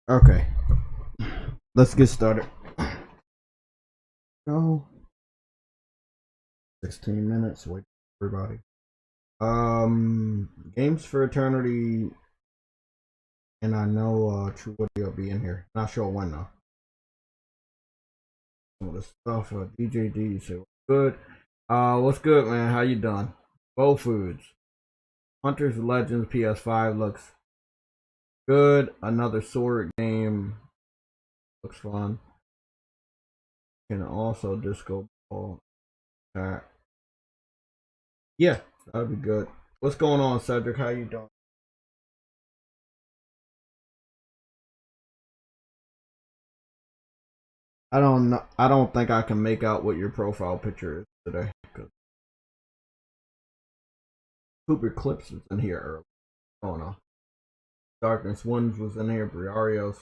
Okay, let's get started. Go. 16 minutes. Wait, everybody. Games for Eternity, and I know True Woody will be in here. Not sure when though. Some of the stuff. DJD say what's good. What's good, man? How you doing? Bow Foods. Hunters Legends PS5 looks good. Another sword game looks fun. Can also disco ball. Yeah, that'd be good. What's going on, Cedric? How you doing? I don't know. I don't think I can make out what your profile picture is today. Cooper Clips is in here early. Oh no. Darkness Winds was in here. Briarios,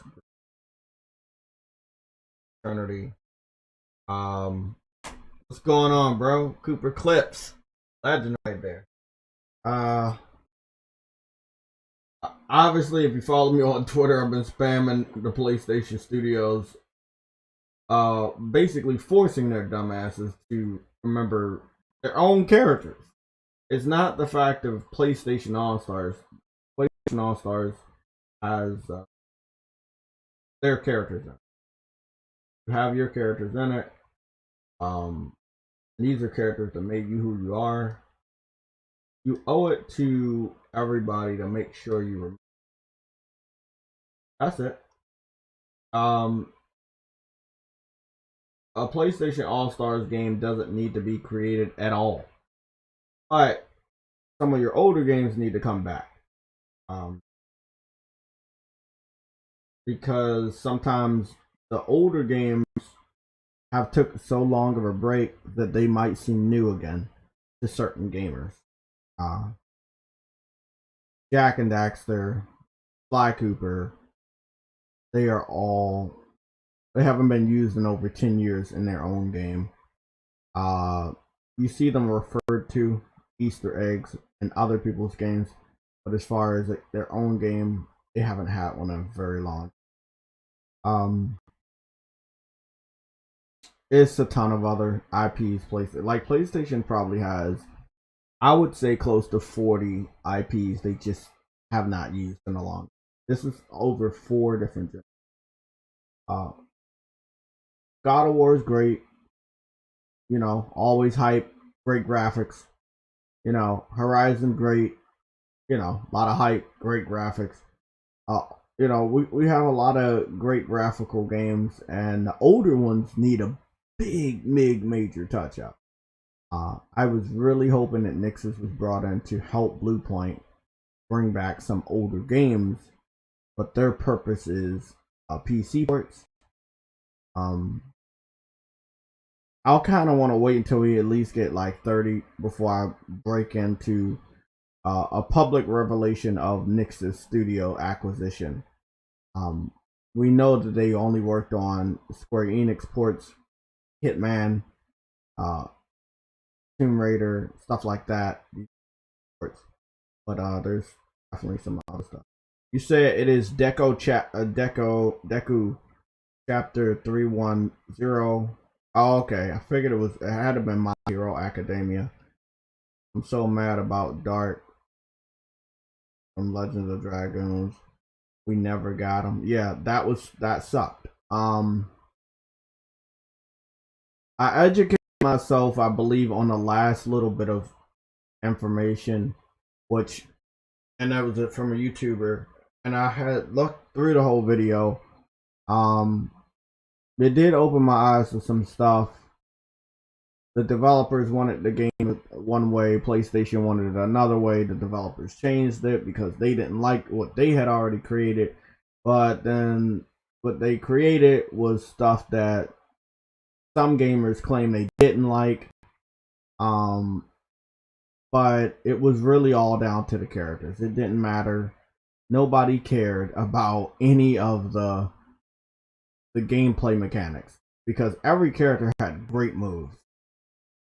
Eternity. What's going on, bro? Cooper Clips, legend right there. Uh, Obviously, if you follow me on Twitter, I've been spamming the PlayStation Studios, basically forcing their dumbasses to remember their own characters. It's not the fact of PlayStation All Stars. PlayStation All Stars has their characters in it. You have your characters in it. Um, these are characters that made you who you are. You owe it to everybody to make sure you remember. That's it. Um, a PlayStation All Stars game doesn't need to be created at all. But some of your older games need to come back. Um, because sometimes the older games have took so long of a break that they might seem new again to certain gamers. Uh, Jack and Daxter, Sly Cooper, they are all they haven't been used in over 10 years in their own game. You see them referred to Easter eggs in other people's games, but as far as their own game, they haven't had one in very long. Um, it's a ton of other IPs. PlayStation probably has, I would say, close to 40 IPs they just have not used in a long. This is over 4 different. Uh, God of War is great. You know, always hype, great graphics. You know, Horizon great. You know, a lot of hype, great graphics. Uh, we have a lot of great graphical games, and the older ones need a big major touch up. I was really hoping that Nixus was brought in to help Bluepoint bring back some older games, but their purpose is PC ports. Um, I'll kind of want to wait until we at least get like 30 before I break into a public revelation of Nix's studio acquisition. Um, we know that they only worked on Square Enix ports, Hitman, uh, Tomb Raider, stuff like that. But there's definitely some other stuff. You say it is Deku chapter 310. Oh, okay. I figured it had to been My Hero Academia. I'm so mad about Dark from Legends of Dragons. We never got him. Yeah, that sucked. I educated myself, I believe, on the last little bit of information, which, and that was it from a YouTuber, and I had looked through the whole video. Um, it did open my eyes to some stuff. The developers wanted the game one way, PlayStation wanted it another way. The developers changed it because they didn't like what they had already created. But then what they created was stuff that some gamers claim they didn't like. Um, but it was really all down to the characters. It didn't matter. Nobody cared about any of the gameplay mechanics because every character had great moves.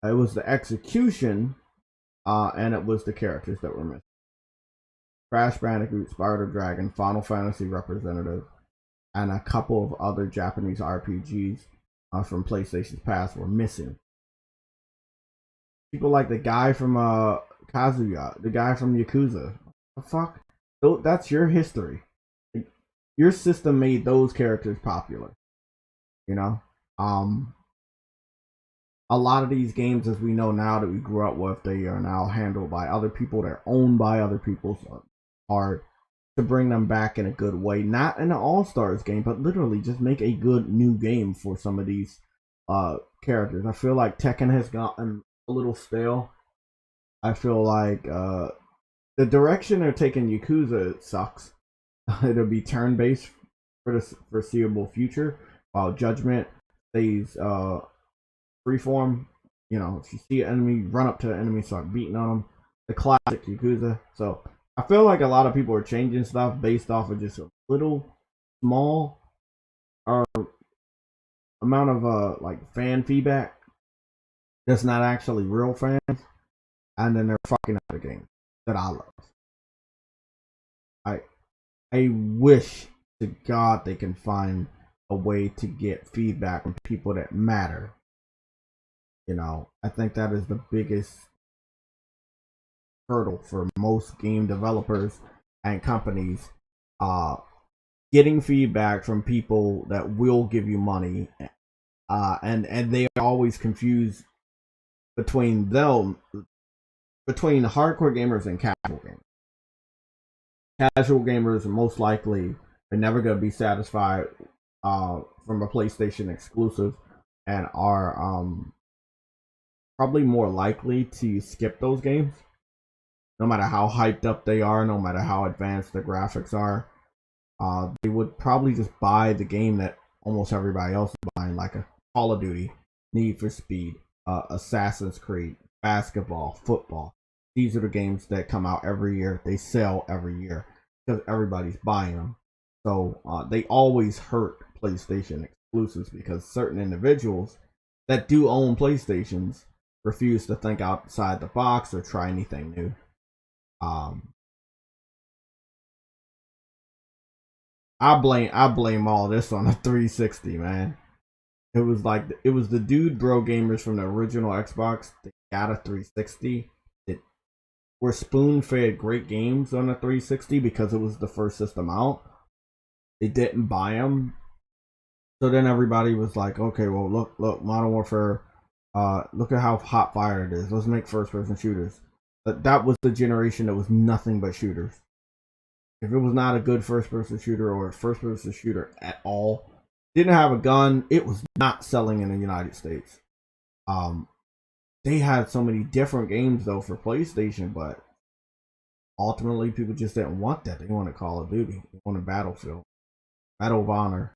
It was the execution, and it was the characters that were missing. Crash Bandicoot, Spider Dragon, Final Fantasy representative, and a couple of other Japanese RPGs from PlayStation's past were missing. People like the guy from Kazuya, the guy from Yakuza. The fuck? That's your history. Your system made those characters popular. You know, a lot of these games, as we know now that we grew up with, they are now handled by other people. They're owned by other people. So it's hard to bring them back in a good way. Not in an All-Stars game, but literally just make a good new game for some of these characters. I feel like Tekken has gotten a little stale. I feel like the direction they're taking Yakuza sucks. It'll be turn-based for the foreseeable future, while Judgment stays freeform. You know, if you see an enemy, run up to an enemy, start beating on them. The classic Yakuza. So I feel like a lot of people are changing stuff based off of just a little small amount of like fan feedback that's not actually real fans, and then they're fucking up the game that I love. I I wish to God they can find a way to get feedback from people that matter. You know, I think that is the biggest hurdle for most game developers and companies. Getting feedback from people that will give you money, and they are always confused between hardcore gamers and casual gamers. Casual gamers are most likely are never going to be satisfied from a PlayStation exclusive, and are probably more likely to skip those games, no matter how hyped up they are, no matter how advanced the graphics are. They would probably just buy the game that almost everybody else is buying, like a Call of Duty, Need for Speed, Assassin's Creed, basketball, football. These are the games that come out every year. They sell every year because everybody's buying them. So they always hurt PlayStation exclusives because certain individuals that do own PlayStations refuse to think outside the box or try anything new. I blame all this on the 360, man. It was the dude bro gamers from the original Xbox that got a 360 that were spoon fed great games on a 360 because it was the first system out. They didn't buy them, so then everybody was like, okay, well look, Modern Warfare, look at how hot fire it is. Let's make first person shooters. But that was the generation that was nothing but shooters. If it was not a good first person shooter or a first person shooter at all, didn't have a gun, it was not selling in the United States. Um, they had so many different games though for PlayStation, but ultimately people just didn't want that. They wanted Call of Duty, they wanted Battlefield, Battle of Honor.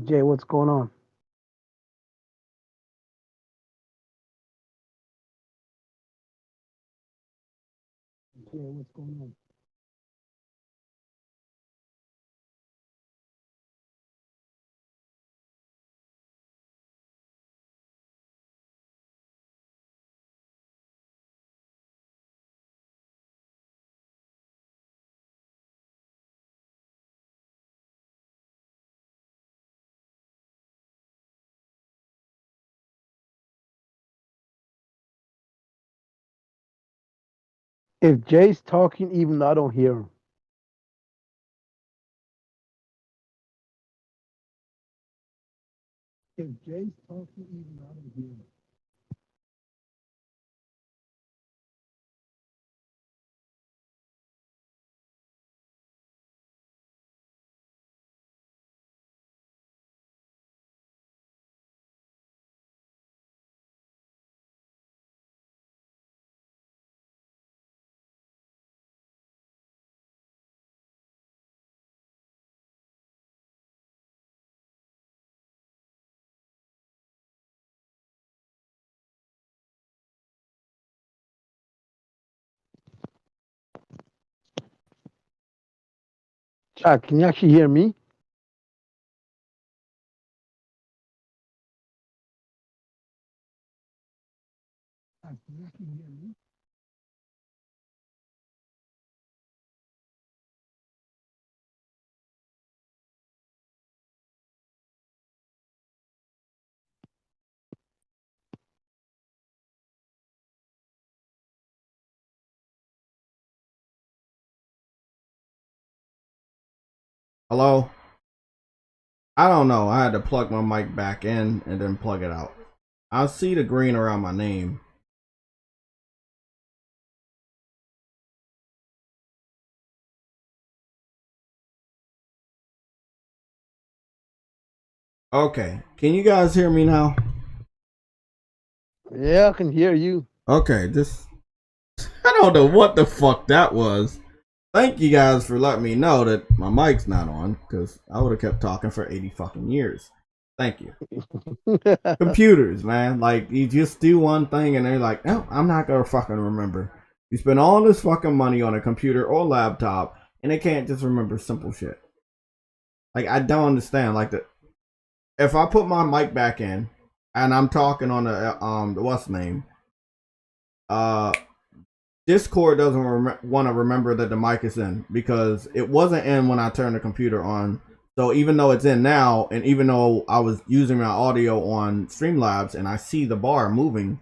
Jay, what's going on? Jay, what's going on? If Jay's talking, even though I don't hear him. If Jay's talking, even though I don't hear him. Chuck, can you actually hear me? Chuck, can you actually hear me? Hello? I don't know. I had to plug my mic back in and then plug it out. I see the green around my name. Okay. Can you guys hear me now? Yeah, I can hear you. Okay, this I don't know what the fuck that was. Thank you guys for letting me know that my mic's not on, because I would have kept talking for 80 fucking years. Thank you. Computers, man. Like, you just do one thing and they're like, no, I'm not gonna fucking remember. You spend all this fucking money on a computer or laptop and they can't just remember simple shit. Like, I don't understand. Like, if I put my mic back in and I'm talking on the what's name, uh Discord doesn't want to remember that the mic is in because it wasn't in when I turned the computer on. So even though it's in now, and even though I was using my audio on Streamlabs and I see the bar moving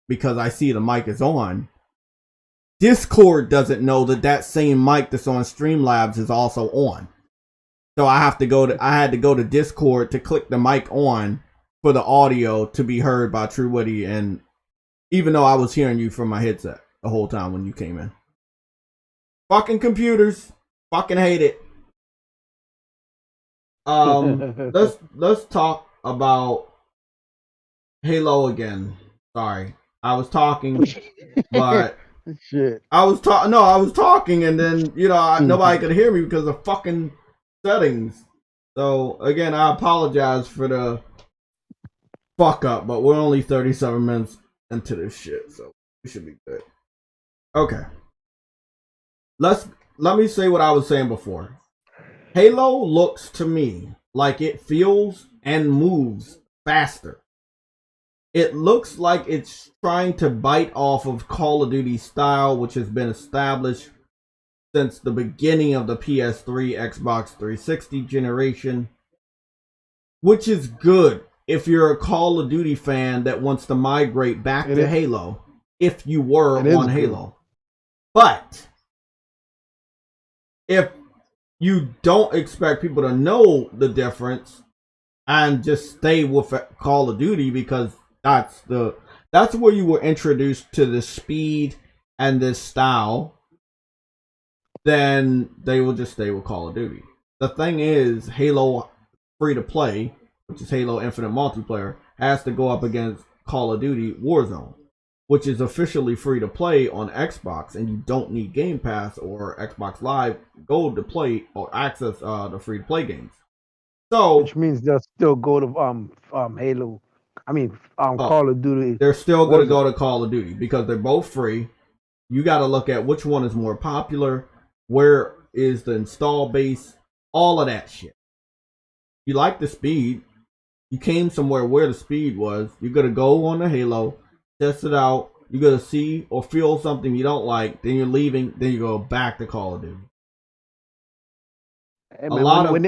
because I see the mic is on, Discord doesn't know that that same mic that's on Streamlabs is also on. So I had to go to Discord to click the mic on for the audio to be heard by True Witty, and even though I was hearing you from my headset the whole time when you came in. Fucking computers. Fucking hate it. Let's talk about Halo again. Sorry. I was talking, but Shit. I was talking and then, nobody could hear me because of fucking settings. So again, I apologize for the fuck up, but we're only 37 minutes into this shit, so we should be good. Okay. Let me say what I was saying before. Halo looks to me like it feels and moves faster. It looks like it's trying to bite off of Call of Duty style, which has been established since the beginning of the PS3, Xbox 360 generation, which is good if you're a Call of Duty fan that wants to migrate back to Halo, if you were on Halo. But if you don't expect people to know the difference and just stay with Call of Duty because that's where you were introduced to the speed and this style, then they will just stay with Call of Duty. The thing is, Halo free to play, which is Halo Infinite Multiplayer, has to go up against Call of Duty Warzone, which is officially free to play on Xbox, and you don't need Game Pass or Xbox Live Gold to play or access the free to play games. So, which means they'll still go to Halo. I mean, oh, Call of Duty they're still going to Warzone. go to Call of Duty because they're both free. You got to look at which one is more popular, where is the install base, all of that shit. You like the speed, you came somewhere where the speed was, you're going to go on the Halo, test it out, you're going to see or feel something you don't like, then you're leaving, then you go back to Call of Duty. Hey A man, lot of, when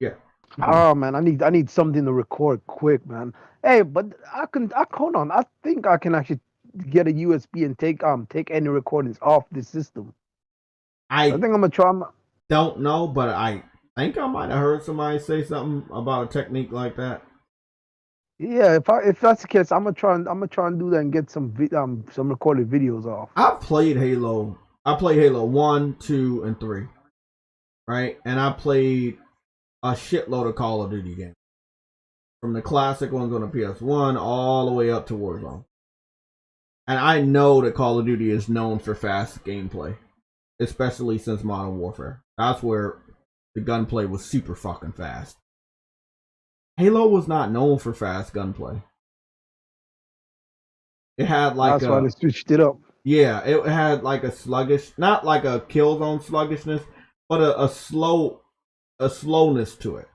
yeah. oh man, I need something to record quick, man. Hey, but I hold on. I think I can actually get a USB and take any recordings off this system. I I think I'm gonna try. don't know, but I think I might have heard somebody say something about a technique like that. Yeah, if that's the case, I'm gonna try and do that and get some recorded videos off. I've played Halo. I played Halo 1, 2, and 3, right? And I played a shitload of Call of Duty games. From the classic ones on the PS1 all the way up to Warzone. And I know that Call of Duty is known for fast gameplay, especially since Modern Warfare. That's where the gunplay was super fucking fast. Halo was not known for fast gunplay. It had like That's why they a, switched it up. yeah, it had like a sluggish, not like a Killzone sluggishness, but a slowness to it.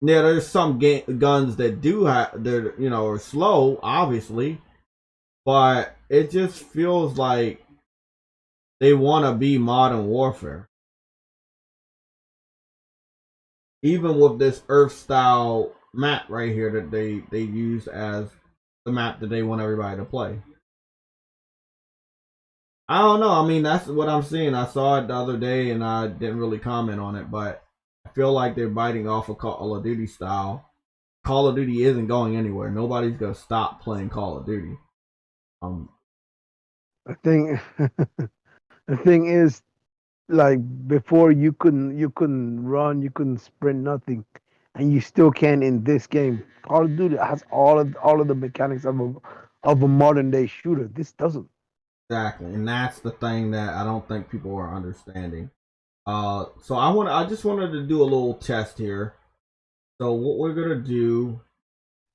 Yeah, there's some guns that do have, they're, are slow, obviously, but it just feels like they want to be Modern Warfare. Even with this Earth style map right here that they use as the map that they want everybody to play. I don't know. I mean, that's what I'm seeing. I saw it the other day and I didn't really comment on it, but I feel like they're biting off of Call of Duty style. Call of Duty isn't going anywhere. Nobody's gonna stop playing Call of Duty. The thing, the thing is, like before, you couldn't run, you couldn't sprint, nothing, and you still can in this game. Call of Duty has all of the mechanics of a modern day shooter. This doesn't. Exactly, and that's the thing that I don't think people are understanding. So I just wanted to do a little test here. So what we're gonna do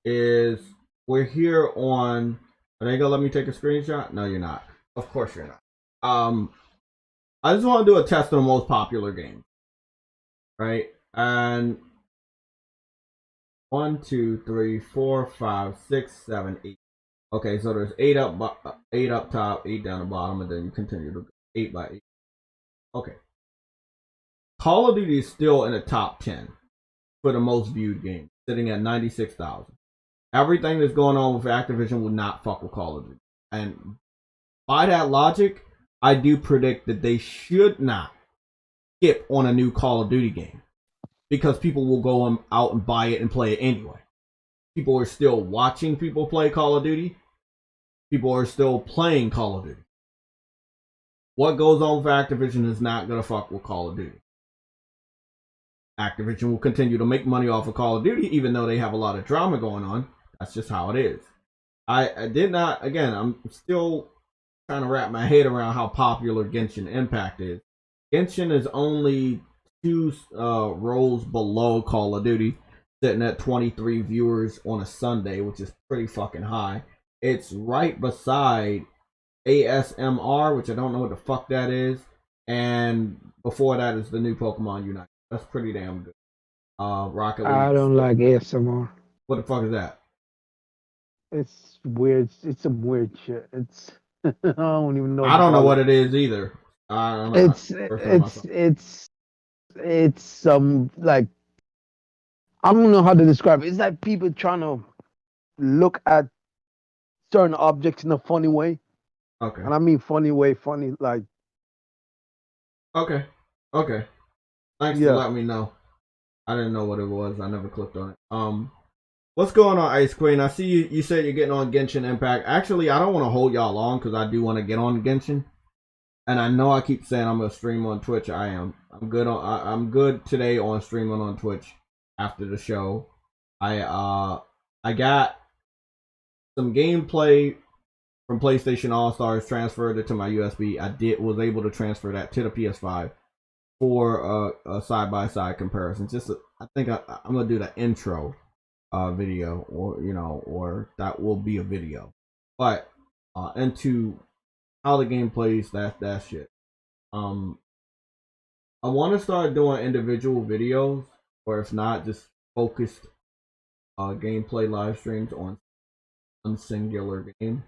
is we're here on. Are they gonna let me take a screenshot? No, you're not. Of course you're not. I just want to do a test on the most popular game, right? And 1, 2, 3, 4, 5, 6, 7, 8. Okay, so there's 8 up top, 8 down the bottom, and then you continue to 8 by 8. Okay. Call of Duty is still in the top 10 for the most viewed game, sitting at 96,000. Everything that's going on with Activision would not fuck with Call of Duty. And by that logic, I do predict that they should not skip on a new Call of Duty game because people will go out and buy it and play it anyway. People are still watching people play Call of Duty. People are still playing Call of Duty. What goes on with Activision is not going to fuck with Call of Duty. Activision will continue to make money off of Call of Duty even though they have a lot of drama going on. That's just how it is. I did not, again, I'm still trying to wrap my head around how popular Genshin Impact is. Genshin is only 2 rows below Call of Duty, sitting at 23 viewers on a Sunday, which is pretty fucking high. It's right beside ASMR, which I don't know what the fuck that is, and before that is the new Pokemon Unite. That's pretty damn good. Rocket I League. don't like ASMR. What the fuck is that? It's weird. It's some weird shit. It's I don't even know what I to don't know call what it. it is either. I don't know. It's First time I saw it's it's it's some like I don't know how to describe it. It's like people trying to look at certain objects in a funny way, it. Okay. and I mean funny way, funny like Okay. Okay. Thanks for yeah. letting me know. I didn't know what it was. I never clicked on it. What's going on, Ice Queen? I see you said you're getting on Genshin Impact. Actually, I don't want to hold y'all long because I do want to get on Genshin. And I know I keep saying I'm gonna stream on Twitch. I am. I'm good today on streaming on Twitch after the show. I got some gameplay from PlayStation All Stars, transferred it to my USB. Was able to transfer that to the PS5. for a side by side comparison. I think I'm gonna do the intro video, or that will be a video, but into how the game plays. That shit. Um, I want to start doing individual videos, or if not, just focused gameplay live streams on one singular game.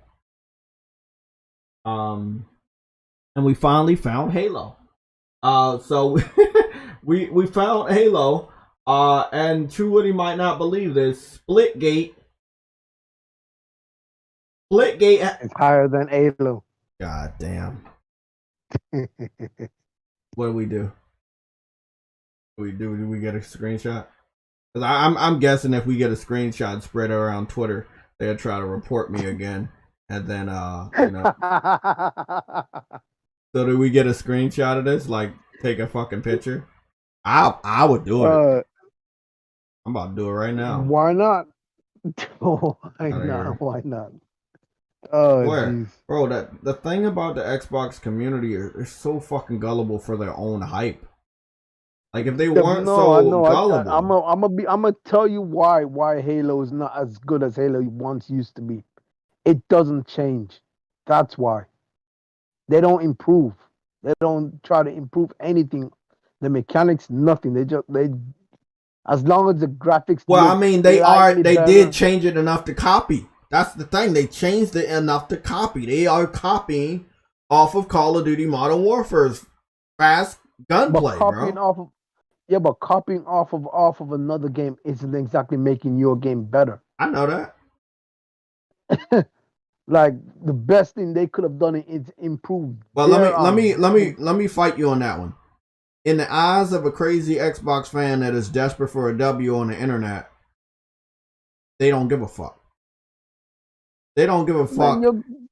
And we finally found Halo. So we found Halo. And Truity might not believe this. Splitgate It's higher than Halo. God damn. What do we do? Do we get a screenshot? Because I'm guessing if we get a screenshot spread around Twitter, they'll try to report me again. And then So do we get a screenshot of this? Like take a fucking picture? I would do it. I'm about to do it right now. Why not? Why not? Why not? Oh, where, geez. bro? The thing about the Xbox community is so fucking gullible for their own hype. Like if they weren't gullible, I'm gonna tell you why Halo is not as good as Halo once used to be. It doesn't change. That's why. They don't improve. They don't try to improve anything. The mechanics, nothing. They as long as the graphics. Well, I mean, they did change it enough to copy. That's the thing. They changed it enough to copy. They are copying off of Call of Duty Modern Warfare's fast gunplay, bro. But copying off of another game isn't exactly making your game better. I know that. Like the best thing they could have done is improved. Well, let me fight you on that one. In the eyes of a crazy Xbox fan that is desperate for a W on the internet, they don't give a fuck. They don't give a fuck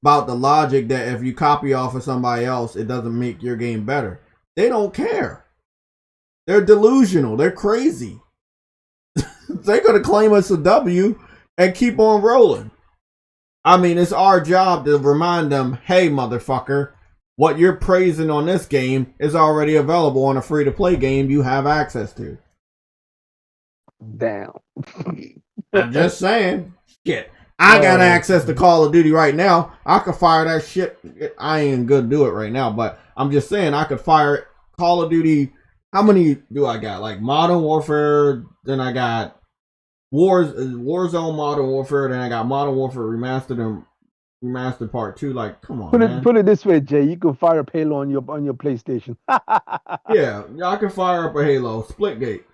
about the logic that if you copy off of somebody else, it doesn't make your game better. They don't care. They're delusional. They're crazy. They're going to claim us a W and keep on rolling. I mean, it's our job to remind them, hey, motherfucker, what you're praising on this game is already available on a free-to-play game you have access to. Damn. I'm just saying. Shit. I got access to Call of Duty right now. I could fire that shit. I ain't gonna do it right now, but I'm just saying I could fire Call of Duty. How many do I got? Like Modern Warfare, then I got Warzone Modern Warfare, then I got Modern Warfare Remastered and Remastered Part 2. Like, come on, man. Put it this way, Jay. You can fire up Halo on your PlayStation. Yeah, I can fire up a Halo. Splitgate.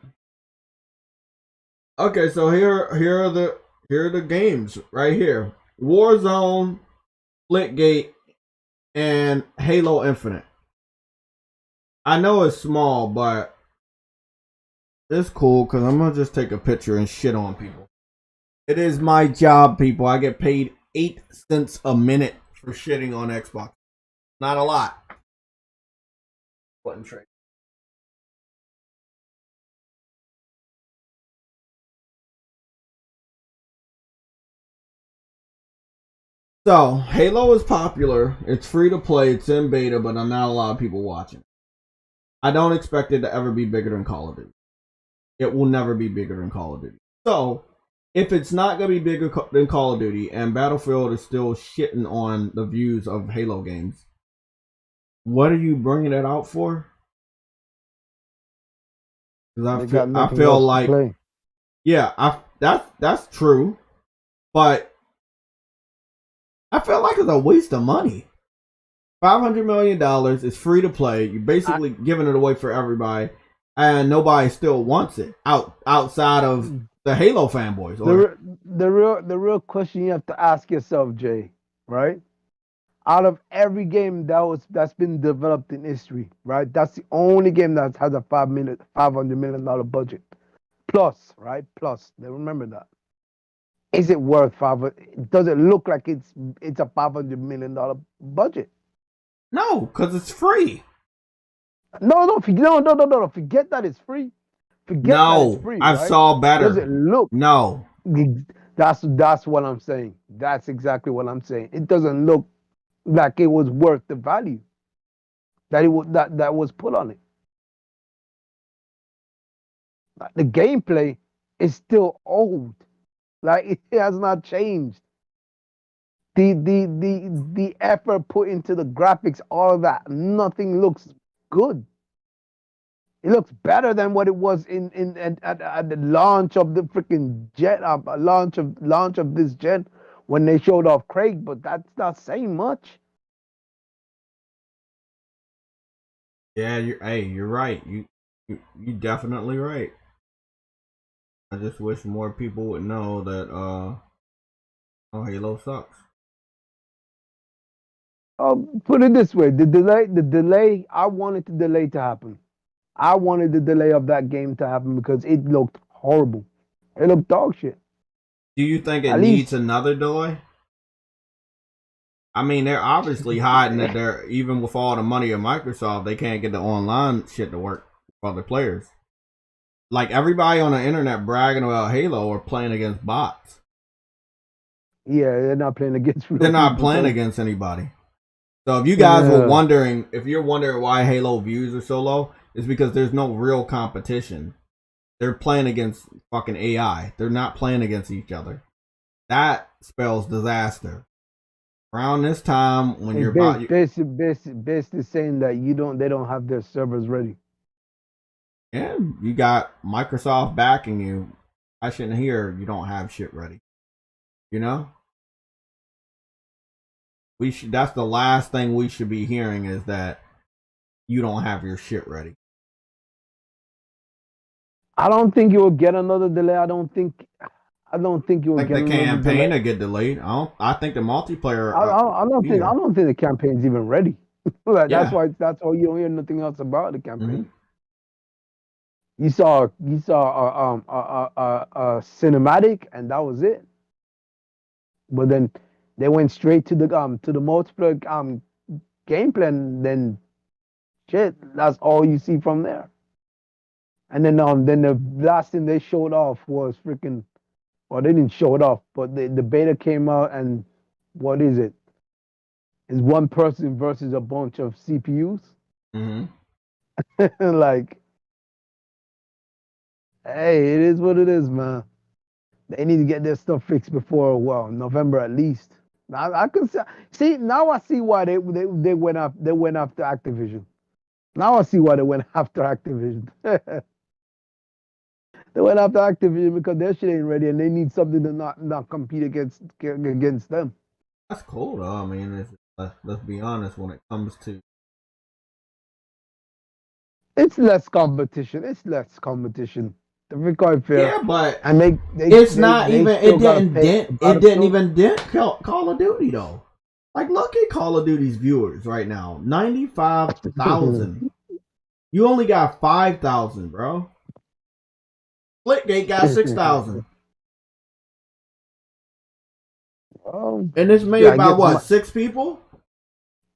Okay, so here are the games right here. Warzone, Splitgate, and Halo Infinite. I know it's small, but it's cool because I'm going to just take a picture and shit on people. It is my job, people. I get paid 8 cents a minute for shitting on Xbox. Not a lot. Button trade. So, Halo is popular. It's free to play. It's in beta, but not a lot of people watching. I don't expect it to ever be bigger than Call of Duty. It will never be bigger than Call of Duty. So, if it's not going to be bigger than Call of Duty and Battlefield is still shitting on the views of Halo games, what are you bringing it out for? Because I feel like, yeah, that's true, but I feel like it's a waste of money. $500 million is free to play. You're basically giving it away for everybody, and nobody still wants it outside of the Halo fanboys. The real question you have to ask yourself, Jay, right? Out of every game that's been developed in history, right? That's the only game that has a $500 million budget plus, right? Plus, remember that. Is it worth does it look like it's a $500 million budget? No, because it's free. No. Forget that it's free. Forget that it's free. I saw better. Does it look? No. That's what I'm saying. That's exactly what I'm saying. It doesn't look like it was worth the value that was put on it. Like, the gameplay is still old. Like it has not changed. The effort put into the graphics, all of that, nothing looks good. It looks better than what it was in at the launch of the freaking jet launch of this gen when they showed off Craig, but that's not saying much. Yeah, you're right. You definitely right. I just wish more people would know that oh, Halo sucks. Put it this way: the delay. I wanted the delay to happen. I wanted the delay of that game to happen because it looked horrible. It looked dog shit. Do you think it At needs least another delay? I mean, they're obviously hiding that they're even with all the money of Microsoft, they can't get the online shit to work for other players. Like everybody on the internet bragging about Halo or playing against bots. yeah, they're not playing against real They're not people. playing So against anybody. So if you guys were yeah, wondering, if you're wondering why Halo views are so low, it's because there's no real competition. They're playing against fucking AI. They're not playing against each other. That spells disaster. Around this time, when it's you're about, basically saying that they don't have their servers ready. and you got Microsoft backing you, I shouldn't hear you don't have shit ready. You know, we should. That's the last thing we should be hearing is that you don't have your shit ready. I don't think you will get another delay. I don't think you will I think get the another delay. campaign to get delayed. I think the multiplayer I either. don't think the campaign's even ready. Like, Yeah. that's why you don't hear nothing else about the Mm-hmm. campaign. You saw a cinematic and that was it. But then they went straight to the multiplayer gameplay, and then shit, that's all you see from there. And then the last thing they showed off was freaking, well, they didn't show it off, but the beta came out, and what is it? It's one person versus a bunch of CPUs. Mm-hmm. Like, hey, it is what it is, man. They need to get their stuff fixed before, well, November at least. Now I can see now I see why they went after Activision. Now I see why they went after Activision. They went after Activision because their shit ain't ready, and they need something to not compete against them. That's cool though. I mean, let's be honest. When it comes to It's less competition. It's less competition. To be quite fair, yeah, but and it's not they even. still It gotta didn't pay dent. the It didn't Battlefield. even dent Call of Duty though. Like, look at Call of Duty's viewers right now. 95,000. You only got 5,000, bro. Splitgate got 6,000, Well, and it's yeah, made by what, 6 people?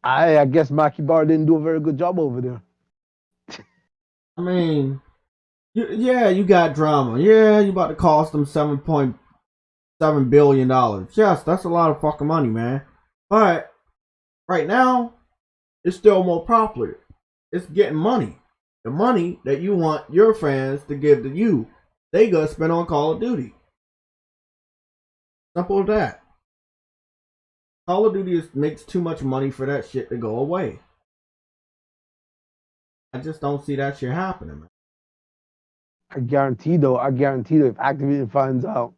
I guess Maki Bar didn't do a very good job over there. I mean, yeah, you got drama. Yeah, you about to cost them $7.7 billion. Yes, that's a lot of fucking money, man. But right now, it's still more popular. It's getting money. The money that you want your fans to give to you, they gonna spend on Call of Duty. Simple as that. Call of Duty makes too much money for that shit to go away. I just don't see that shit happening, man. I guarantee though, if Activision finds out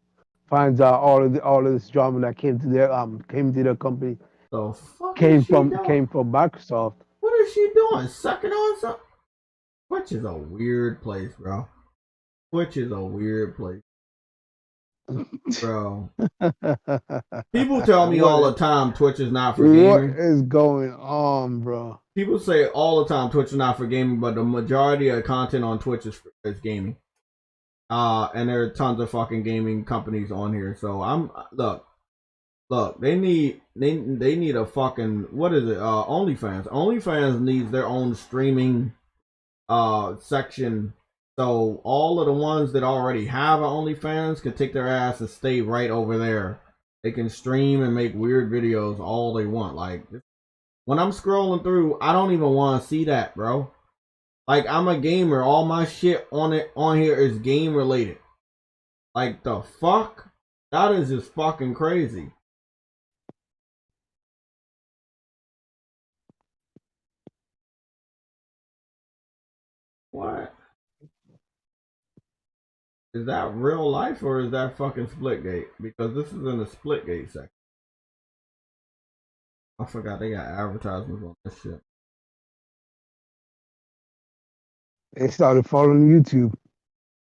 all of this drama that came to their company The fuck is she doing? came from Microsoft. What is she doing? Sucking on something? Twitch is a weird place, bro. Twitch is a weird place, bro. People tell me all the time Twitch is not for What gaming. is going on, bro? People say all the time Twitch is not for gaming, but the majority of content on Twitch is gaming. And there are tons of fucking gaming companies on here. So look, they need a fucking, what is it? OnlyFans. OnlyFans needs their own streaming section. So all of the ones that already have an OnlyFans can take their ass and stay right over there. They can stream and make weird videos all they want. Like, when I'm scrolling through, I don't even want to see that, bro. Like, I'm a gamer. All my shit on here is game related. Like, the fuck? That is just fucking crazy. What? Is that real life or is that fucking Splitgate? Because this is in the Splitgate section. I forgot they got advertisements on this shit. They started following YouTube.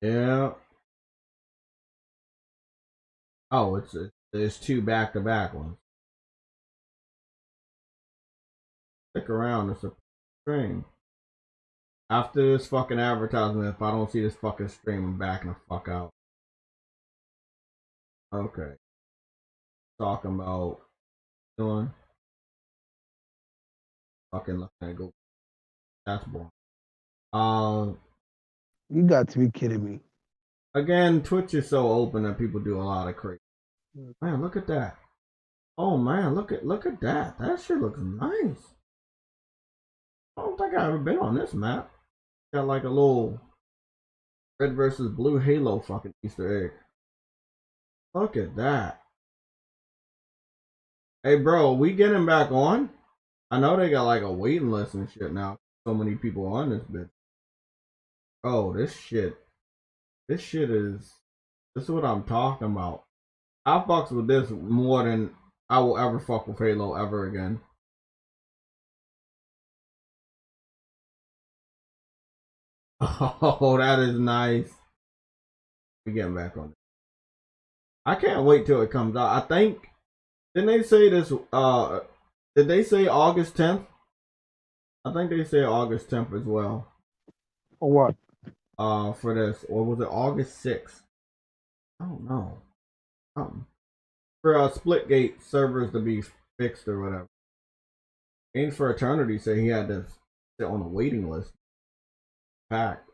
Yeah. Oh, it's two back-to-back ones. Stick around. It's a stream. After this fucking advertisement, if I don't see this fucking stream, I'm backing the fuck out. Okay. Talking about doing fucking looking at go. That's boring. You got to be kidding me. Again, Twitch is so open that people do a lot of crazy. Man, look at that. Oh man, look at that. That shit looks nice. I don't think I've ever been on this map. Got like a little red versus blue Halo fucking Easter egg. Look at that. Hey bro, we getting back on? I know they got like a waiting list and shit now. So many people on this bitch. Oh, this shit is what I'm talking about. I fucks with this more than I will ever fuck with Halo ever again. Oh, that is nice. We getting back on it. I can't wait till it comes out. I think didn't they say this did they say August 10th? I think they say August 10th as well. For what? For this. Or was it August 6th? I don't know. Something. For Splitgate servers to be fixed or whatever. Games for Eternity say he had to sit on a waiting list. Packed.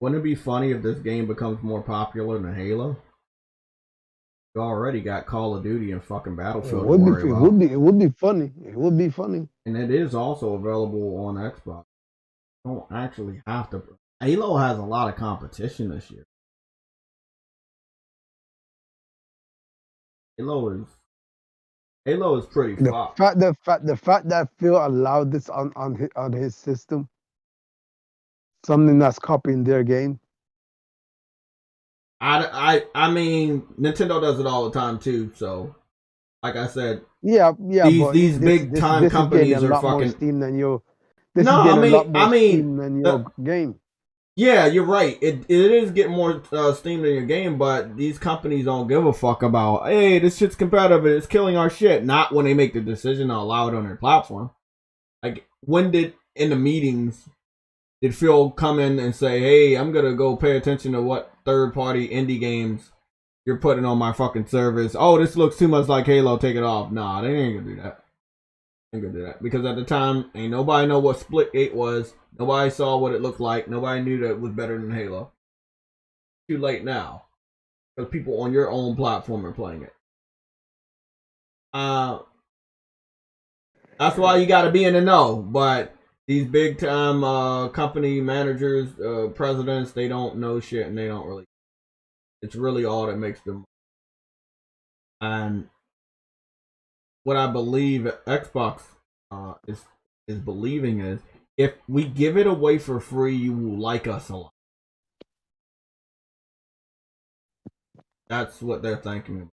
Wouldn't it be funny if this game becomes more popular than Halo? You already got Call of Duty and fucking Battlefield to worry about. It would be funny. It would be funny. And it is also available on Xbox. You don't actually have to. Halo has a lot of competition this year. Halo is pretty fucked. The fact that Phil allowed this on his system, something that's copying their game. I mean, Nintendo does it all the time too. So, like I said, yeah, these big time companies are fucking more steam than your. This no, is getting I mean, a lot more I mean, steam than your game. Yeah, you're right. It is getting more steam than your game, but these companies don't give a fuck about, hey, this shit's competitive, it's killing our shit. Not when they make the decision to allow it on their platform. Like, when did, in the meetings, did Phil come in and say, hey, I'm gonna go pay attention to what third-party indie games you're putting on my fucking service. Oh, this looks too much like Halo, take it off. Nah, they ain't gonna do that. They ain't gonna do that. Because at the time, ain't nobody know what Splitgate was. Nobody saw what it looked like. Nobody knew that it was better than Halo. Too late now. Because people on your own platform are playing it. That's why you gotta be in the know. But these big time company managers, presidents, they don't know shit and they don't really. It's really all that makes them. And what I believe Xbox is believing is, if we give it away for free, you will like us a lot. That's what they're thinking.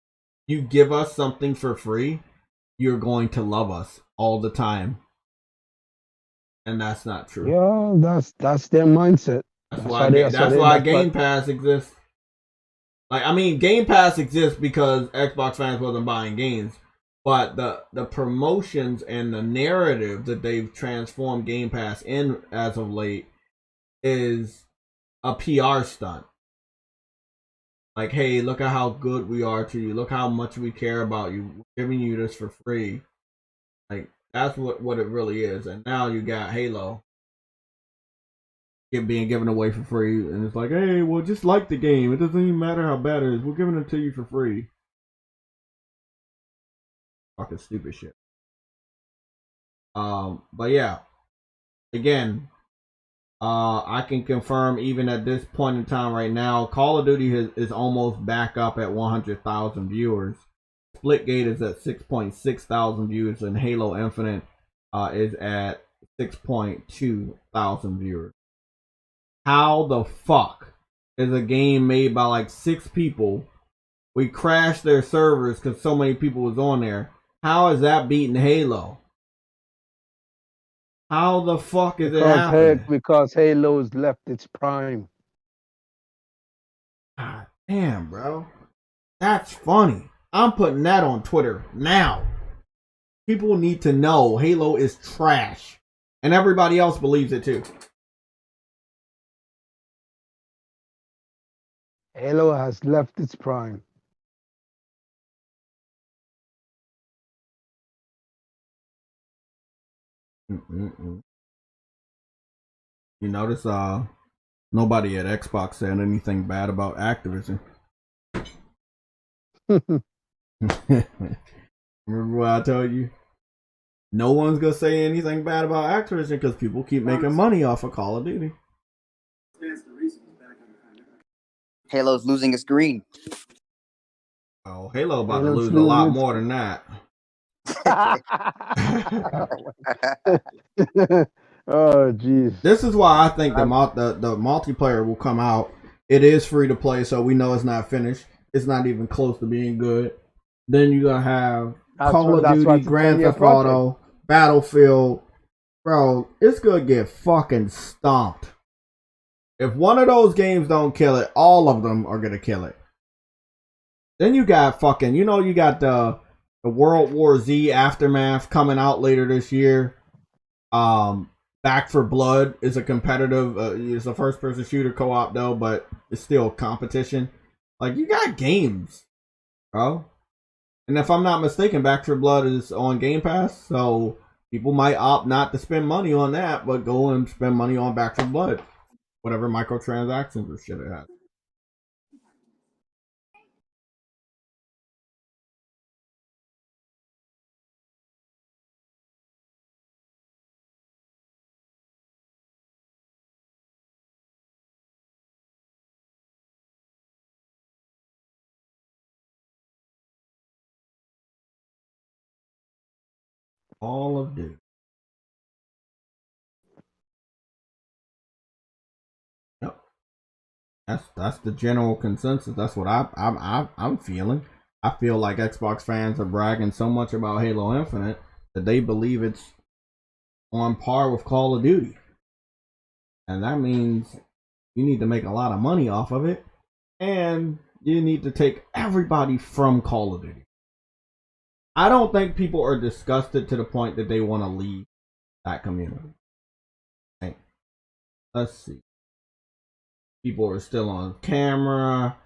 You give us something for free, you're going to love us all the time. And that's not true. Yeah, that's their mindset. That's why Game Pass exists. Like, I mean, Game Pass exists because Xbox fans wasn't buying games. But the promotions and the narrative that they've transformed Game Pass in as of late is a PR stunt. Like, hey, look at how good we are to you. Look how much we care about you. We're giving you this for free. Like, that's what it really is. And now you got Halo being given away for free. And it's like, hey, well, just like the game. It doesn't even matter how bad it is. We're giving it to you for free. Fucking stupid shit. But yeah, again, I can confirm even at this point in time right now, Call of Duty is almost back up at 100,000 viewers. Splitgate is at 6.6 thousand views, and Halo Infinite is at 6.2 thousand viewers. How the fuck is a game made by like 6 people? We crashed their servers because so many people was on there. How is that beating Halo? How the fuck is it happening? Because Halo's left its prime. God damn, bro. That's funny. I'm putting that on Twitter now. People need to know Halo is trash. And everybody else believes it too. Halo has left its prime. Mm-mm-mm. You notice nobody at Xbox said anything bad about Activision. Remember what I told you? No one's gonna say anything bad about Activision because people keep making money off of Call of Duty. Halo's losing its green. Oh, Halo about to lose a lot more than that. Oh, jeez. This is why I think the multiplayer will come out. It is free to play, so we know it's not finished. It's not even close to being good. Then you're gonna have Call of Duty, Grand Theft Auto, Battlefield. Bro, it's gonna get fucking stomped. If one of those games don't kill it, all of them are gonna kill it. Then you got fucking, you got the World War Z Aftermath coming out later this year. Back for Blood is a competitive, it's a first person shooter co-op though, but it's still competition. Like, you got games, bro. And if I'm not mistaken, Back for Blood is on Game Pass, so people might opt not to spend money on that, but go and spend money on Back for Blood. Whatever microtransactions or shit it has. All of Duty. Yep. That's the general consensus. That's what I'm feeling. I feel like Xbox fans are bragging so much about Halo Infinite that they believe it's on par with Call of Duty. And that means you need to make a lot of money off of it, and you need to take everybody from Call of Duty. I don't think people are disgusted to the point that they want to leave that community. Okay. Let's see. People are still on camera.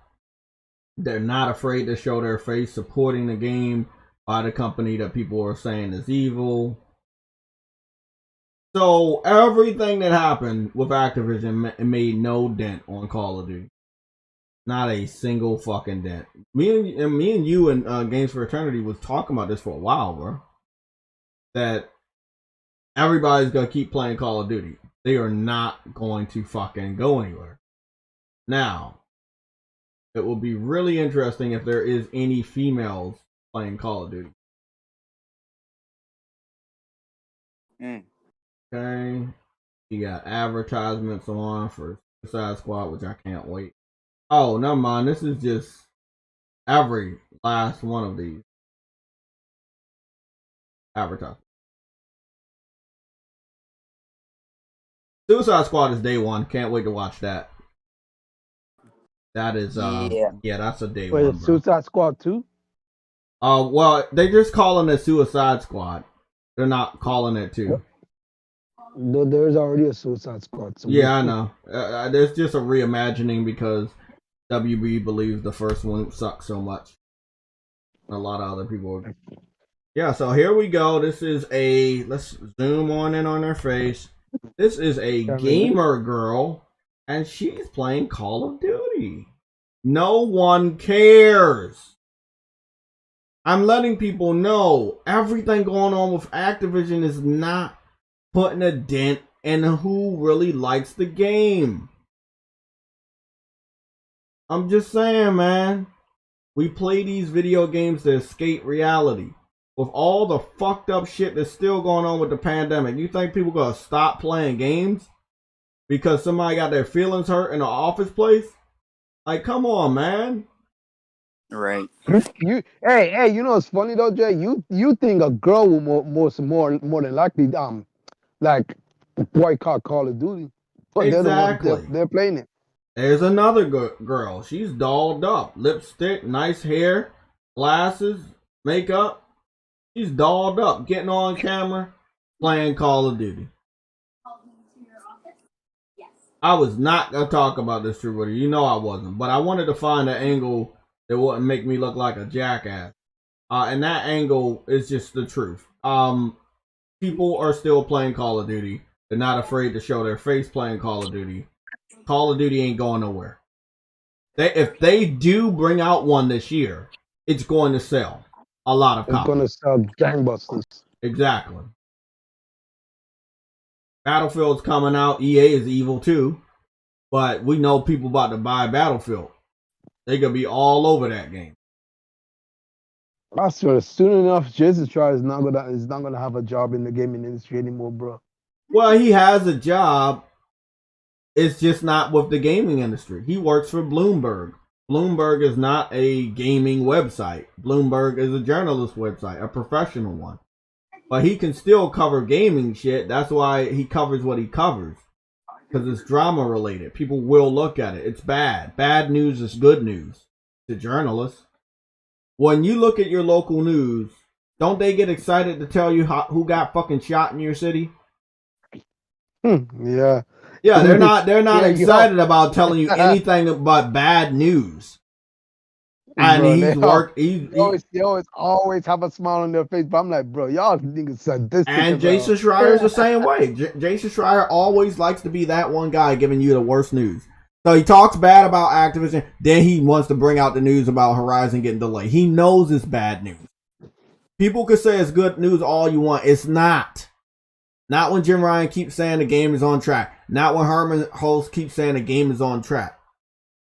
They're not afraid to show their face supporting the game by the company that people are saying is evil. So everything that happened with Activision made no dent on Call of Duty. Not a single fucking dent. Me and you and Games for Eternity was talking about this for a while, bro. That everybody's gonna keep playing Call of Duty. They are not going to fucking go anywhere. Now, it will be really interesting if there is any females playing Call of Duty. Okay. You got advertisements on for Suicide Squad, which I can't wait. Oh, never mind. This is just every last one of these advertisements. Suicide Squad is day one. Can't wait to watch that. That is yeah, that's a day one. Wait, Suicide Squad 2? Well, they just calling it Suicide Squad. They're not calling it 2. No, there's already a Suicide Squad. So yeah, I know. There's just a reimagining because WB believes the first one sucked so much. A lot of other people. Yeah, so here we go. This is let's zoom on in on her face. This is a gamer girl, and she's playing Call of Duty. No one cares. I'm letting people know everything going on with Activision is not putting a dent in who really likes the game. I'm just saying, man. We play these video games to escape reality. With all the fucked up shit that's still going on with the pandemic, you think people gonna stop playing games because somebody got their feelings hurt in an office place? Like, come on, man. Right. Hey, you know what's funny though, Jay? You think a girl will more than likely like boycott Call of Duty, but they're the one Exactly. they're playing it. There's another girl. She's dolled up. Lipstick, nice hair, glasses, makeup. She's dolled up, getting on camera, playing Call of Duty. I was not going to talk about this, True Woody. You know I wasn't. But I wanted to find an angle that wouldn't make me look like a jackass. And that angle is just the truth. People are still playing Call of Duty. They're not afraid to show their face playing Call of Duty. Call of Duty ain't going nowhere. If they do bring out one this year, it's going to sell a lot of copies. It's going to sell gangbusters. Exactly. Battlefield's coming out. EA is evil too. But we know people about to buy Battlefield. They're going to be all over that game. I swear, soon enough, JaytechTV is not gonna have a job in the gaming industry anymore, bro. Well, he has a job. It's just not with the gaming industry. He works for Bloomberg. Bloomberg is not a gaming website. Bloomberg is a journalist website, a professional one. But he can still cover gaming shit. That's why he covers what he covers. Because it's drama related. People will look at it. It's bad. Bad news is good news to journalists. When you look at your local news, don't they get excited to tell you who got fucking shot in your city? Yeah. Yeah, they're not excited about telling you anything but bad news. And bro, they always have a smile on their face, but I'm like, bro, y'all niggas sadistic. And Jason Schreier's the same way. Jason Schreier always likes to be that one guy giving you the worst news. So he talks bad about Activision, then he wants to bring out the news about Horizon getting delayed. He knows it's bad news. People could say it's good news all you want. It's not. Not when Jim Ryan keeps saying the game is on track. Not when Herman Hulst keeps saying the game is on track.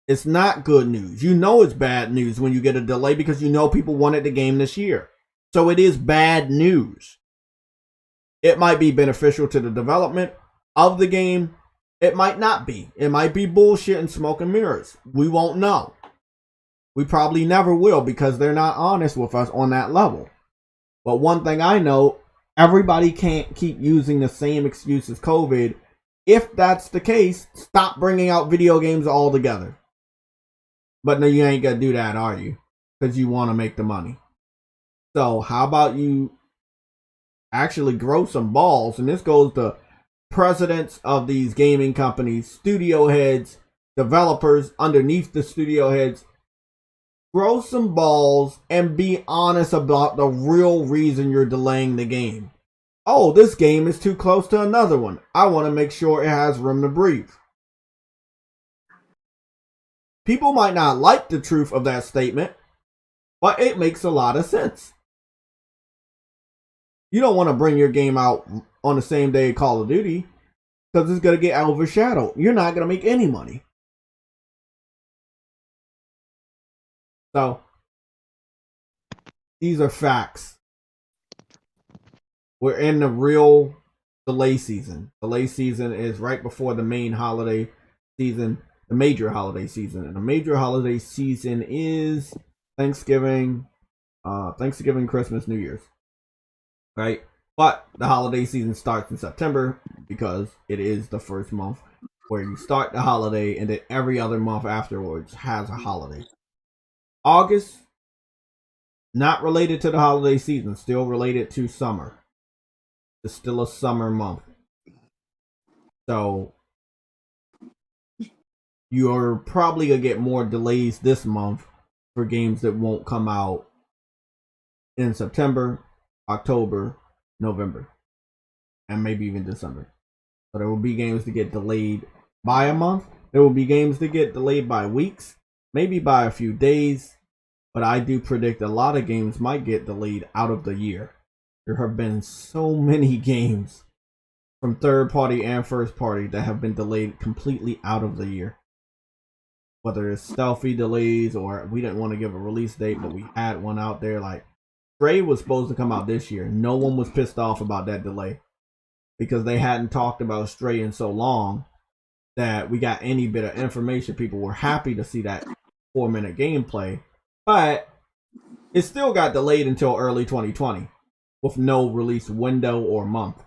It's not good news. You know it's bad news when you get a delay because you know people wanted the game this year. So it is bad news. It might be beneficial to the development of the game. It might not be. It might be bullshit and smoke and mirrors. We won't know. We probably never will because they're not honest with us on that level. But one thing I know, everybody can't keep using the same excuse as COVID. If that's the case, stop bringing out video games altogether. But no, you ain't gonna do that, are you? Because you want to make the money. So how about you actually grow some balls? And this goes to presidents of these gaming companies, studio heads, developers underneath the studio heads. Grow some balls and be honest about the real reason you're delaying the game. Oh, this game is too close to another one. I want to make sure it has room to breathe. People might not like the truth of that statement, but it makes a lot of sense. You don't want to bring your game out on the same day of Call of Duty because it's going to get overshadowed. You're not going to make any money. So, these are facts. We're in the real delay season. Delay season is right before the main holiday season, the major holiday season. And the major holiday season is Thanksgiving, Christmas, New Year's. Right? But the holiday season starts in September because it is the first month where you start the holiday and then every other month afterwards has a holiday. August, not related to the holiday season, still related to summer. It's still a summer month. So you're probably going to get more delays this month for games that won't come out in September, October, November, and maybe even December. So there will be games that get delayed by a month. There will be games that get delayed by weeks, maybe by a few days. but I do predict a lot of games might get delayed out of the year. There have been so many games from third party and first party that have been delayed completely out of the year. Whether it's stealthy delays or we didn't want to give a release date, but we had one out there. Like Stray was supposed to come out this year. No one was pissed off about that delay because they hadn't talked about Stray in so long that we got any bit of information. People were happy to see that 4-minute gameplay, but it still got delayed until early 2020 with no release window or month.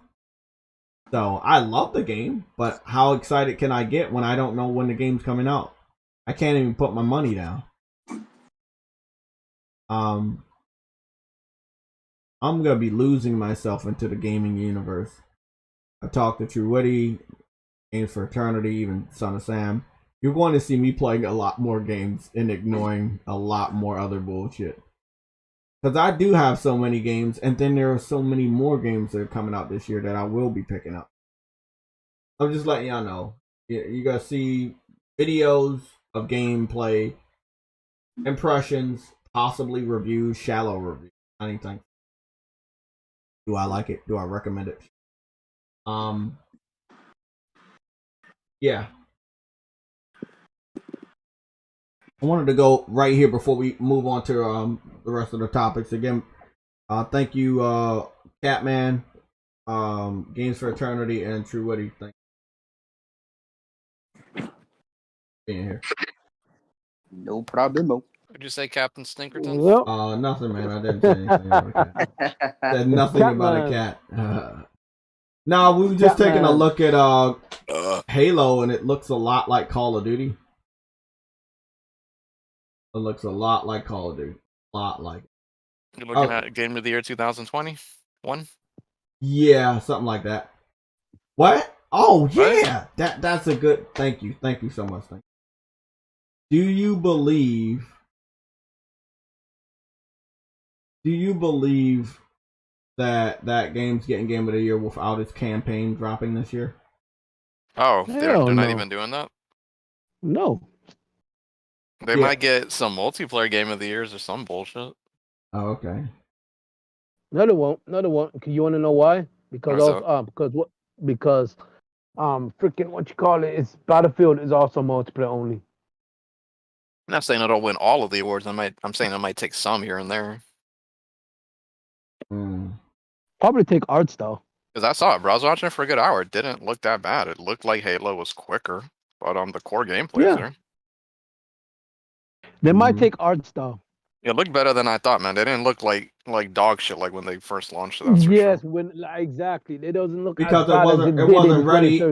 So I love the game, but how excited can I get when I don't know when the game's coming out? I can't even put my money down. I'm gonna be losing myself into the gaming universe. I talked to True Witty, Games for Eternity, even Son of Sam. You're going to see me playing a lot more games and ignoring a lot more other bullshit. Because I do have so many games, and then there are so many more games that are coming out this year that I will be picking up. I'm just letting y'all know. You guys see videos of gameplay, impressions, possibly reviews, shallow reviews, anything. Do I like it? Do I recommend it? Yeah. I wanted to go right here before we move on to the rest of the topics. Again, thank you, Catman, Games for Eternity, and True Witty. Thank you for being here. No problemo. Would you say Captain Stinkerton? Yep. Nothing, man. I didn't say anything about a cat. Said nothing about a cat. No, we were just taking a look at Halo, and it looks a lot like Call of Duty. It looks a lot like Call of Duty. A lot like it. You're looking at Game of the Year 2021? Yeah, something like that. What? Oh, yeah. That's a good... Thank you. Thank you so much. Thank you. Do you believe that game's getting Game of the Year without its campaign dropping this year? Oh, they're not no. even doing that? No. They might get some multiplayer Game of the Years or some bullshit. Oh, okay. No, they won't. No, they won't. You want to know why? Because freaking what you call it? It's Battlefield is also multiplayer only. I'm not saying it'll win all of the awards. I'm saying it might take some here and there. Probably take art style. Because I saw it, bro. I was watching it for a good hour. It didn't look that bad. It looked like Halo was quicker, but the core gameplay's there. They might take art style. It looked better than I thought, man. They didn't look like dog shit like when they first launched it. That's yes, for sure. Exactly. It doesn't look because as bad it wasn't ready.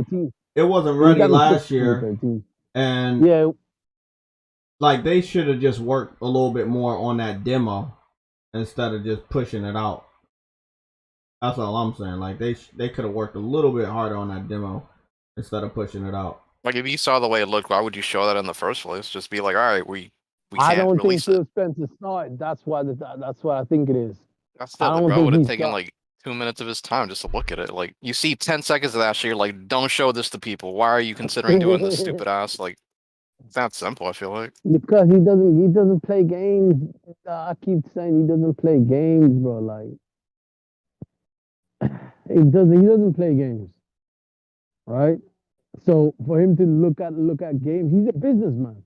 It wasn't ready last year, and like they should have just worked a little bit more on that demo instead of just pushing it out. That's all I'm saying. Like they could have worked a little bit harder on that demo instead of pushing it out. Like if you saw the way it looked, why would you show that in the first place? Just be like, all right, we can't I don't think release Phil it. Spencer saw it. That's what I think it is. That's still, bro, would have taken like 2 minutes of his time just to look at it. Like you see 10 seconds of that shit, you're like, don't show this to people. Why are you considering doing this stupid ass? Like it's that simple, I feel like. Because he doesn't play games. I keep saying he doesn't play games, bro. Like he doesn't play games. Right? So for him to look at games, he's a businessman.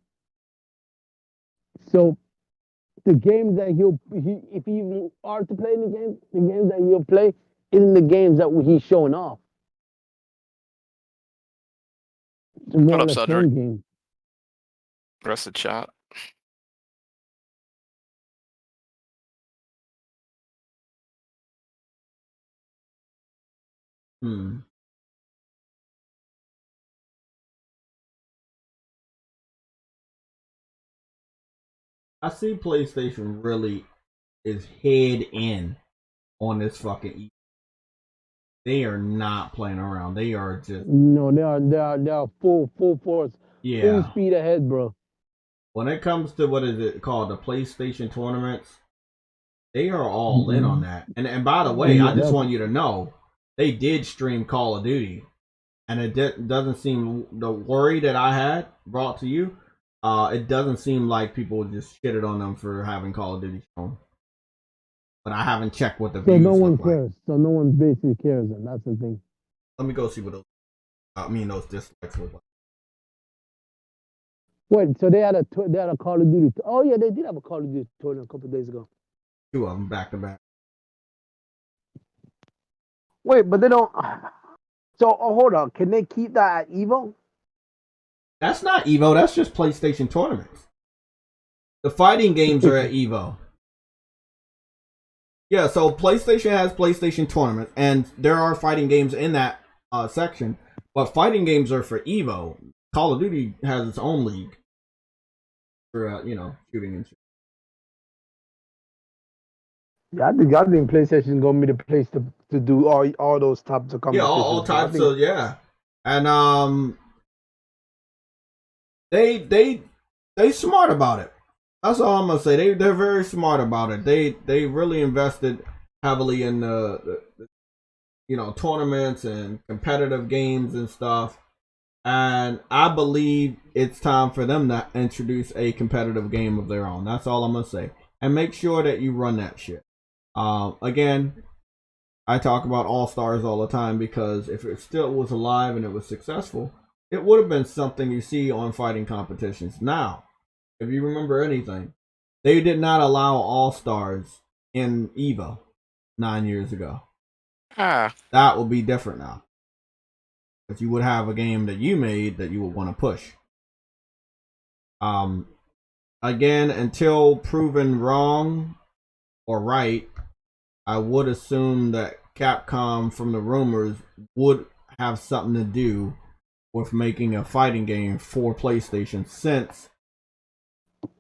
So the games that if he are to play the games that he'll play isn't the games that he's showing off. It's more What up, like Cedric? game. Rest of the chat. I see PlayStation really is head in on this fucking. They are not playing around. They are just they are full force, full speed ahead, bro. When it comes to what is it called, the PlayStation tournaments, they are all in on that. And by the way, I just want you to know they did stream Call of Duty, and it doesn't seem the worry that I had brought to you It doesn't seem like people just shitted on them for having Call of Duty shown. But I haven't checked what the So views no one look like. cares. So no one basically cares, and that's the thing. Let me go see what those those dislikes look like. Wait, so they had a Call of Duty. Oh yeah, they did have a Call of Duty tournament a couple of days ago. 2 of them back to back. Wait, but they don't. So hold on, can they keep that at Evo? That's not Evo. That's just PlayStation tournaments. The fighting games are at Evo. Yeah, so PlayStation has PlayStation tournaments, and there are fighting games in that section. But fighting games are for Evo. Call of Duty has its own league for shooting and shit. Yeah, I think PlayStation is gonna be the place to do all those types of Yeah, competitions. all types of and they smart about it. That's all I'm gonna say. They're very smart about it. They really invested heavily in the tournaments and competitive games and stuff. And I believe it's time for them to introduce a competitive game of their own. That's all I'm gonna say. And make sure that you run that shit. Again, I talk about All Stars all the time because if it still was alive and it was successful, it would have been something you see on fighting competitions. Now, if you remember anything, they did not allow All Stars in Evo 9 years ago. That will be different now. Because you would have a game that you made that you would want to push. Again, until proven wrong or right, I would assume that Capcom, from the rumors, would have something to do with making a fighting game for PlayStation, since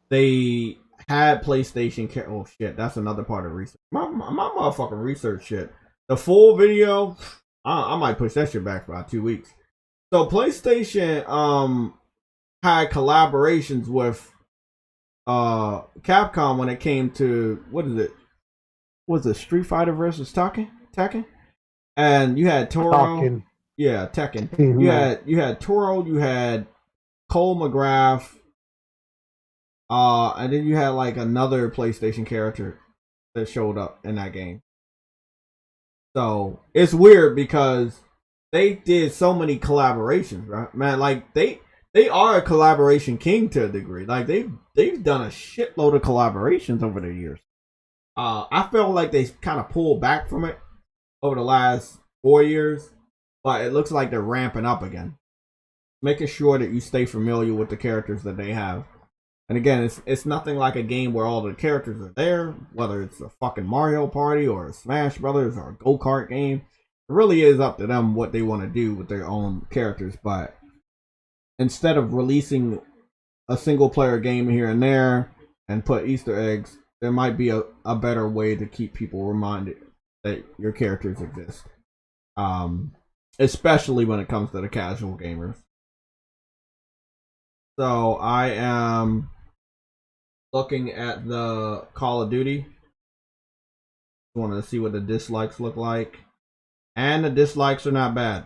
they had PlayStation. Oh shit, that's another part of research. My motherfucking research shit. The full video, I might push that shit back for about 2 weeks. So PlayStation had collaborations with Capcom when it came to was it Street Fighter versus Tekken? And you had Toro. Talking. Yeah, Tekken. You had Toro, you had Cole McGrath, and then you had like another PlayStation character that showed up in that game. So it's weird because they did so many collaborations, right? Man, like they are a collaboration king to a degree. Like they've done a shitload of collaborations over the years. I feel like they kind of pulled back from it over the last 4 years, but it looks like they're ramping up again, making sure that you stay familiar with the characters that they have. And again, it's nothing like a game where all the characters are there, whether it's a fucking Mario Party or a Smash Brothers or a go-kart game. It really is up to them what they want to do with their own characters. But instead of releasing a single-player game here and there and put Easter eggs, there might be a better way to keep people reminded that your characters exist. Especially when it comes to the casual gamers. So I am looking at the Call of Duty. Wanted to see what the dislikes look like. And the dislikes are not bad.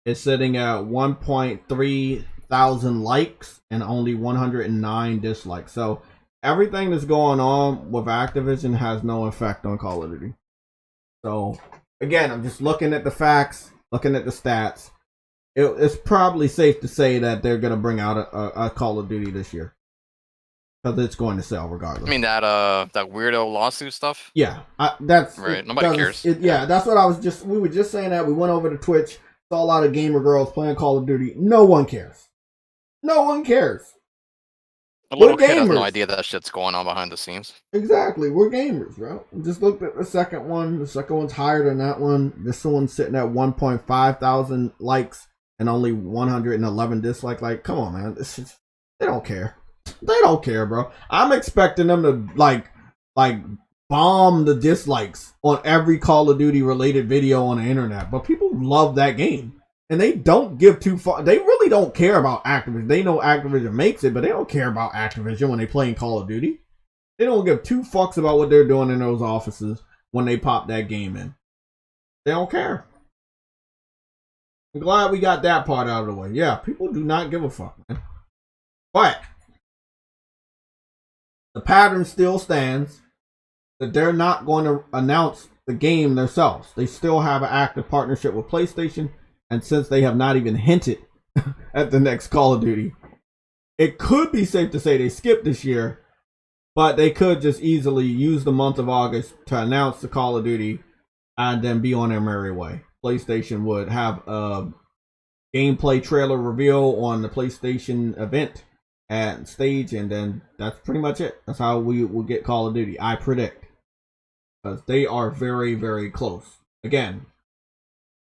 It's sitting at 1.3 thousand likes and only 109 dislikes. So everything that's going on with Activision has no effect on Call of Duty. So again, I'm just looking at the facts, looking at the stats. It's probably safe to say that they're going to bring out a Call of Duty this year. Because it's going to sell regardless. I mean that weirdo lawsuit stuff? Yeah, that's right. Nobody cares. Yeah, that's what we were just saying that. We went over to Twitch, saw a lot of gamer girls playing Call of Duty. No one cares. No one cares. A little kid has no idea that shit's going on behind the scenes. Exactly. We're gamers, bro. Just looked at the second one. The second one's higher than that one. This one's sitting at 1.5 thousand likes and only 111 dislikes. Like, come on, man. They don't care. They don't care, bro. I'm expecting them to like bomb the dislikes on every Call of Duty related video on the internet. But people love that game. And they don't give two fucks. They really don't care about Activision. They know Activision makes it, but they don't care about Activision when they play in Call of Duty. They don't give two fucks about what they're doing in those offices when they pop that game in. They don't care. I'm glad we got that part out of the way. Yeah, people do not give a fuck, man. But the pattern still stands that they're not going to announce the game themselves. They still have an active partnership with PlayStation, and since they have not even hinted at the next Call of Duty, it could be safe to say they skipped this year, but they could just easily use the month of August to announce the Call of Duty and then be on their merry way. PlayStation would have a gameplay trailer reveal on the PlayStation event and stage, and then that's pretty much it. That's how we will get Call of Duty, I predict. Because they are very, very close. Again,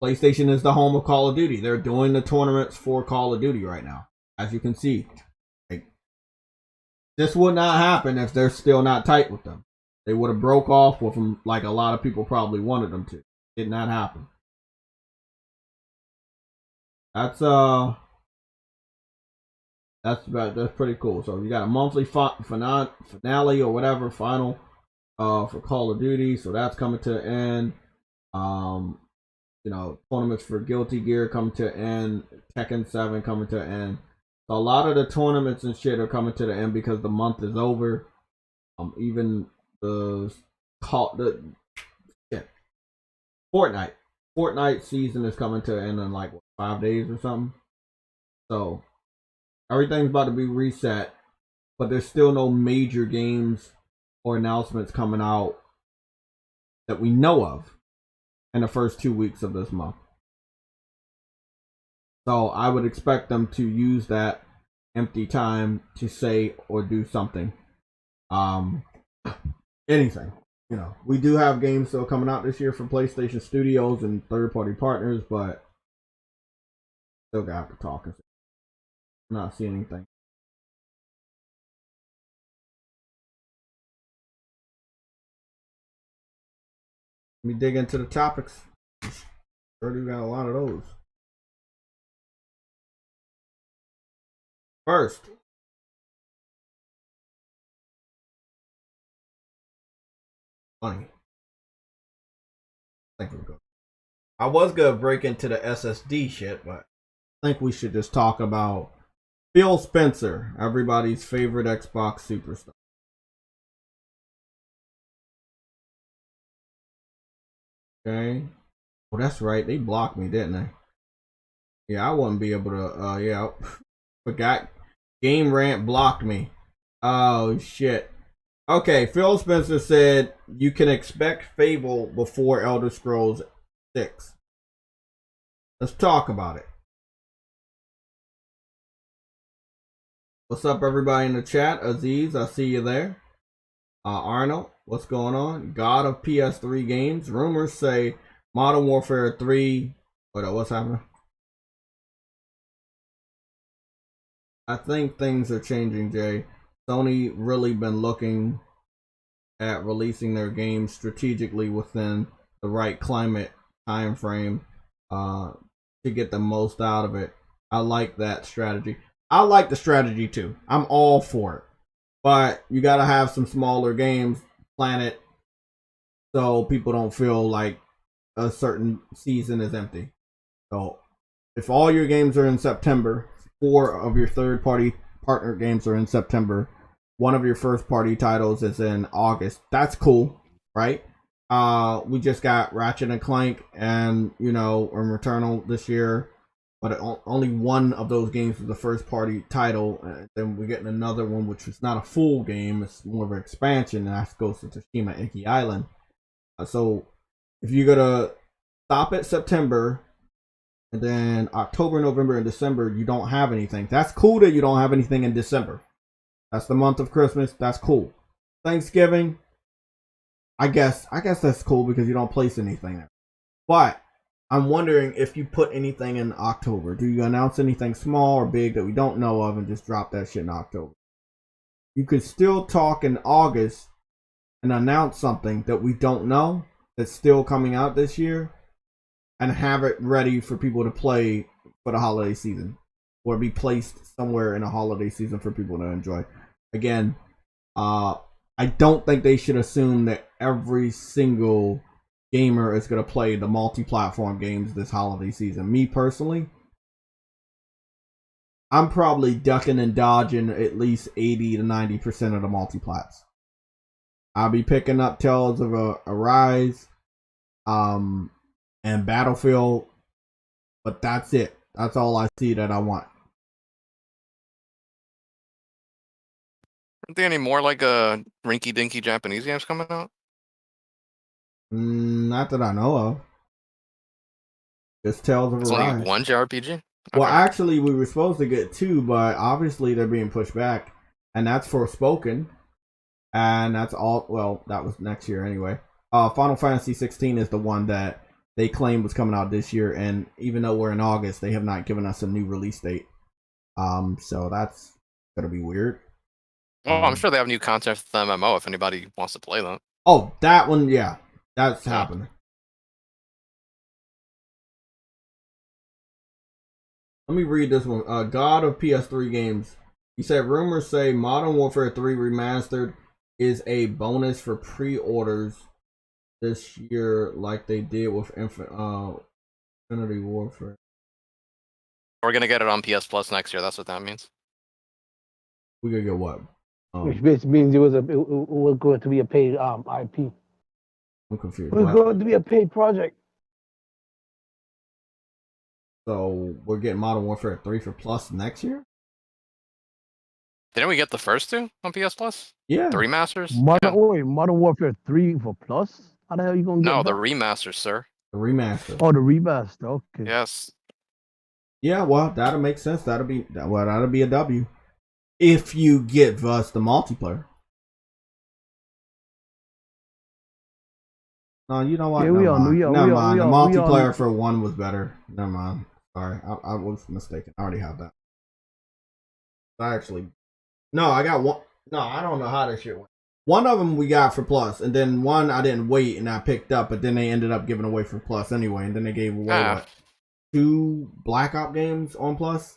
PlayStation is the home of Call of Duty. They're doing the tournaments for Call of Duty right now. As you can see. This would not happen if they're still not tight with them. They would have broke off with them like a lot of people probably wanted them to. Did not happen. That's pretty cool. So you got a monthly finale or whatever, final for Call of Duty. So that's coming to an end. Tournaments for Guilty Gear coming to an end. Tekken 7 coming to an end. So a lot of the tournaments and shit are coming to the end because the month is over. Even the Fortnite season is coming to an end in like 5 days or something. So everything's about to be reset, but there's still no major games or announcements coming out that we know of in the first 2 weeks of this month. So I would expect them to use that empty time to say or do something. Anything. We do have games still coming out this year from PlayStation Studios and third-party partners, but still got to talk. I'm not seeing anything. Let me dig into the topics. Already got a lot of those. First, funny. I think we're good. I was gonna break into the SSD shit, but I think we should just talk about Phil Spencer, everybody's favorite Xbox superstar. Okay. Well, that's right. They blocked me, didn't they? Yeah, I wouldn't be able to. Forgot. Game Rant blocked me. Oh, shit. Okay, Phil Spencer said you can expect Fable before Elder Scrolls 6. Let's talk about it. What's up, everybody in the chat? Aziz, I see you there. Arnold, what's going on? God of PS3 games. Rumors say Modern Warfare 3. What's happening? I think things are changing, Jay. Sony really been looking at releasing their games strategically within the right climate time frame to get the most out of it. I like that strategy. I like the strategy too. I'm all for it. But you gotta have some smaller games, plan it so people don't feel like a certain season is empty. So if all your games are in September, 4 of your third-party partner games are in September, 1 of your first-party titles is in August. That's cool, right? We just got Ratchet and Clank and Returnal this year, but only 1 of those games was the first-party title. And then we're getting another one, which is not a full game; it's more of an expansion, and that's Ghost of Tsushima: Iki Island. So if you're gonna stop at September, and then October, November, and December, you don't have anything. That's cool that you don't have anything in December. That's the month of Christmas. That's cool. Thanksgiving, I guess that's cool because you don't place anything there. But I'm wondering if you put anything in October. Do you announce anything small or big that we don't know of and just drop that shit in October? You could still talk in August and announce something that we don't know that's still coming out this year, and have it ready for people to play for the holiday season, or be placed somewhere in a holiday season for people to enjoy. Again, I don't think they should assume that every single gamer is going to play the multi-platform games this holiday season. Me personally, I'm probably ducking and dodging at least 80 to 90% of the multiplats. I'll be picking up Tales of Arise, and Battlefield, but that's it. That's all I see that I want. Aren't there any more like rinky-dinky Japanese games coming out? Not that I know of. Just Tales of It's Arise. only one JRPG? Well, Okay. actually, we were supposed to get 2, but obviously they're being pushed back, and that's Forspoken, and that's all. Well, that was next year anyway. Final Fantasy 16 is the one that they claim was coming out this year, and even though we're in August, they have not given us a new release date. So that's gonna be weird. Well, I'm sure they have new content for the MMO if anybody wants to play that. Oh, that one, yeah, that's happening. Let me read this one. God of PS3 games. He said rumors say Modern Warfare 3 Remastered is a bonus for pre-orders this year, like they did with Infinity Warfare. We're gonna get it on PS Plus next year. That's what that means. We gonna get what? Which basically means it was going to be a paid IP. I'm confused. It was going to be a paid project. So we're getting Modern Warfare 3 for Plus next year? Didn't we get the first 2 on PS Plus? Yeah. The remasters? Modern Warfare 3 for Plus? How the hell are you gonna get No, that? the remasters, sir. The remaster. Oh, the remaster. Okay. Yes. Yeah, well, that'll make sense. That'll be a W. If you give us the multiplayer. No, you know what? Yeah, Never mind. The multiplayer all... for 1 was better. Never mind. Sorry, I was mistaken. I already have that. I got one. No, I don't know how this shit went. One of them we got for Plus, and then one I didn't wait and I picked up, but then they ended up giving away for Plus anyway, and then they gave away 2 Black Ops games on Plus.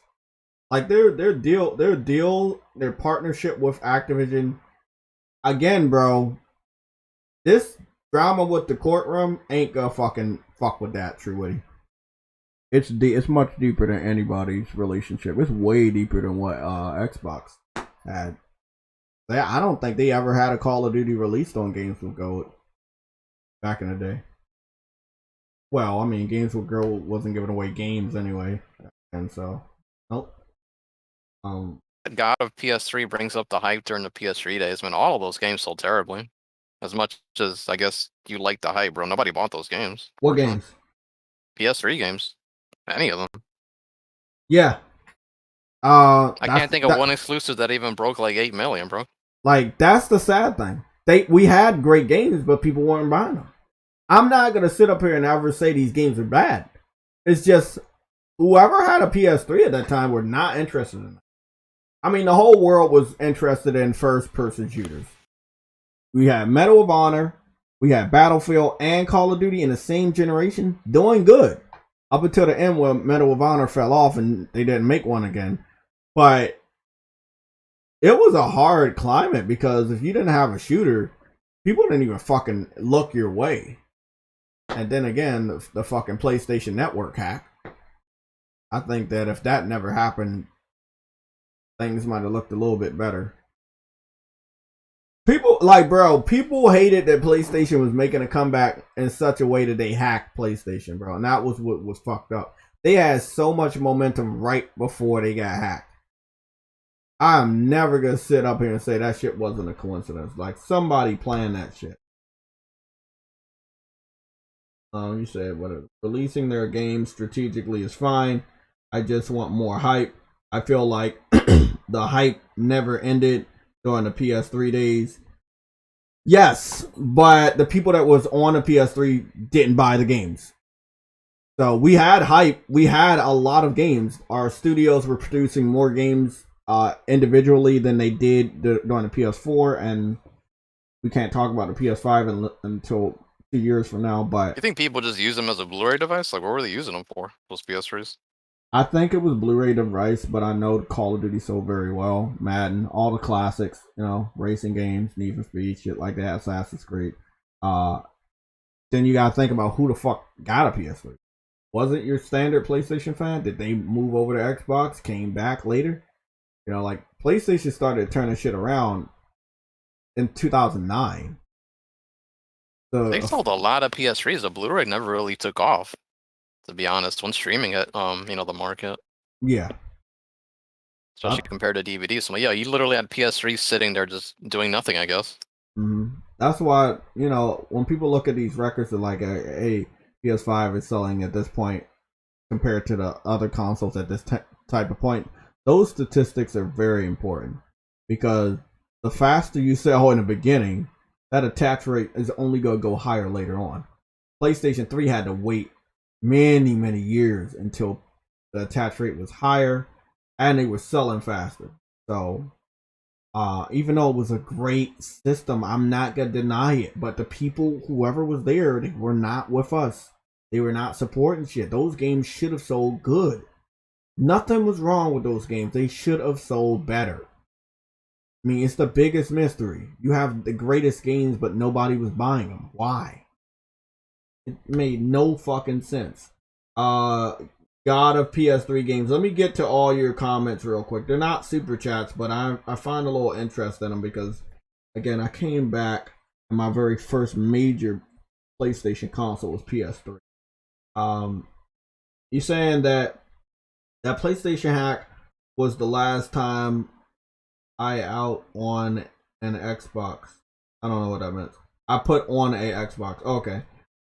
Like their partnership with Activision. Again, bro, this drama with the courtroom ain't gonna fucking fuck with that, True Witty. It's much deeper than anybody's relationship. It's way deeper than what Xbox had. I don't think they ever had a Call of Duty released on Games with Gold back in the day. Well, I mean, Games with Gold wasn't giving away games anyway, and so nope. God of PS3 brings up the hype during the PS3 days when all of those games sold terribly. As much as I guess you like the hype, bro, nobody bought those games. What games? PS3 games. Any of them. Yeah. I can't think of one exclusive that even broke like 8 million, bro. Like, that's the sad thing. We had great games, but people weren't buying them. I'm not gonna sit up here and ever say these games are bad. It's just whoever had a PS3 at that time were not interested in it. I mean, the whole world was interested in first-person shooters. We had Medal of Honor, we had Battlefield, and Call of Duty in the same generation, doing good. Up until the end where Medal of Honor fell off and they didn't make one again. But it was a hard climate because if you didn't have a shooter, people didn't even fucking look your way. And then again, the fucking PlayStation Network hack. I think that if that never happened, things might have looked a little bit better. People hated that PlayStation was making a comeback in such a way that they hacked PlayStation, bro. And that was what was fucked up. They had so much momentum right before they got hacked. I'm never gonna sit up here and say that shit wasn't a coincidence. Like, somebody planned that shit. You said releasing their games strategically is fine. I just want more hype. I feel like the hype never ended during the PS3 days. Yes, but the people that was on the PS3 didn't buy the games. So we had hype. We had a lot of games. Our studios were producing more games individually than they did during the PS4, and we can't talk about the PS5 until 2 years from now. But you think people just use them as a Blu-ray device? Like, what were they using them for? Those PS3s? I think it was Blu-ray device, but I know Call of Duty sold very well. Madden, all the classics, racing games, Need for Speed, shit like that, Assassin's Creed. Then you gotta think about who the fuck got a PS3. wasn't your standard PlayStation fan? Did they move over to Xbox, came back later? You know, like PlayStation started turning shit around in 2009. They sold a lot of PS3s. The Blu-ray never really took off, to be honest, when streaming it, the market. Yeah. Especially compared to DVDs. So yeah, you literally had PS3 sitting there just doing nothing, I guess. Mm-hmm. That's why, when people look at these records, they're like, hey, PS5 is selling at this point compared to the other consoles at this type of point. Those statistics are very important because the faster you sell in the beginning, that attach rate is only going to go higher later on. PlayStation 3 had to wait many, many years until the attach rate was higher and they were selling faster. So, even though it was a great system, I'm not going to deny it. But the people, whoever was there, they were not with us. They were not supporting shit. Those games should have sold good. Nothing was wrong with those games. They should have sold better. I mean, it's the biggest mystery. You have the greatest games, but nobody was buying them. Why? It made no fucking sense. God of PS3 games. Let me get to all your comments real quick. They're not super chats, but I find a little interest in them because, again, I came back and my very first major PlayStation console was PS3. You saying that PlayStation hack was the last time I out on an Xbox. I don't know what that meant. I put on a Xbox. Okay.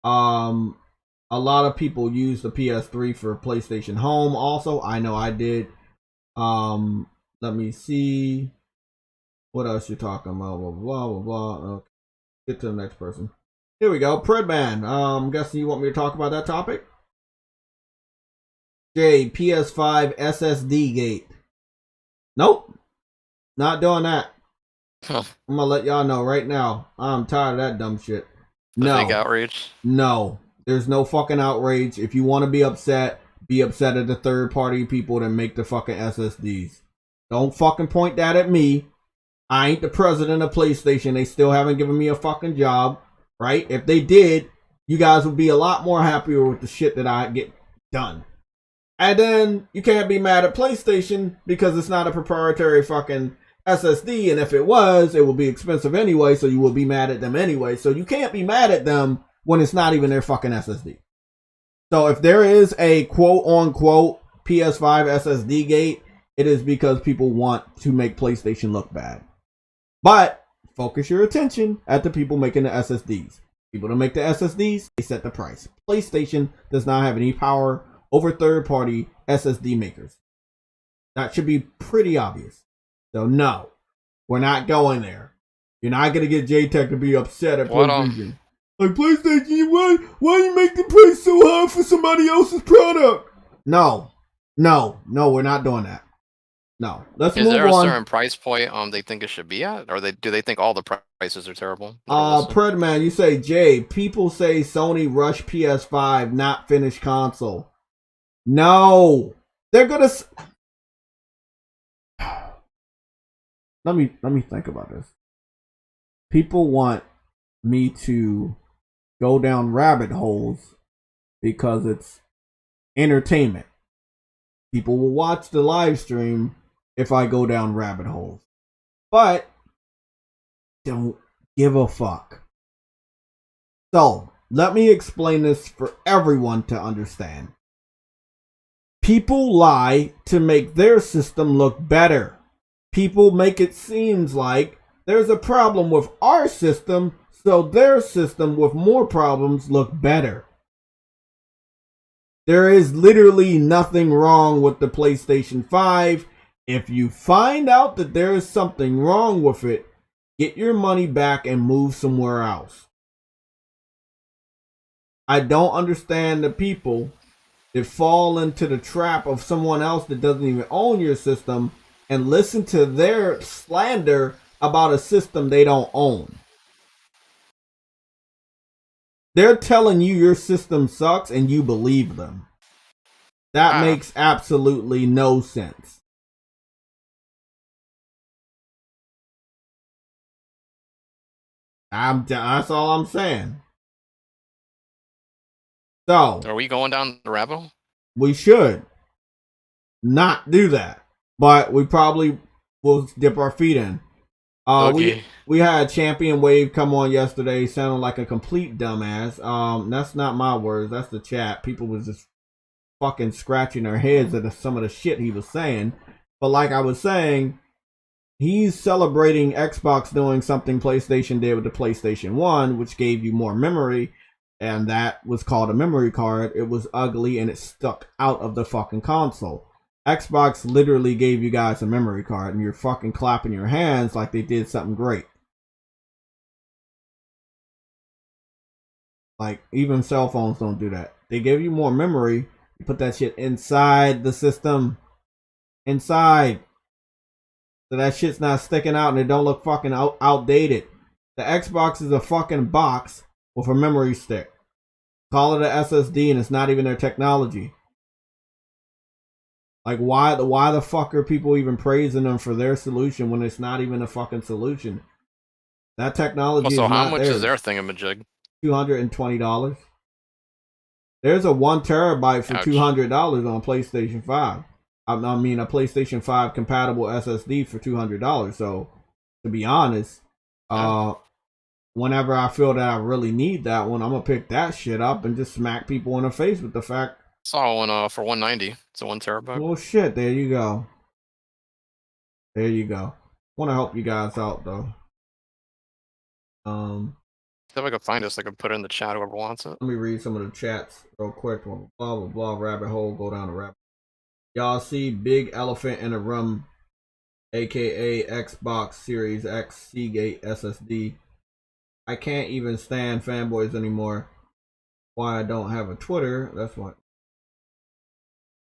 A lot of people use the PS3 for PlayStation Home. Also, I know I did. Let me see. What else you talking about? Blah blah blah blah. Okay. Get to the next person. Here we go. Predman. I'm guessing you want me to talk about that topic. Jay, PS5 SSD gate. Nope. Not doing that. Huh. I'm gonna let y'all know right now. I'm tired of that dumb shit. The No. big outrage. No. There's no fucking outrage. If you want to be upset at the third party people that make the fucking SSDs. Don't fucking point that at me. I ain't the president of PlayStation. They still haven't given me a fucking job. Right? If they did, you guys would be a lot more happier with the shit that I get done. And then you can't be mad at PlayStation because it's not a proprietary fucking SSD. And if it was, it would be expensive anyway. So you will be mad at them anyway. So you can't be mad at them when it's not even their fucking SSD. So if there is a quote unquote PS5 SSD gate, it is because people want to make PlayStation look bad. But focus your attention at the people making the SSDs. People that make the SSDs, they set the price. PlayStation does not have any power over third-party SSD makers. That should be pretty obvious. So no, we're not going there. You're not going to get JTech to be upset at PlayStation. Like, PlayStation, why you make the price so high for somebody else's product? No, we're not doing that. No, let's move on. Is there a certain price point they think it should be at? Or do they think all the prices are terrible? Predman, you say, Jay, people say Sony rushed PS5, not finished console. No, they're gonna. Let me think about this. People want me to go down rabbit holes because it's entertainment. People will watch the live stream if I go down rabbit holes, but don't give a fuck. So let me explain this for everyone to understand. People lie to make their system look better. People make it seem like there's a problem with our system, so their system with more problems look better. There is literally nothing wrong with the PlayStation 5. If you find out that there is something wrong with it, get your money back and move somewhere else. I don't understand the people that fall into the trap of someone else that doesn't even own your system and listen to their slander about a system they don't own. They're telling you your system sucks and you believe them. That makes absolutely no sense. That's all I'm saying. So Are we going down the rabbit hole? we should not do that, but we probably will dip our feet in. Okay. We had Champion Wave come on yesterday, sounding like a complete dumbass. That's not my words. That's the chat. People was just fucking scratching their heads at some of the shit he was saying. But like I was saying, he's celebrating Xbox doing something PlayStation did with the PlayStation 1, which gave you more memory, and that was called a memory card. It was ugly and it stuck out of the fucking console. Xbox literally gave you guys a memory card, and you're fucking clapping your hands like they did something great. Like, even cell phones don't do that. They give you more memory. You put that shit inside the system. Inside. So that shit's not sticking out and it don't look fucking outdated. The Xbox is a fucking box with a memory stick. Call it an SSD and it's not even their technology. Like, why the fuck are people even praising them for their solution when it's not even a fucking solution? That technology So is how not much theirs. is their thingamajig? $220. There's a 1 terabyte for $200 on PlayStation 5. I mean, a PlayStation 5 compatible SSD for $200. So, to be honest, whenever I feel that I really need that one, I'm gonna pick that shit up and just smack people in the face with the fact. Saw one for 190. It's a 1 terabyte. Well, shit. There you go. There you go. Want to help you guys out though. If I could find this, I could put it in the chat. Whoever wants it. Let me read some of the chats real quick. Blah blah blah. Rabbit hole. Go down the rabbit. Y'all see big elephant in the room, aka Xbox Series X Seagate SSD. I can't even stand fanboys anymore. Why I don't have a Twitter? That's why.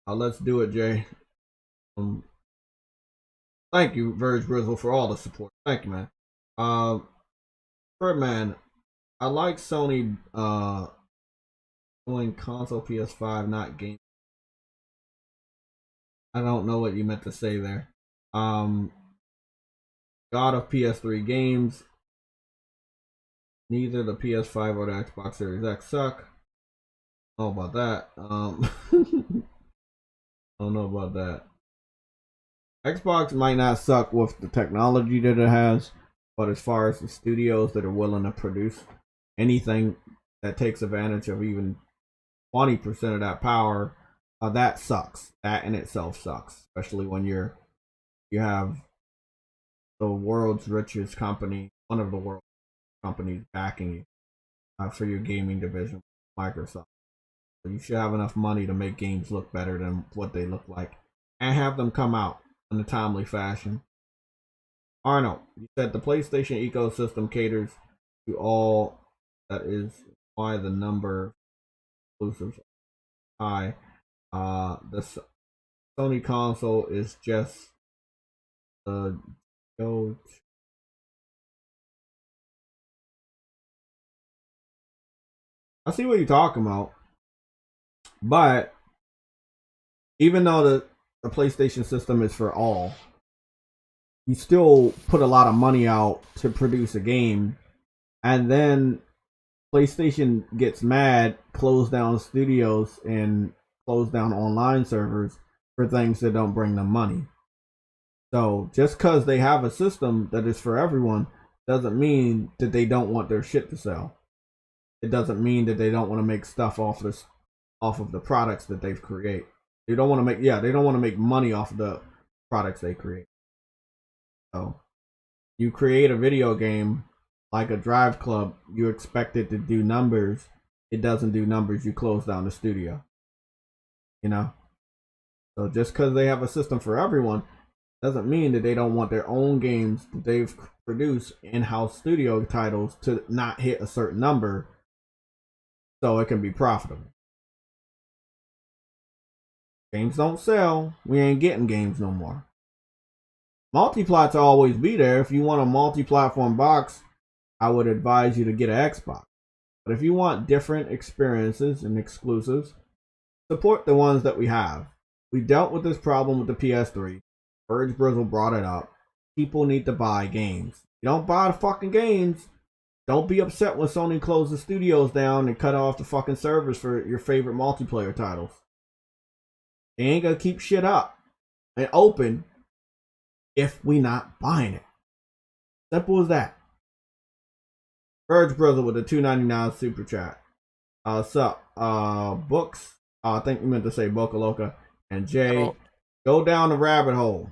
Let's do it, Jay. Thank you, Verge Grizzle, for all the support. Thank you, man. Birdman, I like Sony doing console PS5, not game. I don't know what you meant to say there. God of PS3 games. Neither the PS5 or the Xbox Series X suck. I don't know about that. I don't know about that. Xbox might not suck with the technology that it has, but as far as the studios that are willing to produce anything that takes advantage of even 20% of that power, that sucks. That in itself sucks, especially when you have the world's richest company, one of the world's companies backing you for your gaming division, Microsoft. So you should have enough money to make games look better than what they look like, and have them come out in a timely fashion. Arnold, you said the PlayStation ecosystem caters to all. That is why the number of exclusives high. The Sony console is just the go. I see what you're talking about, but even though the PlayStation system is for all, you still put a lot of money out to produce a game, and then PlayStation gets mad, close down studios, and close down online servers for things that don't bring them money. So just because they have a system that is for everyone doesn't mean that they don't want their shit to sell. It doesn't mean that they don't want to make stuff off of the products that they've created. They don't want to make money off of the products they create. So you create a video game like a Drive Club, you expect it to do numbers. It doesn't do numbers, you close down the studio. You know? So just because they have a system for everyone doesn't mean that they don't want their own games that they've produced in-house studio titles to not hit a certain number so it can be profitable. Games don't sell, we ain't getting games no more. Multiplats will always be there. If you want a multi-platform box, I would advise you to get an Xbox. But if you want different experiences and exclusives, support the ones that we have. We dealt with this problem with the PS3. Verge Brizzle brought it up. People need to buy games. You don't buy the fucking games, Don't be upset when Sony closes studios down and cut off the fucking servers for your favorite multiplayer titles. They ain't gonna keep shit up and open if we not buying it. Simple as that. Verge Brother with a $2.99 super chat. Sup? Books. I think you meant to say Boca Loca. And Jay, go down the rabbit hole.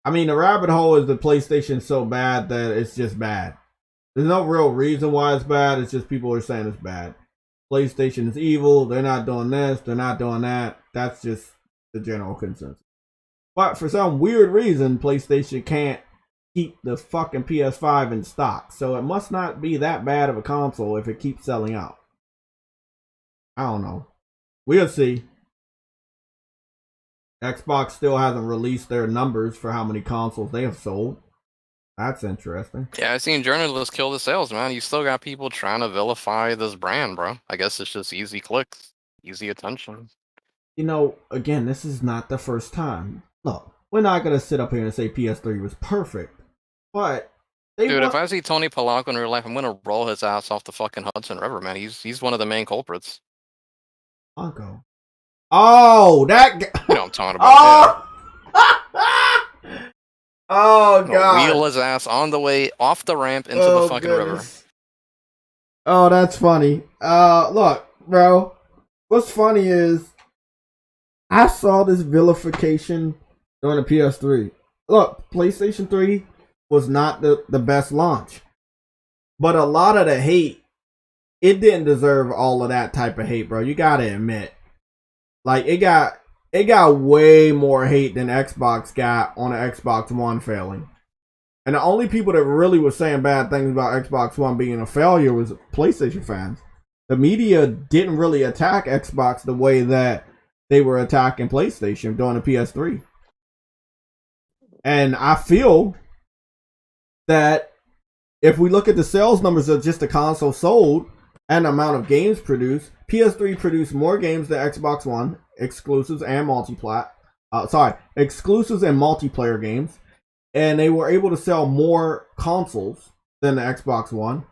I mean, the rabbit hole is the PlayStation so bad that it's just bad. There's no real reason why it's bad. It's just people are saying it's bad. PlayStation is evil. They're not doing this. They're not doing that. That's just the general consensus. But for some weird reason, PlayStation can't keep the fucking PS5 in stock. So it must not be that bad of a console if it keeps selling out. I don't know. We'll see. Xbox still hasn't released their numbers for how many consoles they have sold. That's interesting. Yeah, I've seen journalists kill the sales, man. You still got people trying to vilify this brand, bro. I guess it's just easy clicks, easy attention. You know, again, this is not the first time. Look, we're not going to sit up here and say PS3 was perfect. But dude, if I see Tony Polanco in real life, I'm gonna roll his ass off the fucking Hudson River, man. He's one of the main culprits. Polanco. Oh, that guy. You know what I'm talking about. Oh, oh god. Wheel his ass on the way off the ramp into the fucking river. Oh, that's funny. Look, bro. What's funny is I saw this vilification during the PS3. Look, PlayStation 3 was not the best launch. But a lot of the hate, it didn't deserve all of that type of hate, bro. You gotta admit. Like, it got way more hate than Xbox got on the Xbox One failing. And the only people that really were saying bad things about Xbox One being a failure was PlayStation fans. The media didn't really attack Xbox the way that they were attacking PlayStation during the PS3. And I feel that if we look at the sales numbers of just the console sold and the amount of games produced, PS3 produced more games than Xbox One, exclusives and exclusives and multiplayer games, and they were able to sell more consoles than the Xbox One,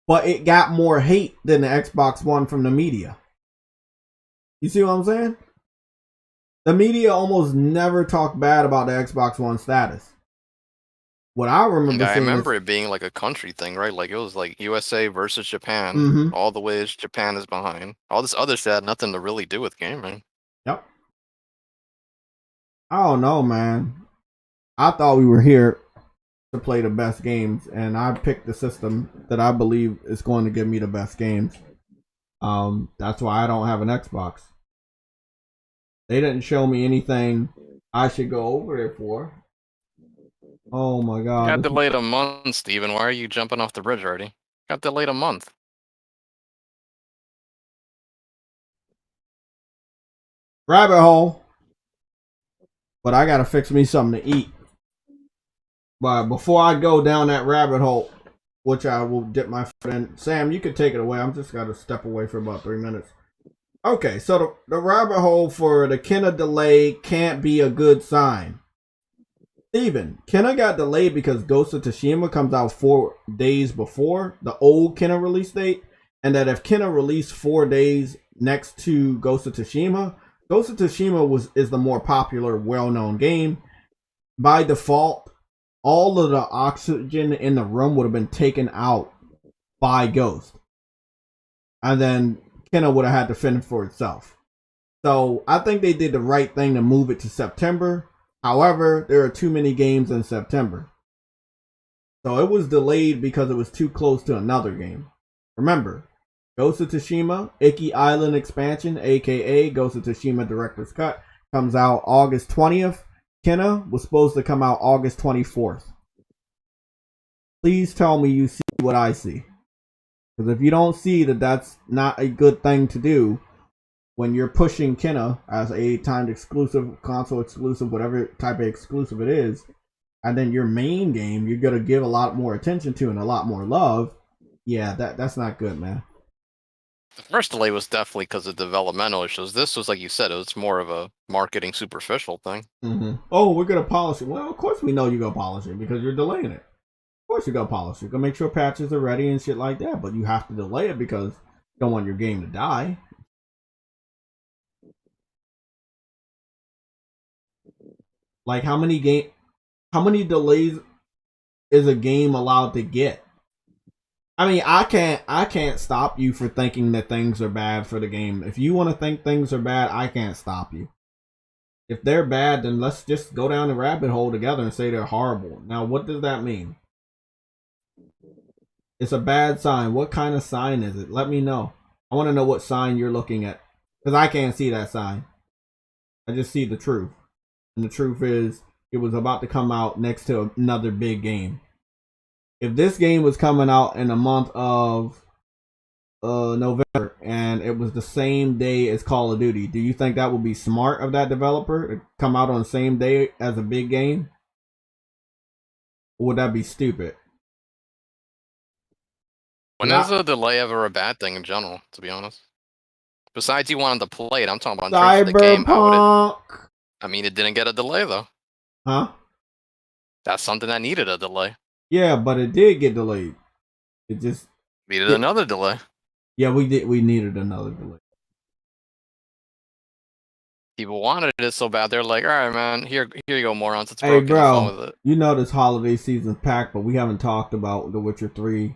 but it got more hate than the Xbox One from the media. You see what I'm saying? The media almost never talked bad about the Xbox One status. What I remember, I remember it being like a country thing, right? Like it was like USA versus Japan. Mm-hmm. All the ways Japan is behind. All this other shit had nothing to really do with gaming. Yep. I don't know, man. I thought we were here to play the best games, and I picked the system that I believe is going to give me the best games. That's why I don't have an Xbox. They didn't show me anything I should go over there for. Oh my god. Got delayed a month, Steven. Why are you jumping off the bridge already? Got delayed a month. Rabbit hole. But I gotta fix me something to eat. But before I go down that rabbit hole, which I will dip my foot in, Sam, you can take it away. I'm just gotta step away for about 3 minutes. Okay, so the rabbit hole for the Kena delay can't be a good sign. Steven, Kena got delayed because Ghost of Tsushima comes out 4 days before the old Kena release date, and that if Kena released 4 days next to Ghost of Tsushima is the more popular, well-known game. By default, all of the oxygen in the room would have been taken out by Ghost, and then Kena would have had to fend for itself. So I think they did the right thing to move it to September. However, there are too many games in September. So it was delayed because it was too close to another game. Remember, Ghost of Tsushima, Iki Island expansion, aka Ghost of Tsushima Director's Cut, comes out August 20th. Kena was supposed to come out August 24th. Please tell me you see what I see. Because if you don't see that that's not a good thing to do, when you're pushing Kena as a timed exclusive, console exclusive, whatever type of exclusive it is, and then your main game you're going to give a lot more attention to and a lot more love, yeah, that's not good, man. The first delay was definitely because of developmental issues. This was, like you said, it was more of a marketing superficial thing. Mm-hmm. Oh, we're going to polish it. Well, of course we know you're going to polish it because you're delaying it. Of course you gotta polish it. You gotta make sure patches are ready and shit like that. But you have to delay it because you don't want your game to die. Like how many delays is a game allowed to get? I mean, I can't stop you for thinking that things are bad for the game. If you want to think things are bad, I can't stop you. If they're bad, then let's just go down the rabbit hole together and say they're horrible. Now, what does that mean? It's a bad sign. What kind of sign is it? Let me know. I want to know what sign you're looking at. Because I can't see that sign. I just see the truth. And the truth is, it was about to come out next to another big game. If this game was coming out in the month of November and it was the same day as Call of Duty, do you think that would be smart of that developer to come out on the same day as a big game? Or would that be stupid? When is a delay ever a bad thing in general, to be honest? Besides you wanted to play it, I'm talking about in terms of the game. I mean, it didn't get a delay, though. Huh? That's something that needed a delay. Yeah, but it did get delayed. It just... Needed another delay. Yeah, we needed another delay. People wanted it so bad, they're like, all right, man, here you go, morons. It's Hey, broken. Have fun bro, with it. you know this holiday season's packed, but we haven't talked about the Witcher 3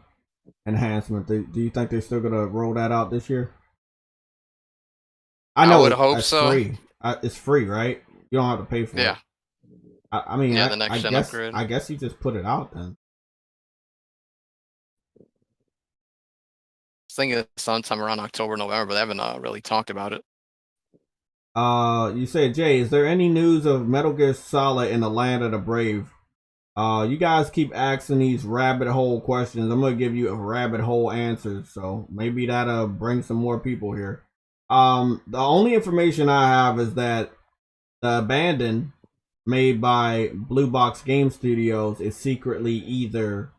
enhancement. Do you think they're still gonna roll that out this year? I know I would hope so. Free. It's free, right? You don't have to pay for it. I mean, yeah, the next gen upgrade. I guess you just put it out then. I think it's sometime around October, November, but they haven't really talked about it. You say, Jay, is there any news of Metal Gear Solid in the Land of the Brave? You guys keep asking these rabbit hole questions. I'm gonna give you a rabbit hole answer, so maybe that'll bring some more people here. The only information I have is that the Abandon, made by Blue Box Game Studios, is secretly either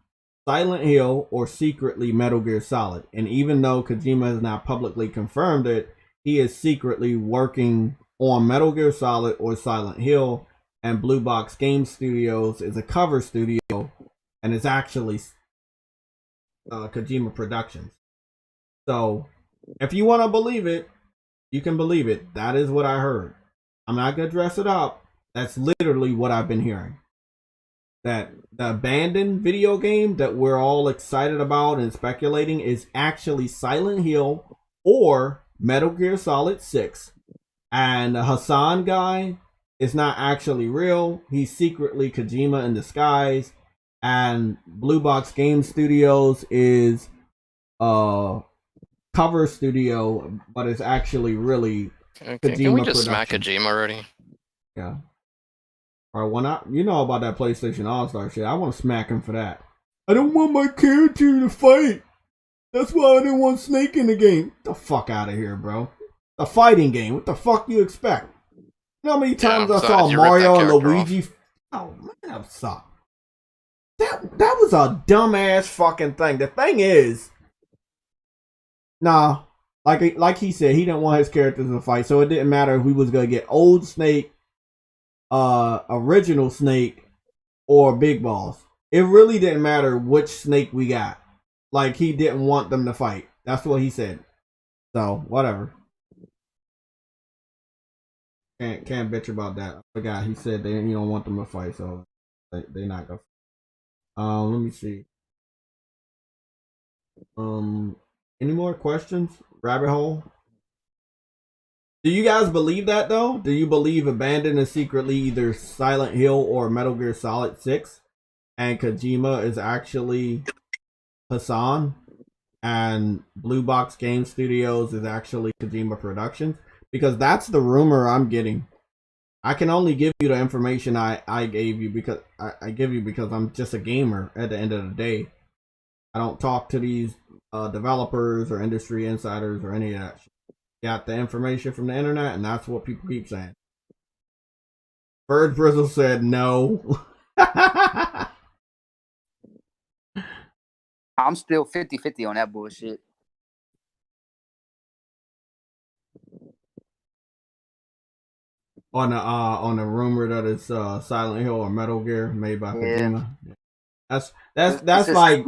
Silent Hill or secretly Metal Gear Solid. And even though Kojima has not publicly confirmed it, he is secretly working on Metal Gear Solid or Silent Hill, and Blue Box Game Studios is a cover studio, and it's actually Kojima Productions. So, if you want to believe it, you can believe it. That is what I heard. I'm not going to dress it up. That's literally what I've been hearing. That the Abandoned video game that we're all excited about and speculating is actually Silent Hill or Metal Gear Solid 6. And the Hassan guy is not actually real. He's secretly Kojima in disguise. And Blue Box Game Studios is cover studio, but it's actually really Can we just smack Kojima already? Yeah. Or why not? You know about that PlayStation All-Star shit. I want to smack him for that. I don't want my character to fight. That's why I didn't want Snake in the game. Get the fuck out of here, bro. A fighting game. What the fuck do you expect? You know how many times I saw Mario and Luigi? Oh, man, that sucked. That was a dumbass fucking thing. The thing is, nah, like he said, he didn't want his characters to fight, so it didn't matter if we was gonna get old Snake, original Snake, or Big Balls. It really didn't matter which Snake we got. Like, he didn't want them to fight. That's what he said. So whatever. Can't bitch about that. I forgot he said they don't want them to fight, so they not gonna. Let me see. Any more questions? Rabbit hole. Do you guys believe that though? Do you believe Abandon is secretly either Silent Hill or Metal Gear Solid 6, and Kojima is actually Hassan, and Blue Box Game Studios is actually Kojima Productions? Because that's the rumor I'm getting. I can only give you the information I gave you because I give you because I'm just a gamer at the end of the day. I don't talk to these developers or industry insiders or any of that shit. Got the information from the internet, and that's what people keep saying. Bird Brizzle said no. I'm still 50-50 on that bullshit. On the rumor that it's Silent Hill or Metal Gear made by Kojima. That's It's that's just, like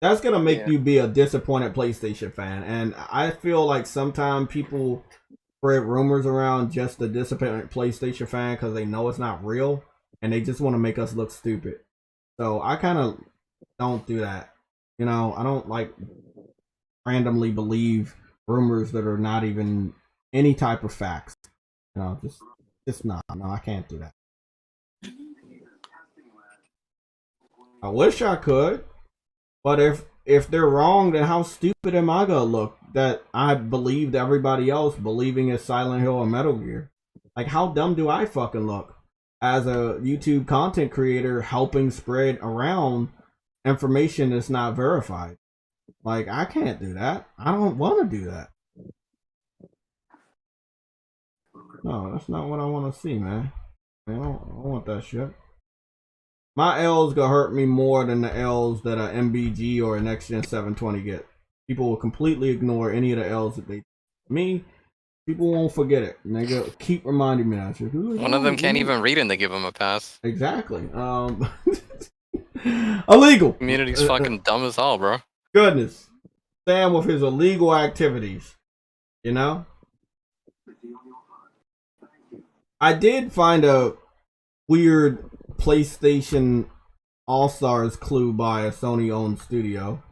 that's gonna make yeah. you be a disappointed PlayStation fan, and I feel like sometimes people spread rumors around just a disappointed PlayStation fan because they know it's not real, and they just want to make us look stupid. So I kind of don't do that. You know, I don't like randomly believe rumors that are not even any type of facts. You know, just not. No, I can't do that. I wish I could, but if they're wrong, then how stupid am I gonna look that I believed everybody else believing it's Silent Hill or Metal Gear? Like, how dumb do I fucking look as a YouTube content creator helping spread around information that's not verified? Like, I can't do that. I don't want to do that. No, that's not what I want to see, man. I don't want that shit. My L's gonna hurt me more than the L's that a MBG or a Next Gen 720 get. People will completely ignore any of the L's that they. Me, people won't forget it. And they go keep reminding me that shit. One of them can't even read and they give him a pass. Exactly. Illegal. Community's fucking dumb as hell, bro. Goodness. Sam with his illegal activities. You know? I did find a weird PlayStation All-Stars clue by a Sony-owned studio.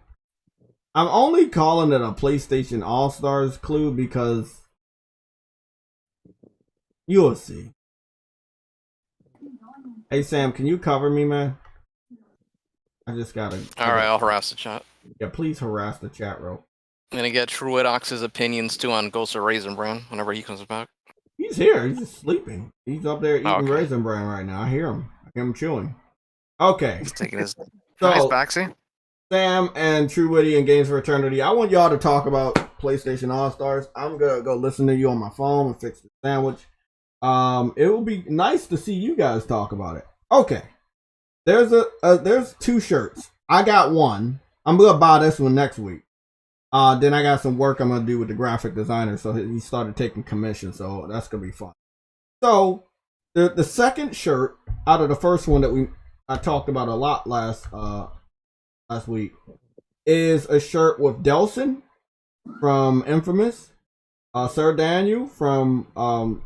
I'm only calling it a PlayStation All-Stars clue because you'll see. Hey Sam, can you cover me, man? I just gotta. Alright, I'll harass the chat. Yeah, please harass the chat, bro. I'm gonna get Truidox's opinions too on Ghost of Raisin Bran whenever he comes back. He's here. He's just sleeping. He's up there eating okay. Raisin Bran right now. I hear him. I hear him chewing. Okay. He's taking his So, nice backseat. Sam and True Witty and Games for Eternity, I want y'all to talk about PlayStation All-Stars. I'm gonna go listen to you on my phone and fix the sandwich. It will be nice to see you guys talk about it. Okay. There's 2 shirts. I got one. I'm gonna buy this one next week. Then I got some work I'm gonna do with the graphic designer, so he started taking commission, so that's gonna be fun. So the second shirt out of the first one that I talked about a lot last week is a shirt with Delson from Infamous, Sir Daniel from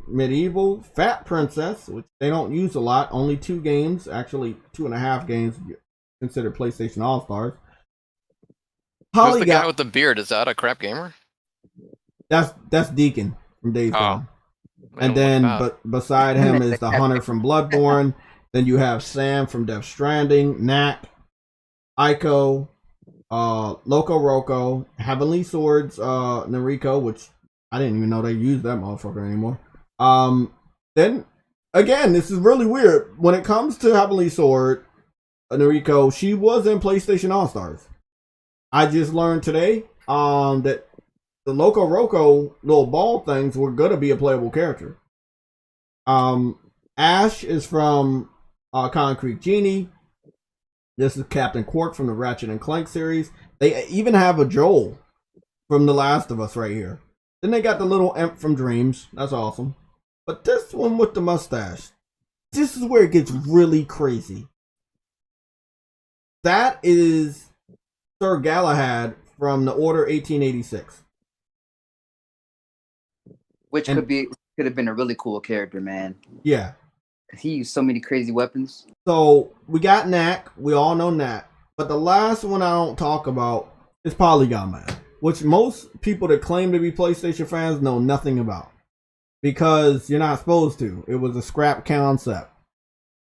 Medieval, Fat Princess, which they don't use a lot, only 2 games, actually 2.5 games considered PlayStation All-Stars. Who's the guy with the beard? Is that a crap gamer? That's Deacon from Days Gone. And then beside him is the Hunter from Bloodborne. Then you have Sam from Death Stranding, Knack, Ico, Loco Roco, Heavenly Swords, Nariko, which I didn't even know they used that motherfucker anymore. Then again, this is really weird. When it comes to Heavenly Sword, Nariko, she was in PlayStation All-Stars. I just learned today that the Loco Roco little ball things were gonna be a playable character. Ash is from Concrete Genie. This is Captain Quark from the Ratchet and Clank series. They even have a Joel from The Last of Us right here. Then they got the little imp from Dreams. That's awesome. But this one with the mustache, this is where it gets really crazy. That is Sir Galahad from the Order 1886. Which could have been a really cool character, man. Yeah. He used so many crazy weapons. So we got Knack. We all know Knack. But the last one I don't talk about is Polygon Man, which most people that claim to be PlayStation fans know nothing about. Because you're not supposed to. It was a scrap concept.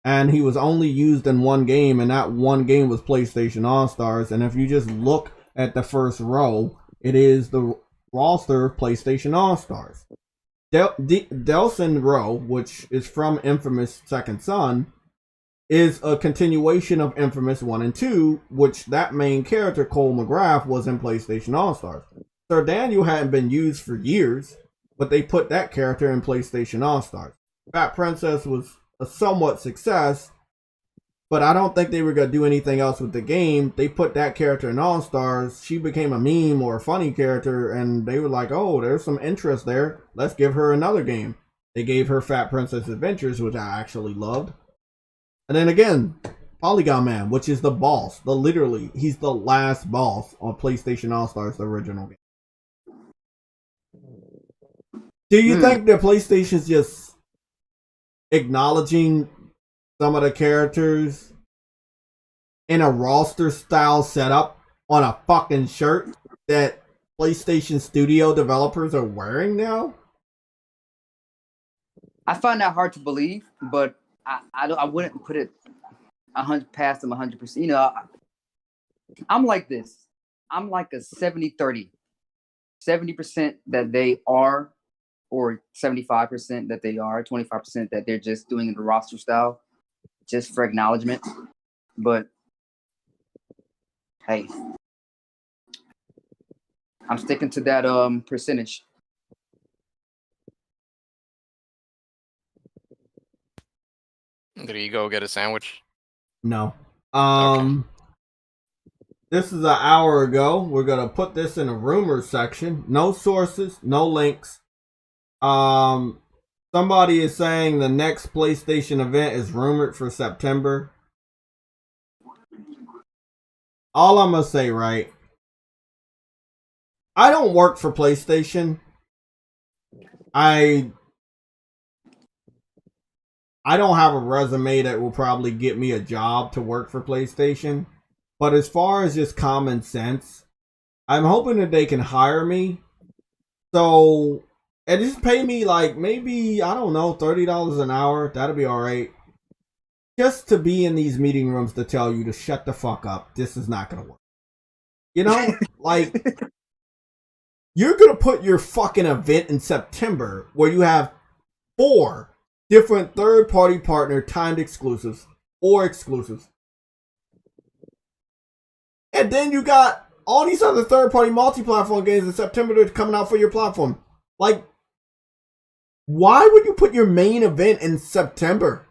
And he was only used in 1 game, and that 1 game was PlayStation All-Stars. And if you just look at the first row, it is the roster of PlayStation All-Stars. Delson Row, which is from Infamous Second Son, is a continuation of Infamous 1 and 2, which that main character, Cole McGrath, was in PlayStation All-Stars. Sir Daniel hadn't been used for years, but they put that character in PlayStation All-Stars. Fat Princess was a somewhat success, but I don't think they were going to do anything else with the game. They put that character in All-Stars. She became a meme or a funny character, and they were like, oh, there's some interest there. Let's give her another game. They gave her Fat Princess Adventures, which I actually loved. And then again, Polygon Man, which is the boss. Literally, he's the last boss on PlayStation All Stars, the original game. Do you think that PlayStation's just acknowledging some of the characters in a roster style setup on a fucking shirt that PlayStation Studio developers are wearing now? I find that hard to believe, but I wouldn't put it past them 100%. You know, I'm like this. I'm like a 70-30. 70% that they are, or 75% that they are, 25% that they're just doing the roster style, just for acknowledgement. But hey, I'm sticking to that percentage. Did he go get a sandwich? No. Okay. This is an hour ago. We're gonna put this in a rumors section. No sources, no links. Somebody is saying the next PlayStation event is rumored for September. All I'm gonna say, right? I don't work for PlayStation. I don't have a resume that will probably get me a job to work for PlayStation. But as far as just common sense, I'm hoping that they can hire me. So, and just pay me like maybe, I don't know, $30 an hour. That'll be alright. Just to be in these meeting rooms to tell you to shut the fuck up. This is not going to work. You know? Like, you're going to put your fucking event in September where you have 4 different third-party partner timed exclusives or exclusives. And then you got all these other third-party multi-platform games in September that are coming out for your platform. Like, why would you put your main event in September?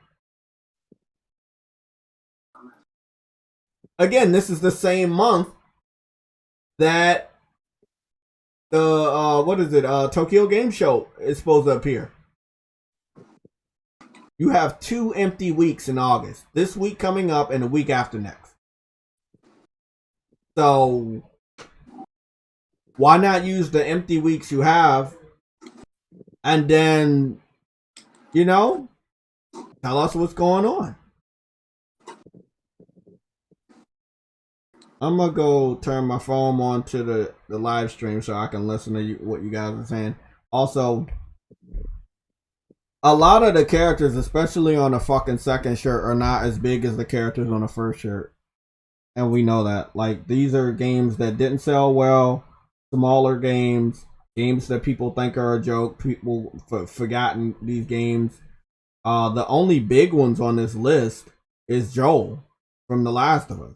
Again, this is the same month that the Tokyo Game Show is supposed to appear. You have 2 empty weeks in August. This week coming up and the week after next. So, why not use the empty weeks you have and then, you know, tell us what's going on? I'm going to go turn my phone on to the live stream so I can listen to what you guys are saying. Also, a lot of the characters, especially on the fucking second shirt, are not as big as the characters on the first shirt. And we know that. Like, these are games that didn't sell well, smaller games that people think are a joke. People forgotten these games. The only big ones on this list is Joel from The Last of Us.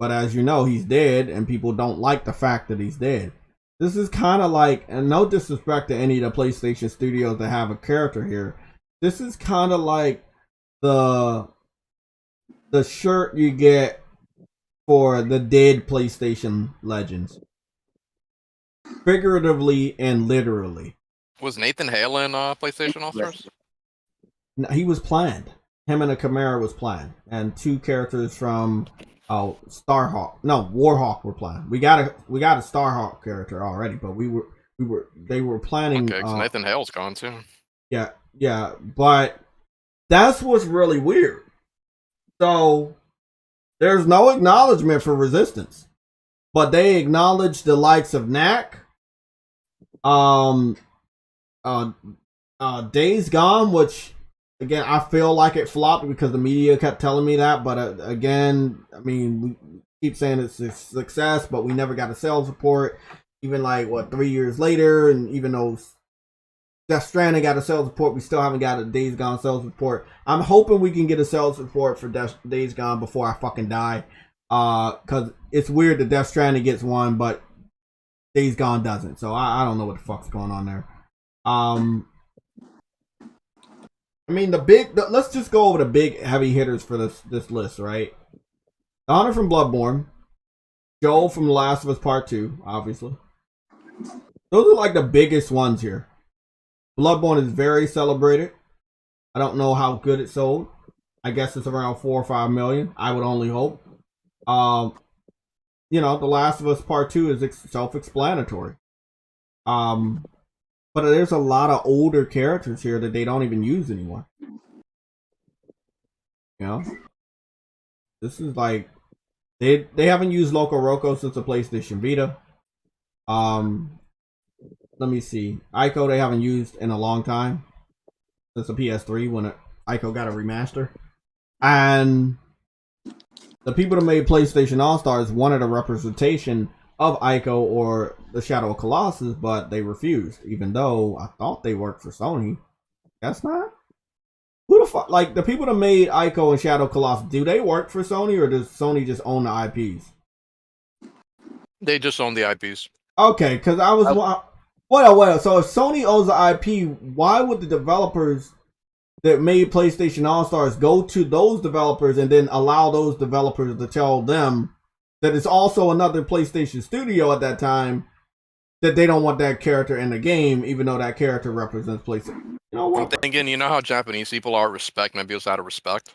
But as you know, he's dead, and people don't like the fact that he's dead. This is kind of like, and no disrespect to any of the PlayStation studios that have a character here, this is kind of like the shirt you get for the dead PlayStation legends. Figuratively and literally. Was Nathan Hale in PlayStation All Stars? No, he was planned. Him and a Chimera was planned. And 2 characters from Warhawk were planned. We got a Starhawk character already, but they were planning. Okay, because Nathan Hale's gone too. Yeah, but that's what's really weird. So there's no acknowledgement for Resistance, but they acknowledge the likes of Knack, Days Gone, which again I feel like it flopped because the media kept telling me that. But again, I mean, we keep saying it's a success, but we never got a sales report. Even like 3 years later, and even though Death Stranding got a sales report, we still haven't got a Days Gone sales report. I'm hoping we can get a sales report for Days Gone before I fucking die. Because it's weird that Death Stranding gets one, but Days Gone doesn't. So I don't know what the fuck's going on there. I mean, let's just go over the big heavy hitters for this list, right? Honor from Bloodborne. Joel from The Last of Us Part 2, obviously. Those are like the biggest ones here. Bloodborne is very celebrated. I don't know how good it sold. I guess it's around 4 or 5 million. I would only hope. You know, The Last of Us Part 2 is self-explanatory. But there's a lot of older characters here that they don't even use anymore. You know, this is like they haven't used Loco Roco since the PlayStation Vita. Let me see. Ico they haven't used in a long time since the PS3 when Ico got a remaster. And the people that made PlayStation All Stars wanted a representation of Ico or the Shadow of Colossus, but they refused. Even though I thought they worked for Sony, guess not. Who the fuck? Like the people that made Ico and Shadow Colossus, do they work for Sony or does Sony just own the IPs? They just own the IPs. Okay, because I was what? So if Sony owns the IP, why would the developers that made PlayStation All Stars go to those developers and then allow those developers to tell them that it's also another PlayStation studio at that time that they don't want that character in the game, even though that character represents PlayStation? You know what? I'm thinking, you know how Japanese people are respecting abuse out of respect?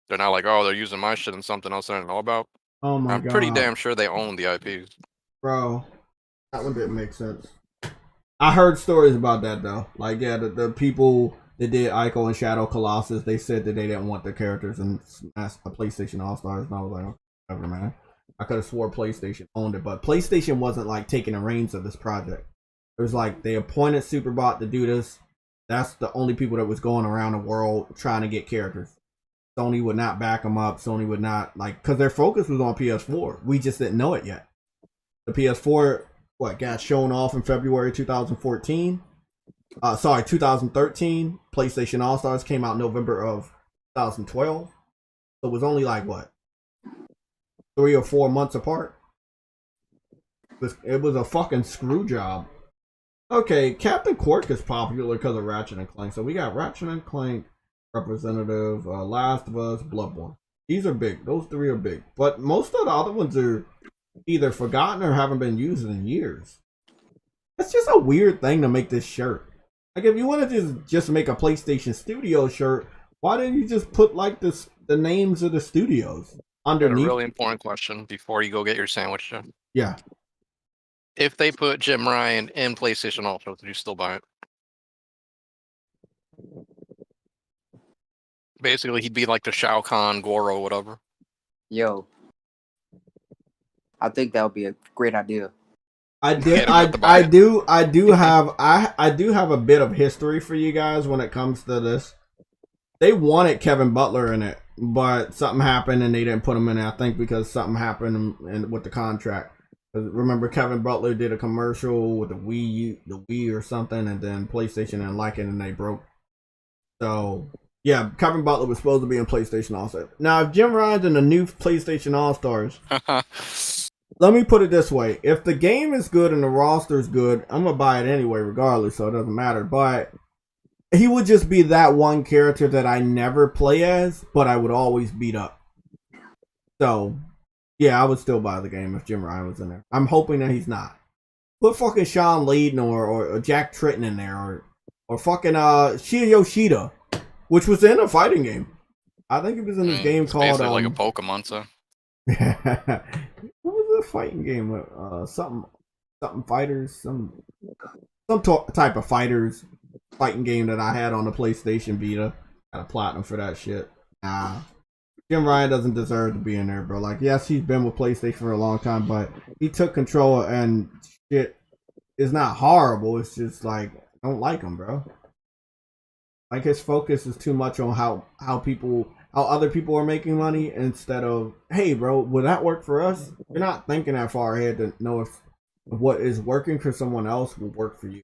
They're not like, oh, they're using my shit and something else I don't know about. Oh my god. I'm pretty damn sure they own the IPs. Bro, that one didn't make sense. I heard stories about that though. Like, yeah, the people that did Ico and Shadow Colossus, they said that they didn't want the characters in a PlayStation All Stars, and I was like, okay, whatever, man. I could have swore PlayStation owned it, but PlayStation wasn't like taking the reins of this project. It was like they appointed Superbot to do this. That's the only people that was going around the world trying to get characters. Sony would not back them up. Sony would not, like, because their focus was on PS4. We just didn't know it yet. The PS4, got shown off in February 2014. 2013. PlayStation All Stars came out November of 2012. So it was only like, 3 or 4 months apart. It was a fucking screw job. Okay, Captain Quark is popular because of Ratchet and Clank. So we got Ratchet and Clank, Representative, Last of Us, Bloodborne. These are big. Those 3 are big. But most of the other ones are either forgotten or haven't been used in years. It's just a weird thing to make this shirt. Like, if you wanted to just make a PlayStation Studio shirt, why didn't you just put like the names of the studios underneath? A really important question before you go get your sandwich, Jim. Yeah. If they put Jim Ryan in PlayStation Ultra, would you still buy it? Basically, he'd be like the Shao Kahn, Goro, whatever. Yo, I think that would be a great idea. I do have a bit of history for you guys when it comes to this. They wanted Kevin Butler in it, but something happened and they didn't put him in it. I think because something happened with the contract. Remember, Kevin Butler did a commercial with the Wii or something, and then PlayStation didn't like it and they broke. So yeah, Kevin Butler was supposed to be in PlayStation All Stars. Now, if Jim Ryan's in the new PlayStation All Stars, let me put it this way: if the game is good and the roster is good, I'm gonna buy it anyway, regardless. So it doesn't matter. But he would just be that one character that I never play as, but I would always beat up. So yeah, I would still buy the game if Jim Ryan was in there. I'm hoping that he's not. Put fucking Sean Layden or Jack Tritton in there, or fucking Shinya Yoshida, which was in a fighting game. I think it was in this game called basically like a Pokemon. So what was the fighting game? Something fighters, some type of fighters fighting game that I had on the PlayStation Vita. Got a platinum for that shit. Nah. Jim Ryan doesn't deserve to be in there, bro. Like, yes, he's been with PlayStation for a long time, but he took control and shit is not horrible. It's just like, I don't like him, bro. Like, his focus is too much on how other people are making money instead of, hey, bro, would that work for us? You're not thinking that far ahead to know if what is working for someone else will work for you.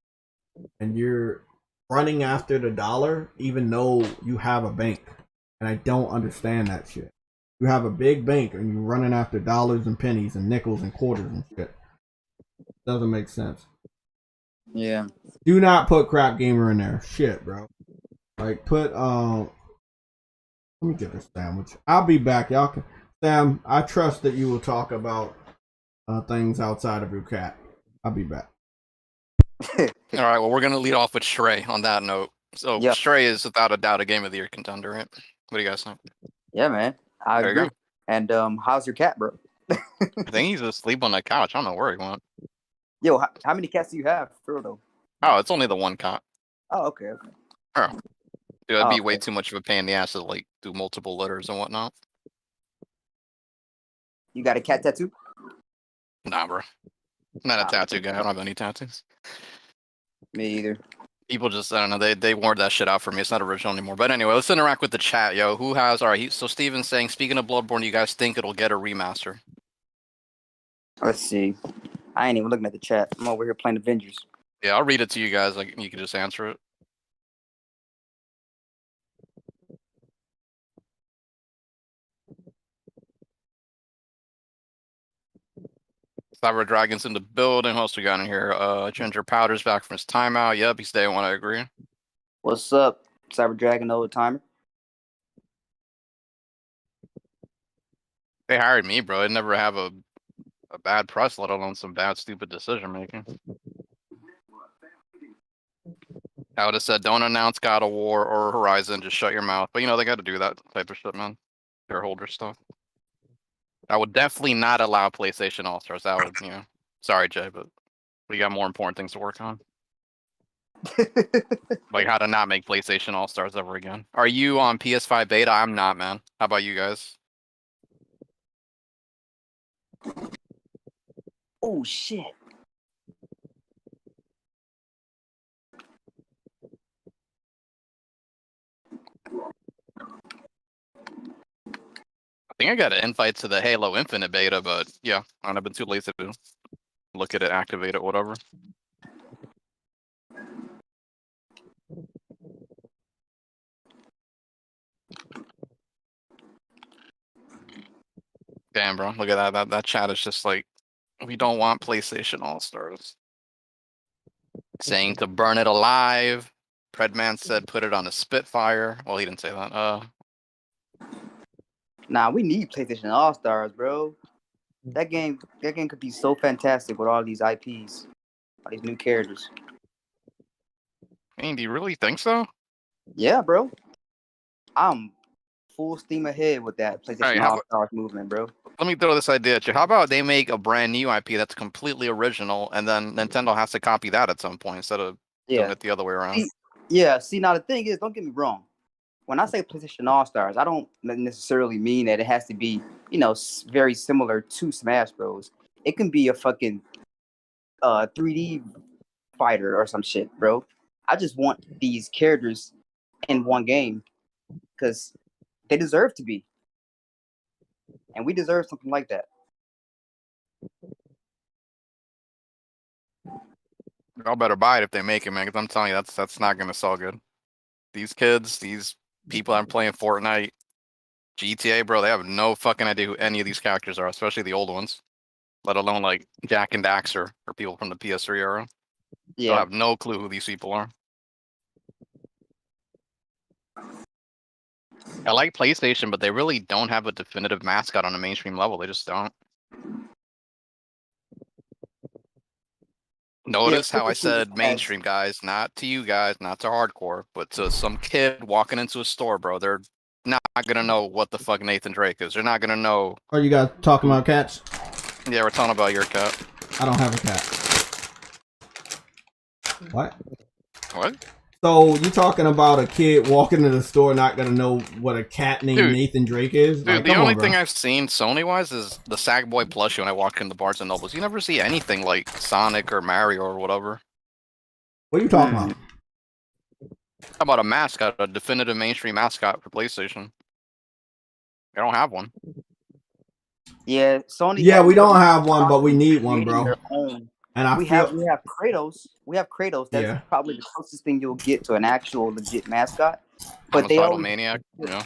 And you're running after the dollar, even though you have a bank. And I don't understand that shit. You have a big bank and you're running after dollars and pennies and nickels and quarters and shit. Doesn't make sense. Yeah. Do not put Crap Gamer in there. Shit, bro. Like, put, let me get this sandwich. I'll be back, y'all. Sam, I trust that you will talk about things outside of your cat. I'll be back. All right, well, we're going to lead off with Shrey on that note. So Yeah. Stray is without a doubt a game of the year contender, right? What do you guys think? Yeah, man. I There you agree. And how's your cat, bro? I think he's asleep on the couch. I don't know where he went. Yo, how many cats do you have, for real though? Oh, it's only the one cat. Oh, okay, okay. Oh. Dude, that'd Oh, be way okay. too much of a pain in the ass to like do multiple litters and whatnot. You got a cat tattoo? Nah, bro. I'm not a Ah. tattoo guy. I don't have any tattoos. Me either. People just, I don't know, they wore that shit out for me. It's not original anymore. But anyway, let's interact with the chat, yo. Who has, all right, so Steven's saying, speaking of Bloodborne, you guys think it'll get a remaster? Let's see. I ain't even looking at the chat. I'm over here playing Avengers. Yeah, I'll read it to you guys. Like, you can just answer it. Cyber Dragon's in the building. Who else we got in here? Ginger Powder's back from his timeout. Yep, he's day one, I agree. What's up, Cyber Dragon old timer? They hired me, bro. I'd never have a bad press, let alone some bad, stupid decision making. I would have said, don't announce God of War or Horizon, just shut your mouth. But, you know, they got to do that type of shit, man. Shareholder stuff. I would definitely not allow PlayStation All-Stars. That would, you know, sorry, Jay, but we got more important things to work on. Like how to not make PlayStation All-Stars ever again. Are you on PS5 beta? I'm not, man. How about you guys? Oh, shit. I think I got an invite to the Halo Infinite beta, but yeah, I've been too lazy to look at it, activate it, whatever. Damn, bro, look at that. That chat is just like, we don't want PlayStation All-Stars. Saying to burn it alive. Predman said put it on a Spitfire. Well, he didn't say that. Nah, we need PlayStation All Stars, bro. That game could be so fantastic with all these IPs, all these new characters. I mean, do you really think so? Yeah, bro. I'm full steam ahead with that PlayStation All Stars movement, bro. Let me throw this idea at you. How about they make a brand new IP that's completely original, and then Nintendo has to copy that at some point instead of doing it the other way around? See, now the thing is, don't get me wrong. When I say PlayStation All Stars, I don't necessarily mean that it has to be, you know, very similar to Smash Bros. It can be a fucking 3D fighter or some shit, bro. I just want these characters in one game because they deserve to be, and we deserve something like that. Y'all better buy it if they make it, man. Because I'm telling you, that's not gonna sell good. These kids, these people that are playing Fortnite, GTA, bro, they have no fucking idea who any of these characters are, especially the old ones. Let alone like Jack and Daxter or people from the PS3 era. Yeah, They'll have no clue who these people are. I like PlayStation, but they really don't have a definitive mascot on a mainstream level. They just don't. Notice how I said mainstream, guys, not to you guys, not to hardcore, but to some kid walking into a store, bro. They're not gonna know what the fuck Nathan Drake is. They're not gonna know. Are you guys talking about cats? Yeah, we're talking about your cat. I don't have a cat. What? What? So you talking about a kid walking into the store not gonna know what a cat named Nathan Drake is? Dude, like, the only thing I've seen Sony-wise is the Sackboy plushie when I walk in the Barnes and Nobles. You never see anything like Sonic or Mario or whatever. What are you talking about? How about a mascot, a definitive mainstream mascot for PlayStation? I don't have one. Yeah, Sony. Yeah, we don't have one, but we need one, bro. Their own. And we have Kratos. We have Kratos. That's probably the closest thing you'll get to an actual legit mascot. But they always, Maniac. Yeah.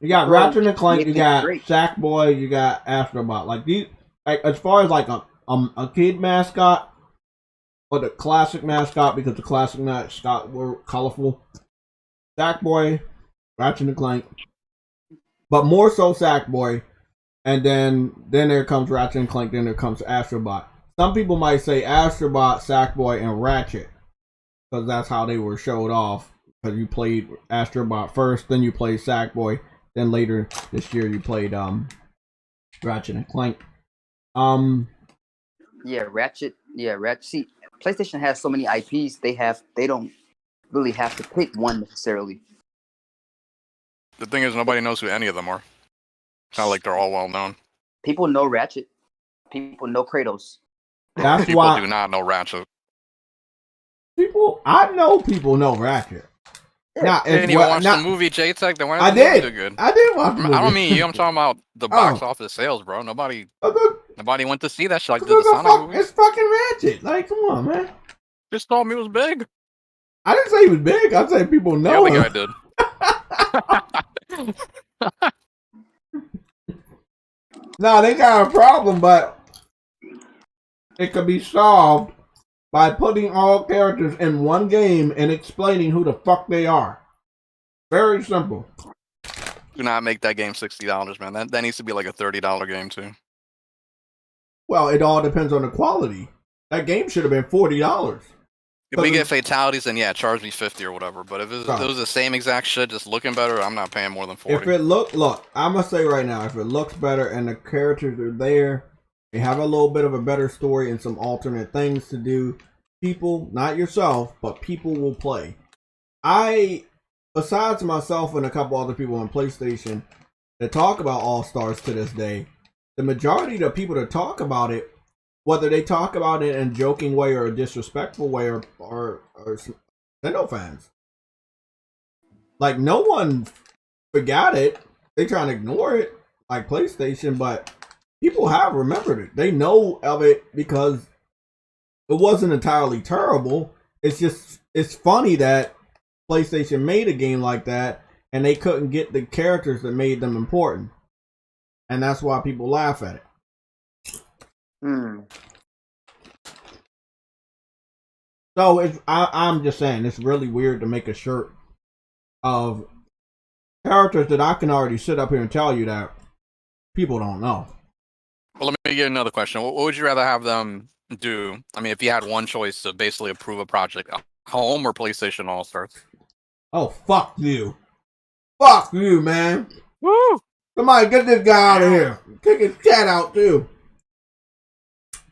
You got Ratchet and Clank. You got Sackboy. You got Astrobot. Like these, like as far as like a kid mascot, or the classic mascot, because the classic mascot were colorful. Sackboy, Ratchet and Clank, but more so Sackboy, and then there comes Ratchet and Clank. Then there comes Astrobot. Some people might say Astrobot, Sackboy, and Ratchet. because that's how they were showed off. Because you played Astrobot first, then you played Sackboy, then later this year you played Ratchet and Clank. Yeah, Ratchet. Yeah, Ratchet. See, PlayStation has so many IPs. They don't really have to pick one necessarily. The thing is, nobody knows who any of them are. It's not like they're all well known. People know Ratchet. People know Kratos. That's People why do not know Ratchet. I know people know Ratchet. Now, You didn't even watch the movie, JayTech. Then why I did the movie did. do good? I did watch the movie. I don't mean you. I'm talking about the box office sales, bro. Nobody went to see that shit like the Sonic movie. It's fucking Ratchet. Like, come on, man. Just told me it was big. I didn't say he was big. I said people know The him. other guy did. No, they got a problem, but it could be solved by putting all characters in one game and explaining who the fuck they are. Very simple. Do not make that game $60, man. That needs to be like a $30 game too. Well, it all depends on the quality. That game should have been $40. If we get fatalities, then yeah, charge me 50 or whatever. But if it was the same exact shit, just looking better, I'm not paying more than 40. If it look, I'm gonna say right now, if it looks better and the characters are there, they have a little bit of a better story and some alternate things to do, people, not yourself, but people will play. Besides myself and a couple other people on PlayStation that talk about All Stars to this day, the majority of the people that talk about it, whether they talk about it in a joking way or a disrespectful way, are Nintendo fans. Like, no one forgot it. They trying to ignore it, like PlayStation, but people have remembered it. They know of it because it wasn't entirely terrible. It's funny that PlayStation made a game like that and they couldn't get the characters that made them important. And that's why people laugh at it. So I'm just saying, it's really weird to make a shirt of characters that I can already sit up here and tell you that people don't know. Well, let me get another question. What would you rather have them do? I mean, if you had one choice to basically approve a project, home or PlayStation All Stars? Oh, fuck you. Fuck you, man. Woo! Somebody get this guy out of here. Kick his cat out, too.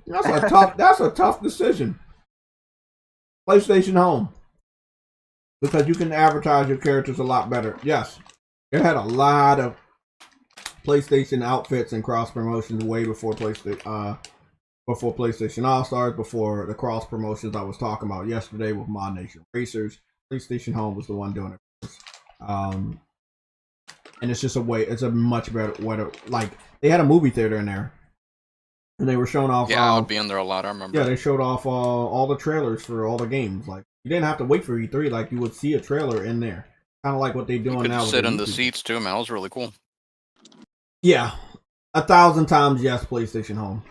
That's a tough decision. PlayStation Home. Because you can advertise your characters a lot better. Yes. They had a lot of PlayStation outfits and cross promotions way before PlayStation All Stars, before the cross promotions I was talking about yesterday with Mod Nation Racers. PlayStation Home was the one doing it. And it's just it's a much better way to, like, they had a movie theater in there. And they were showing off. Yeah, I would be in there a lot. I remember. Yeah, they showed off all the trailers for all the games. Like, you didn't have to wait for E3. Like, you would see a trailer in there, kind of like what they're doing now. You could sit in the seats too, man. That was really cool. Yeah, 1,000 times yes, PlayStation Home,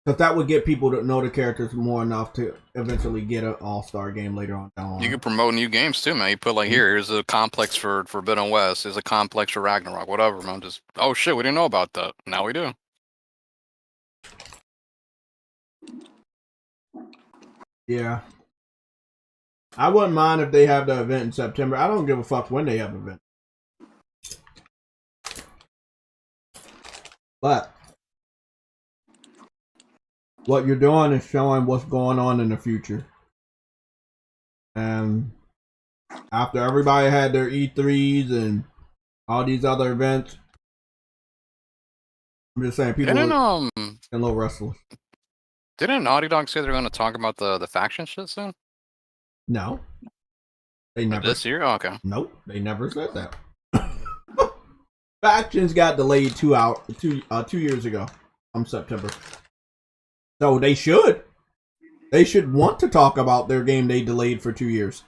because that would get people to know the characters more enough to eventually get an all-star game later on down the line. You could promote new games too, man. You put like, here's a complex for Forbidden West. Here's a complex for Ragnarok. Whatever, man. Just, oh shit, we didn't know about that. Now we do. Yeah. I wouldn't mind if they have the event in September. I don't give a fuck when they have the event. But what you're doing is showing what's going on in the future. And after everybody had their E3s and all these other events, I'm just saying people are a little restless. Didn't Naughty Dog say they're going to talk about the faction shit soon? No. They never. This year? Oh, okay. Nope. They never said that. Factions got delayed 2 years ago from September. So they should. They should want to talk about their game they delayed for 2 years.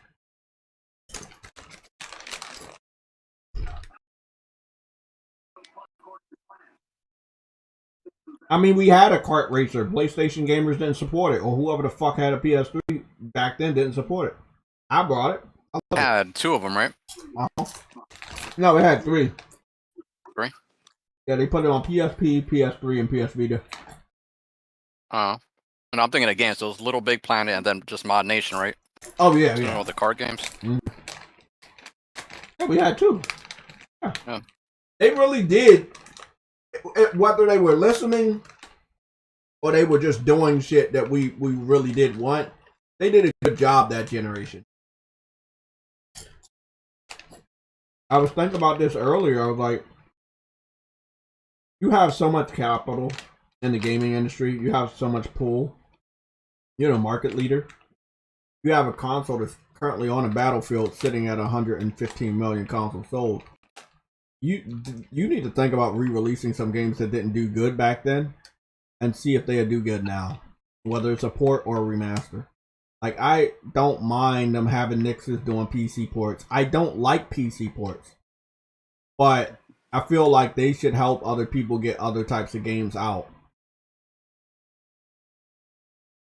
I mean, we had a kart racer. PlayStation gamers didn't support it, or whoever the fuck had a PS3 back then didn't support it. I brought it. I had 2 of them, right? No, it had 3. 3? Yeah, they put it on PSP, PS3, and PS Vita. And I'm thinking again, so it was Little Big Planet and then just Mod Nation, right? Oh yeah, You yeah. know, the card games. Yeah, we had two. Yeah. Yeah. They really did. Whether they were listening or they were just doing shit that we really did want, they did a good job that generation. I was thinking about this earlier. I was like, you have so much capital in the gaming industry. You have so much pull. You're the market leader. You have a console that's currently on a battlefield sitting at 115 million consoles sold. You need to think about re-releasing some games that didn't do good back then and see if they do good now, whether it's a port or a remaster. Like, I don't mind them having Nixes doing PC ports. I don't like PC ports, but I feel like they should help other people get other types of games out.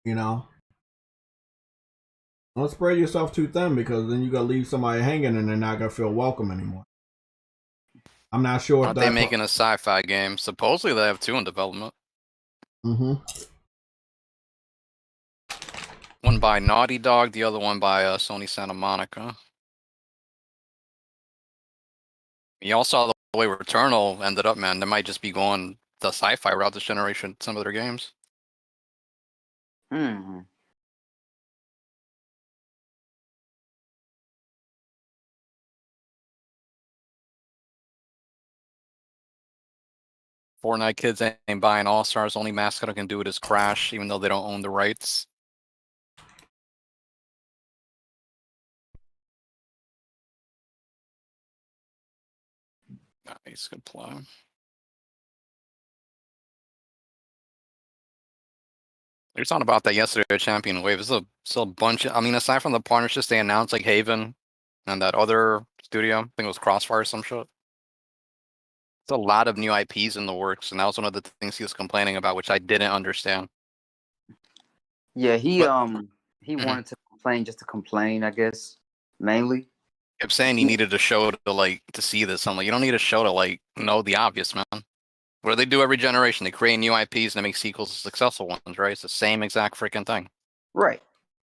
You know? Don't spread yourself too thin, because then you're going to leave somebody hanging and they're not going to feel welcome anymore. I'm not sure if Aren't they making a sci-fi game? Supposedly they have 2 in development. Mm-hmm. One by Naughty Dog, the other one by Sony Santa Monica. Y'all saw the way Returnal ended up, man. They might just be going the sci-fi route this generation, some of their games. Hmm. Fortnite kids ain't buying All-Stars. Only mascot who can do it is Crash, even though they don't own the rights. Nice, good play. We were talking about that yesterday at Champion Wave. There's still a bunch of, I mean, aside from the partnerships they announced, like Haven and that other studio, I think it was Crossfire or some shit. There's a lot of new IPs in the works, and that was one of the things he was complaining about, which I didn't understand. Yeah, he Mhm. wanted to complain just to complain, I guess, mainly. Kept saying he needed a show to see this. I'm like, you don't need a show to know the obvious, man. What do they do every generation? They create new IPs and they make sequels to successful ones, right? It's the same exact freaking thing. Right.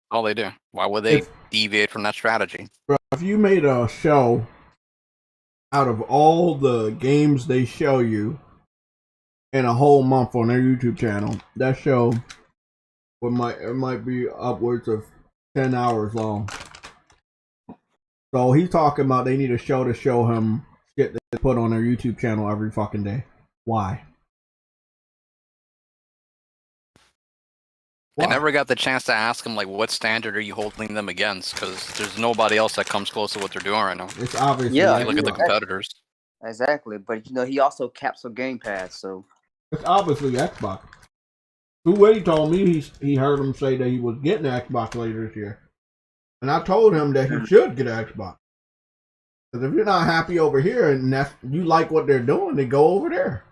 All they do. Why would they deviate from that strategy? Bro, if you made a show out of all the games they show you in a whole month on their YouTube channel, that show might be upwards of 10 hours long. So he's talking about they need a show to show him shit they put on their YouTube channel every fucking day. Why? I never got the chance to ask him, what standard are you holding them against? Because there's nobody else that comes close to what they're doing right now. It's obviously Yeah, Look at the competitors. Exactly, but he also caps on Game Pass, so it's obviously Xbox. Who told me he heard him say that he was getting an Xbox later this year, and I told him that he should get an Xbox. Because if you're not happy over here and you like what they're doing, then go over there.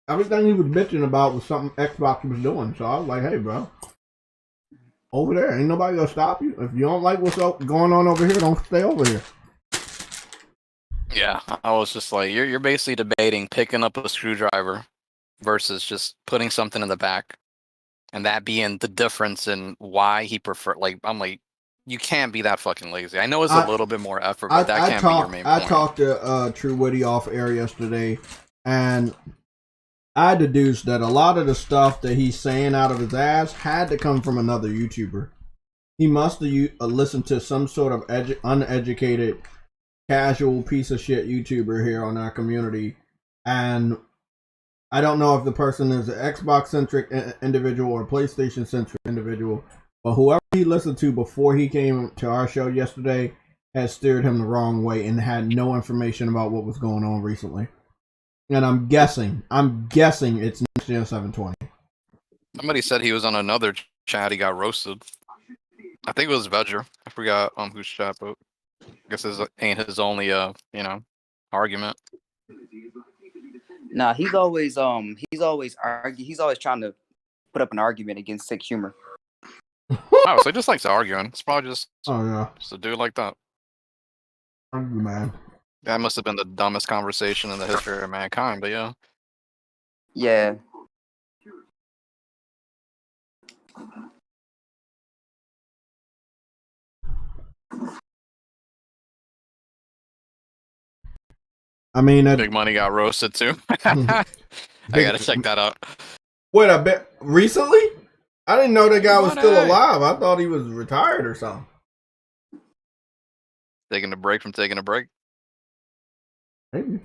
Everything he was bitching about was something Xbox was doing. So I was like, hey, bro, over there. Ain't nobody gonna stop you. If you don't like what's going on over here, don't stay over here. Yeah, I was just like, you're basically debating picking up a screwdriver versus just putting something in the back. And that being the difference in why he prefer. I'm like, you can't be that fucking lazy. I know it's a little bit more effort, but that can't be your main point. I talked to True Witty off air yesterday, and I deduced that a lot of the stuff that he's saying out of his ass had to come from another YouTuber. He must have listened to some sort of uneducated, casual piece of shit YouTuber here on our community, and I don't know if the person is an Xbox-centric individual or a PlayStation-centric individual, but whoever he listened to before he came to our show yesterday has steered him the wrong way and had no information about what was going on recently. And I'm guessing it's next gen 720. Somebody said he was on another chat. He got roasted. I think it was Vedger. I forgot whose chat, but I guess this ain't his only argument. Nah, he's always he's always trying to put up an argument against sick humor. Oh, so he just likes arguing. It's probably just a dude like that. Man. That must have been the dumbest conversation in the history of mankind, but yeah. Yeah. I mean, Big Money got roasted too. I gotta check that out. Wait, I bet recently? I didn't know that guy was still Money. alive. I thought he was retired or something. Taking a break from taking a break. Maybe.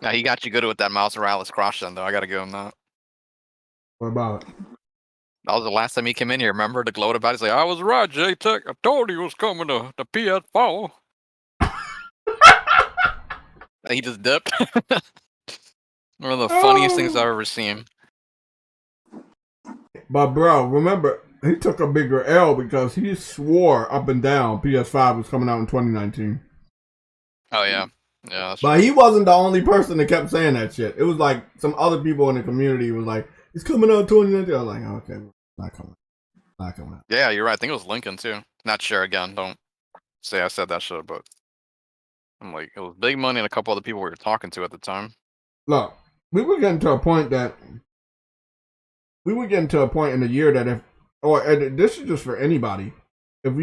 Yeah, he got you good with that Miles Morales cross then, though. I gotta give him that. What about it? That was the last time he came in here. Remember to gloat about it? He's like, I was right, J-Tech. I told you he was coming to the PS4. And he just dipped. One of the funniest things I've ever seen. But bro, remember, he took a bigger L because he swore up and down PS5 was coming out in 2019. Oh, yeah. Yeah, that's But true. he wasn't the only person that kept saying that shit. It was like some other people in the community was like, it's coming out in 2019. I was like, okay, not coming. Not coming out. Yeah, you're right. I think it was Lincoln, too. Not sure again. Don't say I said that shit, but I'm like, it was Big Money and a couple other people we were talking to at the time. Look, we were getting to a point in the year that this is just for anybody. If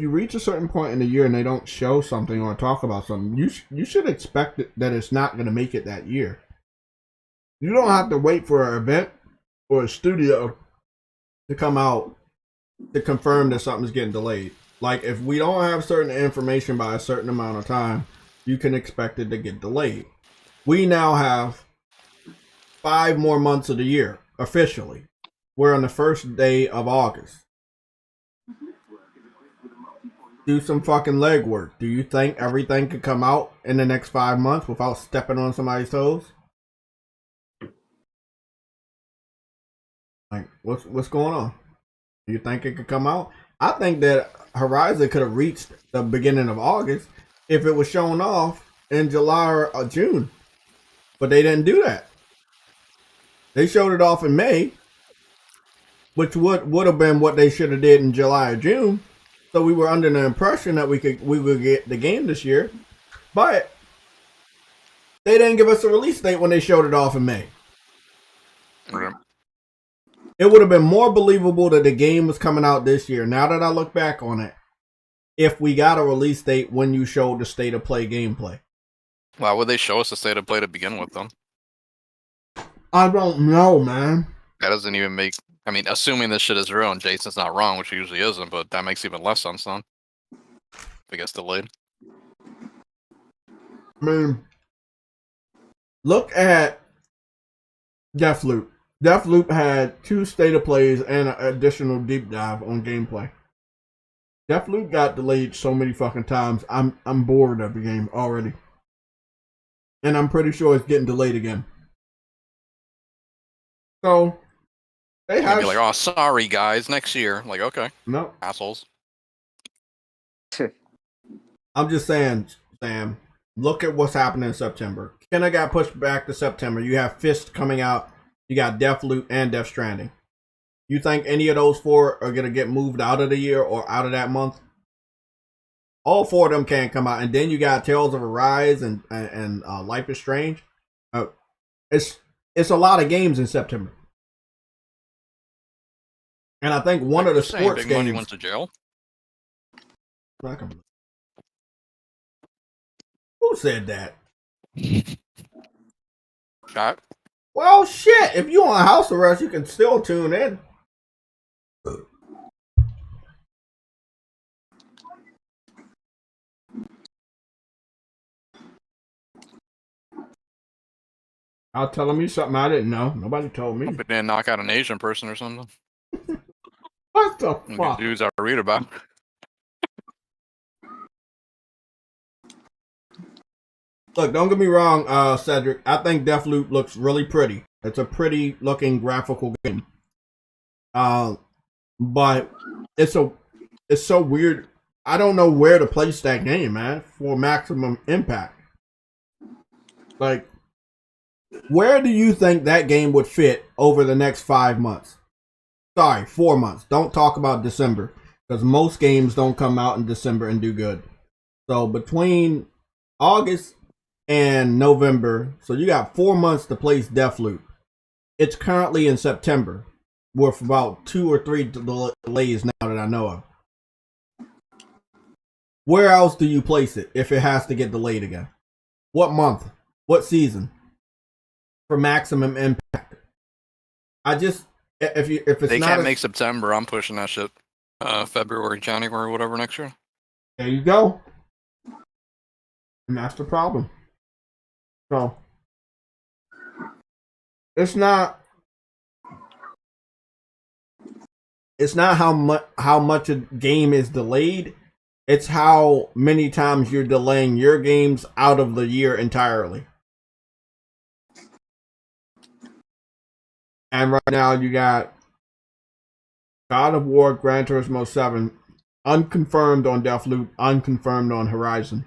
you reach a certain point in the year and they don't show something or talk about something, you should expect that it's not going to make it that year. You don't have to wait for an event or a studio to come out to confirm that something's getting delayed. Like if we don't have certain information by a certain amount of time, you can expect it to get delayed. We now have 5 more months of the year officially. We're on the first day of August. Do some fucking legwork. Do you think everything could come out in the next 5 months without stepping on somebody's toes? Like, what's going on? Do you think it could come out? I think that Horizon could have reached the beginning of August if it was shown off in July or June. But they didn't do that. They showed it off in May, which would have been what they should have did in July or June. So we were under the impression that we would get the game this year, but they didn't give us a release date when they showed it off in May. Okay. It would have been more believable that the game was coming out this year. Now that I look back on it, if we got a release date when you showed the state of play gameplay. Why would they show us the state of play to begin with, though? I don't know, man. That doesn't even make... I mean, assuming this shit is real and Jason's not wrong, which he usually isn't, but that makes even less sense, then. If it gets delayed. I mean, look at Deathloop. Deathloop had 2 state of plays and an additional deep dive on gameplay. Deathloop got delayed so many fucking times. I'm bored of the game already. And I'm pretty sure it's getting delayed again. So they have Be like, oh, sorry guys, next year. Like, okay, no assholes. I'm just saying, Sam, look at what's happening in September. Kenna got pushed back to September. You have Fist coming out. You got Deathloop and Death Stranding. You think any of those 4 are going to get moved out of the year or out of that month? All 4 of them can't come out. And then you got Tales of Arise and Life is Strange. It's a lot of games in September. And I think one of the sports Big Money games... went to jail? Who said that? Got Well, shit. If you on house arrest, you can still tune in. I'll tell me something I didn't know. Nobody told me. Hope it didn't knock out an Asian person or something. What the The fuck? dudes I read about. Look, don't get me wrong, Cedric. I think Deathloop looks really pretty. It's a pretty looking graphical game. But it's so weird. I don't know where to place that game, man, for maximum impact. Like, where do you think that game would fit over the next 5 months? Sorry, 4 months. Don't talk about December, because most games don't come out in December and do good. So between August and November, so you got 4 months to place Deathloop. It's currently in September. with about 2 or 3 delays now that I know of. Where else do you place it if it has to get delayed again? What month? What season? For maximum impact. If it's they not can't make September, I'm pushing that shit. February, January, whatever next year. There you go. And that's the problem. So it's not how much a game is delayed. It's how many times you're delaying your games out of the year entirely. And right now you got God of War, Gran Turismo 7, unconfirmed on Deathloop, unconfirmed on Horizon.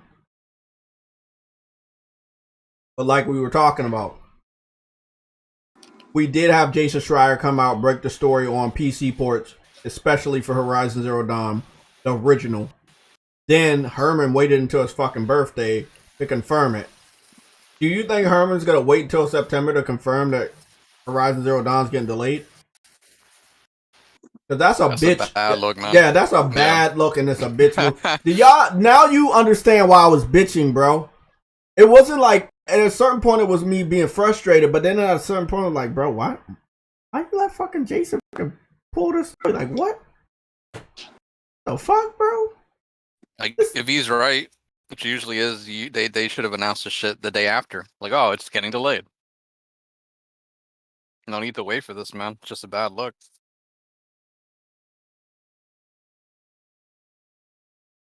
But like we were talking about, we did have Jason Schreier come out, break the story on PC ports, especially for Horizon Zero Dawn, the original. Then Herman waited until his fucking birthday to confirm it. Do you think Herman's gonna wait until September to confirm that Horizon Zero Dawn's getting delayed? Cause that's a bad look, man. Yeah, that's a bad look, and it's a bitch move. Do y'all now you understand why I was bitching, bro? It wasn't like at a certain point it was me being frustrated, but then at a certain point I'm like, bro, why you let fucking Jason fucking pull this? Like what? The fuck, bro? Like if he's right, which usually is, they should have announced the shit the day after. Like, oh, it's getting delayed. No need to wait for this, man. It's just a bad look.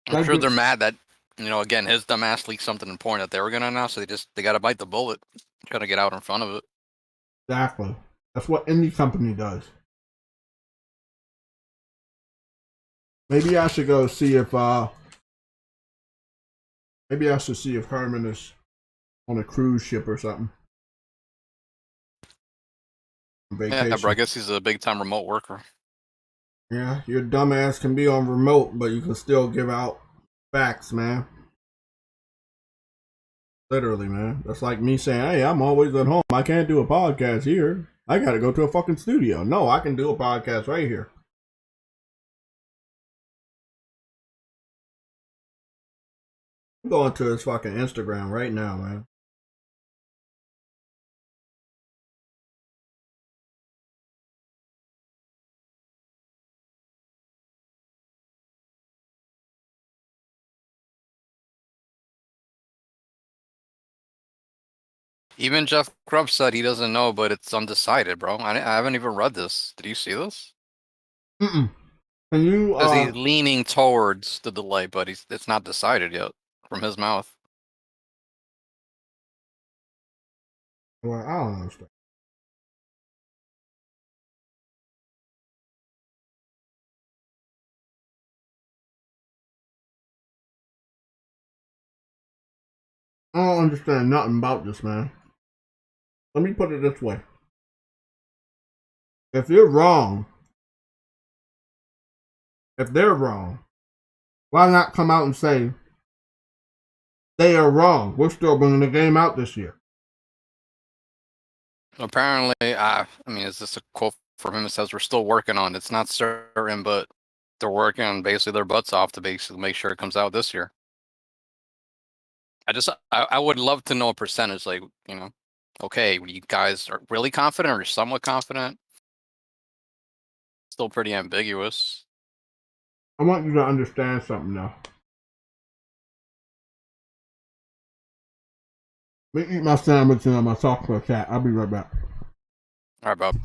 I'm sure they're mad that, again, his dumbass leaked something important that they were gonna announce, so they gotta bite the bullet. Gotta get out in front of it. Exactly. That's what any company does. Maybe I should go see if Herman is on a cruise ship or something. Yeah, bro, I guess he's a big time remote worker. Yeah, your dumbass can be on remote, but you can still give out facts, man. Literally, man. That's like me saying, hey, I'm always at home. I can't do a podcast here. I gotta go to a fucking studio. No, I can do a podcast right here. I'm going to his fucking Instagram right now, man. Even Jeff Grubb said he doesn't know, but it's undecided, bro. I haven't even read this. Did you see this? Mm-mm. Can you? Because he's leaning towards the delay, but it's not decided yet from his mouth. Well, I don't understand. I don't understand nothing about this, man. Let me put it this way. If they're wrong, why not come out and say they are wrong? We're still bringing the game out this year. Apparently, I mean, is this a quote from him? It says we're still working on it. It's not certain, but they're working on basically their butts off to basically make sure it comes out this year. I would love to know a percentage, like, okay, you guys are really confident or somewhat confident? Still pretty ambiguous. I want you to understand something, though. Let me eat my sandwich and I'm going to talk to a cat. I'll be right back. All right, Bob.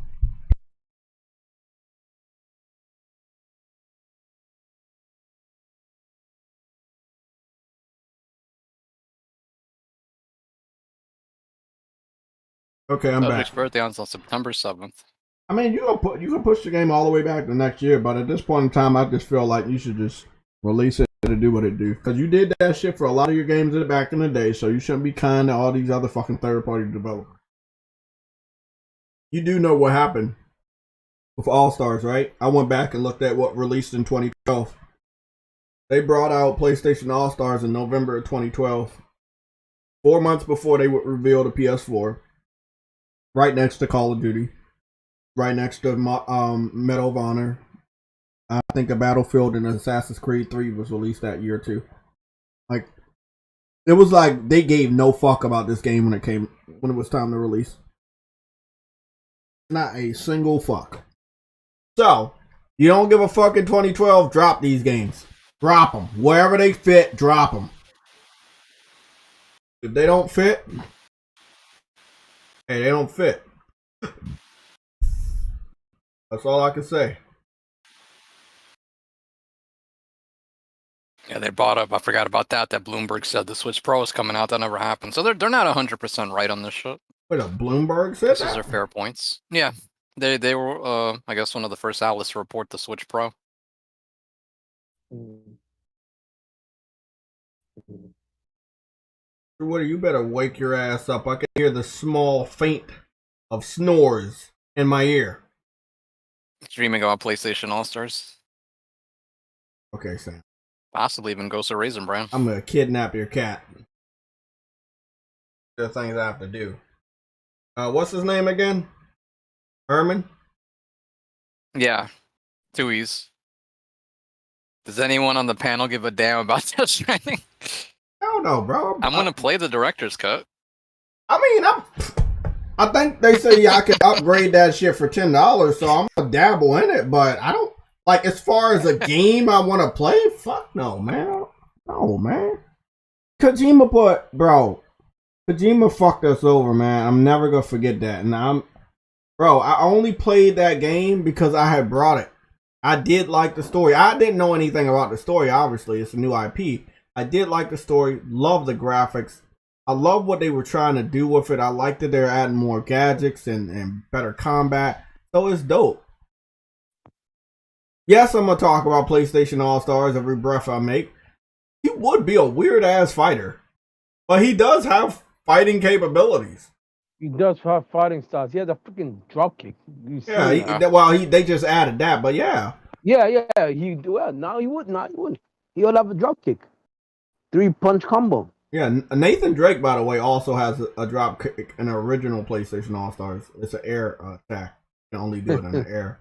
Okay, I'm back. Subject's birthday on September 7th. I mean, you can push the game all the way back to next year, but at this point in time, I just feel like you should just release it to do what it do. Because you did that shit for a lot of your games back in the day, so you shouldn't be kind to all these other fucking third-party developers. You do know what happened with All-Stars, right? I went back and looked at what released in 2012. They brought out PlayStation All-Stars in November of 2012. 4 months before they would reveal the PS4. Right next to Call of Duty. right next to Medal of Honor. I think a Battlefield and Assassin's Creed 3 was released that year too. Like, it was like they gave no fuck about this game when it was time to release. Not a single fuck. So, you don't give a fuck in 2012, drop these games. Drop them. Wherever they fit, drop them. If they don't fit, hey, they don't fit. That's all I can say. Yeah, they brought up. I forgot about that. That Bloomberg said the Switch Pro is coming out. That never happened. So they're not 100% right on this shit. Wait, a Bloomberg said This that? is their fair points. Yeah, they were. I guess one of the first outlets to report the Switch Pro. Woody, you better wake your ass up. I can hear the small faint of snores in my ear. Streaming about PlayStation All Stars. Okay, Sam. Possibly even Ghost of Raisin Bran. I'm gonna kidnap your cat. There are things I have to do. What's his name again? Herman? Yeah, 2 E's. Does anyone on the panel give a damn about Death Stranding? Hell no, bro. I'm gonna play the director's cut. I mean, I think they say I can upgrade that shit for $10, so I'm gonna dabble in it. But I don't like as far as a game I want to play. Fuck no, man. No, man. Kojima fucked us over, man. I'm never gonna forget that. And I only played that game because I had brought it. I did like the story. I didn't know anything about the story. Obviously, it's a new IP. I did like the story. Love the graphics. I love what they were trying to do with it. I liked that they're adding more gadgets and better combat. So it's dope. Yes, I'm going to talk about PlayStation All-Stars every breath I make. He would be a weird-ass fighter. But he does have fighting capabilities. He does have fighting styles. He has a freaking drop kick. They just added that, but yeah. Yeah. No, he wouldn't. He would have a drop kick. 3-punch combo. Yeah, Nathan Drake, by the way, also has a drop kick in the original PlayStation All-Stars. It's an air attack. You can only do it in the air.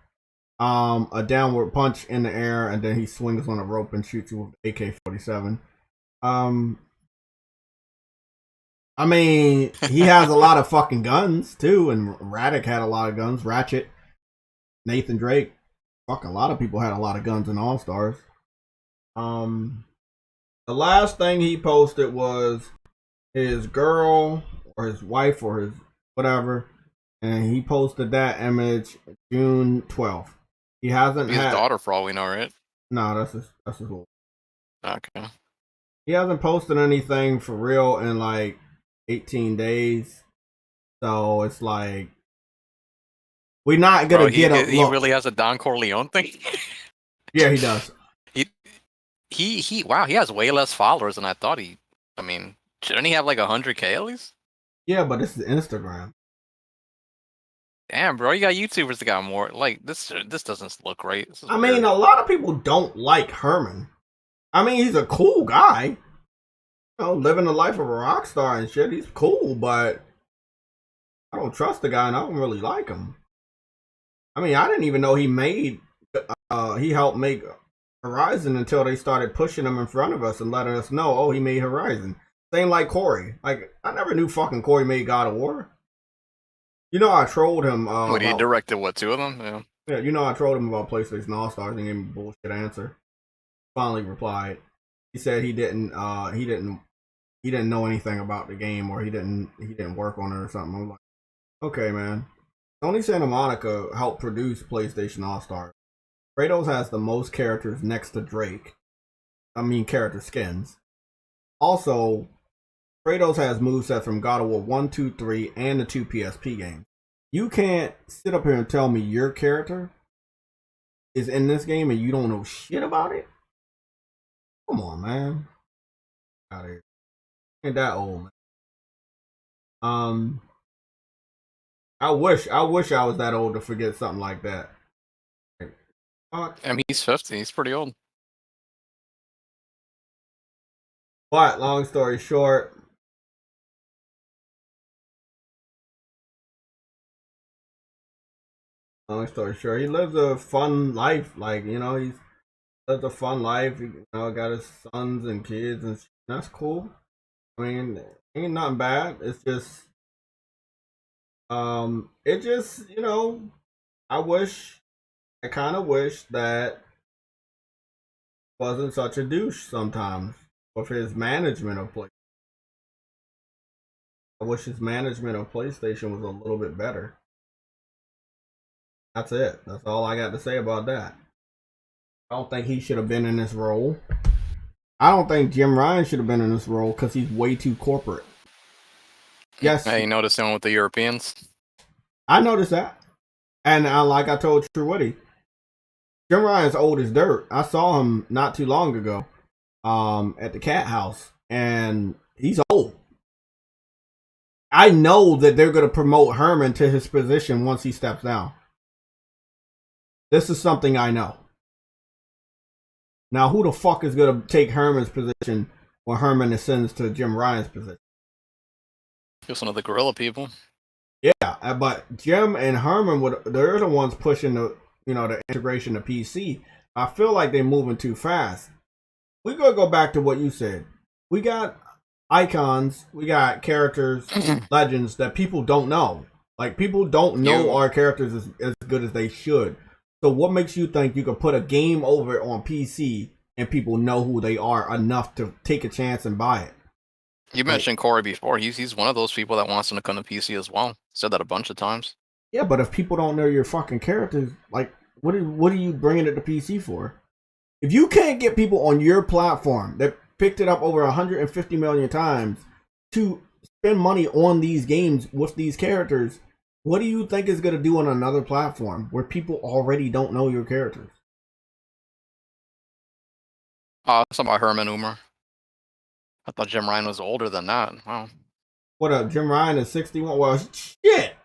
A downward punch in the air, and then he swings on a rope and shoots you with AK-47. I mean, he has a lot of fucking guns, too, and Raddick had a lot of guns. Ratchet, Nathan Drake, fuck, a lot of people had a lot of guns in All-Stars. The last thing he posted was his girl or his wife or his whatever, and he posted that image June 12th. He hasn't His daughter, for all we know, right? No, that's his little. Okay. He hasn't posted anything for real in like 18 days, so it's like we're not gonna get a. He really has a Don Corleone thing. Yeah, he does. Wow, he has way less followers than I thought he. I mean, shouldn't he have like 100K at least? Yeah, but this is Instagram. Damn, bro, you got YouTubers that got more. Like this doesn't look right. I mean, a lot of people don't like Herman. I mean, he's a cool guy. You know, living the life of a rock star and shit. He's cool, but I don't trust the guy and I don't really like him. I mean, I didn't even know he helped make Horizon until they started pushing him in front of us and letting us know, oh, he made Horizon. Same like Corey. Like, I never knew fucking Corey made God of War. You know, I trolled him. He directed what, 2 of them? Yeah. Yeah, you know, I trolled him about PlayStation All Stars and he gave me a bullshit answer. Finally replied. He said he didn't know anything about the game or he didn't work on it or something. I'm like, okay, man. Sony Santa Monica helped produce PlayStation All Stars. Kratos has the most characters next to Drake. I mean, character skins. Also, Kratos has movesets from God of War 1, 2, 3, and the 2 PSP games. You can't sit up here and tell me your character is in this game and you don't know shit about it? Come on, man. Out of here. Ain't that old, man. I wish I was that old to forget something like that. I mean, he's 50. He's pretty old. But long story short, Long story short, he lives a fun life. Like, you know, he's lives a fun life. You know, got his sons and kids, and that's cool. I mean, ain't nothing bad. It's just, it just, you know, I kind of wish that wasn't such a douche sometimes with his management of play. I wish his management of PlayStation was a little bit better. That's it. That's all I got to say about that. I don't think he should have been in this role. I don't think Jim Ryan should have been in this role because he's way too corporate. Yes. Hey, you noticed him with the Europeans? I noticed that. And like I told True Woody, Jim Ryan's old as dirt. I saw him not too long ago at the Cat House, and he's old. I know that they're going to promote Herman to his position once he steps down. This is something I know. Now, who the fuck is going to take Herman's position when Herman ascends to Jim Ryan's position? Just one of the gorilla people. Yeah, but Jim and Herman they're the ones pushing the integration of PC. I feel like they're moving too fast. We're gonna go back to what you said. We got icons, we got characters, legends that people don't know. Like, people don't know our characters as good as they should. So what makes you think you could put a game over on PC and people know who they are enough to take a chance and buy it? You mentioned Corey before. He's one of those people that wants them to come to PC as well. Said that a bunch of times. Yeah, but if people don't know your fucking characters, like, what are you bringing it to PC for? If you can't get people on your platform that picked it up over 150 million times to spend money on these games with these characters, what do you think is going to do on another platform where people already don't know your characters? Something about Herman Umer. I thought Jim Ryan was older than that. Wow. What up? Jim Ryan is 61? Well, shit.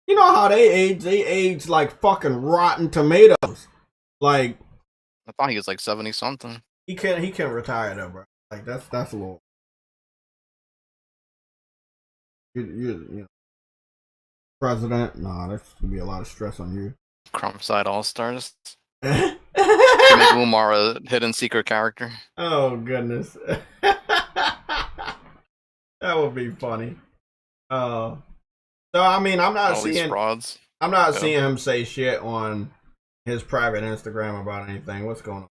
You know how they age? They age like fucking rotten tomatoes. Like, I thought he was like 70 something. He can't retire though, bro. Like, that's a little. You know, president? Nah, that's gonna be a lot of stress on you. Crump side all stars. Make Umar a hidden secret character. Oh goodness. That would be funny. So I mean, I'm not seeing him say shit on his private Instagram about anything. What's going on?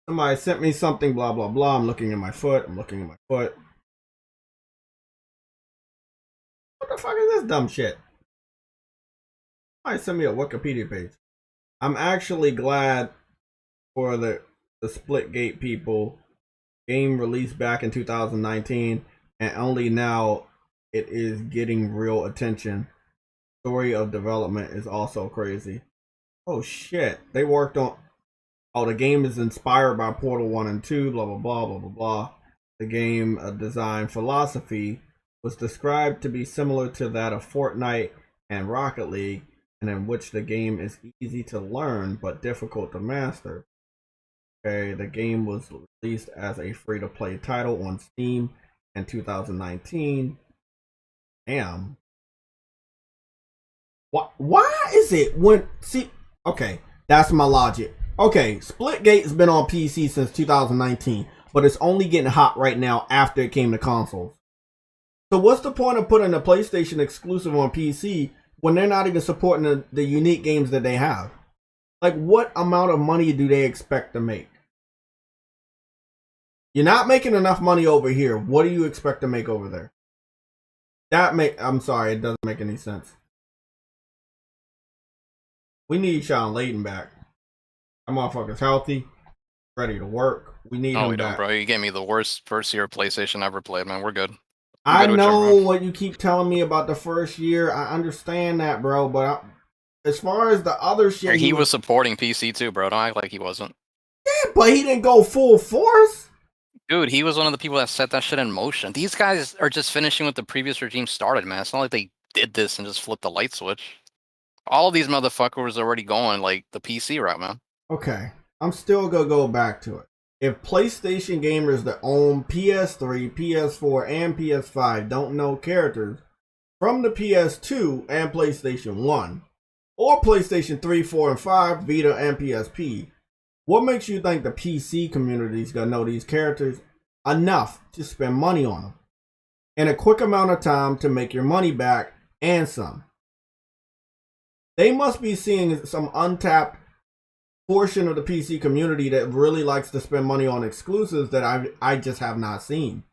Somebody sent me something, blah blah blah. I'm looking at my foot. What the fuck is this dumb shit? Somebody sent me a Wikipedia page. I'm actually glad for the Splitgate people. Game released back in 2019, and only now it is getting real attention. Story of development is also crazy. Oh shit, they worked on. Oh, the game is inspired by Portal 1 and 2. Blah blah blah blah blah blah. The game design philosophy was described to be similar to that of Fortnite and Rocket League, and in which the game is easy to learn but difficult to master. Okay, the game was released as a free-to-play title on Steam in 2019. Damn. Why is it when... See, okay, that's my logic. Okay, Splitgate's been on PC since 2019, but it's only getting hot right now after it came to consoles. So what's the point of putting a PlayStation exclusive on PC when they're not even supporting the unique games that they have? Like, what amount of money do they expect to make? You're not making enough money over here. What do you expect to make over there? I'm sorry, it doesn't make any sense. We need Sean Layden back. That motherfucker's healthy, ready to work. We need him back. Bro. You gave me the worst first year PlayStation ever played, man. We're good. I know what you keep telling me about the first year. I understand that, bro. But as far as the other shit, he was supporting PC too, bro. Don't act like he wasn't. Yeah, but he didn't go full force. Dude, he was one of the people that set that shit in motion. These guys are just finishing what the previous regime started, man. It's not like they did this and just flipped the light switch. All of these motherfuckers are already going like the PC route, man. Okay, I'm still gonna go back to it. If PlayStation gamers that own PS3, PS4, and PS5 don't know characters, from the PS2 and PlayStation 1, or PlayStation 3, 4, and 5, Vita, and PSP, what makes you think the PC community is going to know these characters enough to spend money on them in a quick amount of time to make your money back and some? They must be seeing some untapped portion of the PC community that really likes to spend money on exclusives that I just have not seen.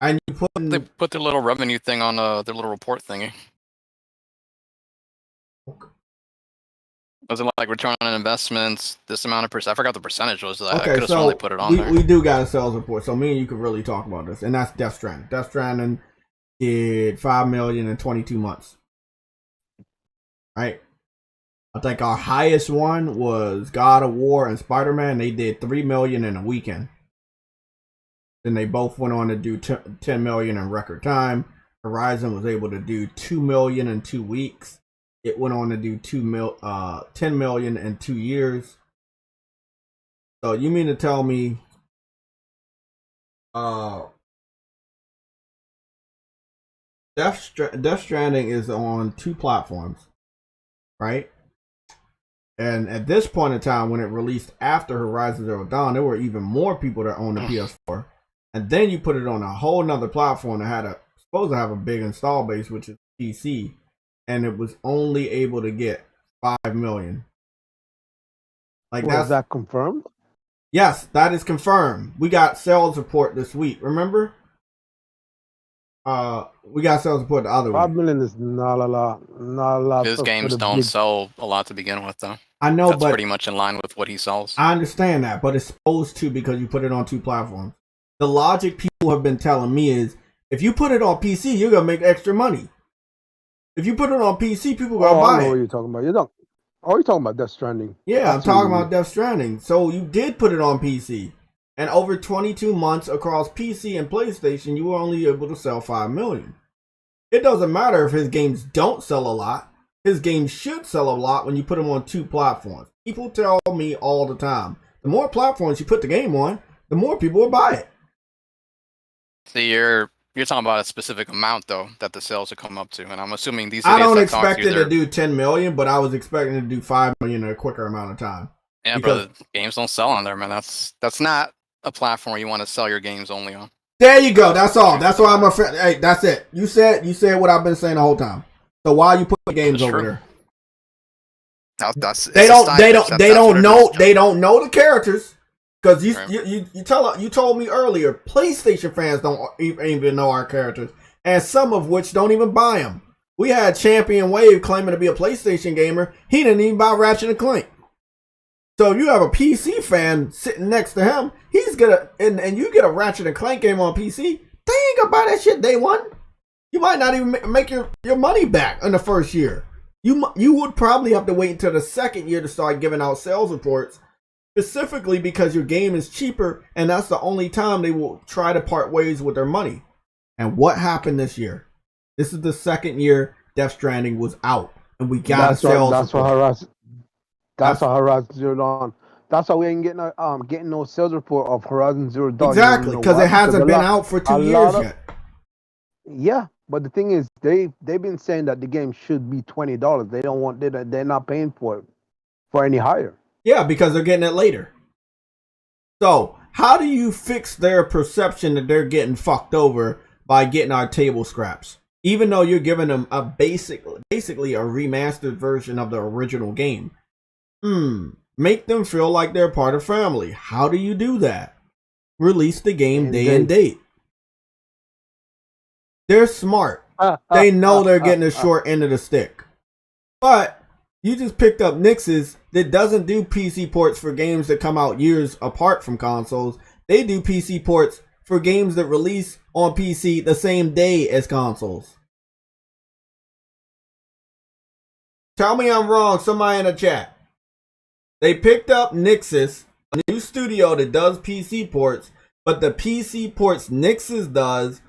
And you They put their little revenue thing on their little report thingy. Was it like return on investments? This amount of I forgot the percentage was. That. Okay, I could have sworn they put it on there. We do got a sales report, so me and you could really talk about this, and that's Death Stranding. Death Stranding did $5 million in 22 months. Right. I think our highest one was God of War and Spider-Man. They did $3 million in a weekend. Then they both went on to do $10 million in record time. Horizon was able to do $2 million in 2 weeks. It went on to do $10 million in 2 years. So you mean to tell me Death Stranding is on 2 platforms, right? And at this point in time, when it released after Horizon Zero Dawn, there were even more people that owned the PS4. And then you put it on a whole nother platform that had supposed to have a big install base, which is PC, and it was only able to get 5 million. Like Was that confirmed? Yes, that is confirmed. We got sales report this week. Remember? We got sales report the other week. 5 million is not a lot. Not a lot. His games don't sell a lot to begin with, though. I know, that's but pretty much in line with what he sells. I understand that, but it's supposed to because you put it on 2 platforms. The logic people have been telling me is, if you put it on PC, you're gonna make extra money. If you put it on PC, people gonna buy it. I know what you're talking about. You're talking about Death Stranding. Yeah, I'm talking about Death Stranding. So you did put it on PC. And over 22 months across PC and PlayStation, you were only able to sell 5 million. It doesn't matter if his games don't sell a lot. His games should sell a lot when you put them on 2 platforms. People tell me all the time, the more platforms you put the game on, the more people will buy it. See, you're talking about a specific amount, though, that the sales will come up to. And I'm assuming these I don't expect it to do 10 million, but I was expecting it to do 5 million in a quicker amount of time. Yeah, because brother, games don't sell on there, man. That's not a platform where you want to sell your games only on. There you go. That's all. That's why I'm a fan. Hey, that's it. You said what I've been saying the whole time. So why you put the games over there? They don't know the characters because you told me earlier PlayStation fans don't even know our characters, and some of which don't even buy them. We had Champion Wave claiming to be a PlayStation gamer. He didn't even buy Ratchet and Clank. So if you have a PC fan sitting next to him, he's gonna and you get a Ratchet and Clank game on PC, they ain't gonna buy that shit day one. You might not even make your money back in the first year. You would probably have to wait until the second year to start giving out sales reports, specifically because your game is cheaper, and that's the only time they will try to part ways with their money. And what happened this year? This is the second year Death Stranding was out, and we got a sales report. That's why Horizon Zero Dawn. That's why we ain't getting no sales report of Horizon Zero Dawn. Exactly, because it hasn't been out for 2 years yet. Yeah, but the thing is, they've been saying that the game should be $20. They don't want they're not paying for it for any higher. Yeah, because they're getting it later. So how do you fix their perception that they're getting fucked over by getting our table scraps? Even though you're giving them a basically a remastered version of the original game. Make them feel like they're part of family. How do you do that? Release the game day and date. They're smart. They know they're getting the short end of the stick. But you just picked up Nix's that doesn't do PC ports for games that come out years apart from consoles. They do PC ports for games that release on PC the same day as consoles. Tell me I'm wrong, somebody in the chat. They picked up Nix's, a new studio that does PC ports, but the PC ports Nix's does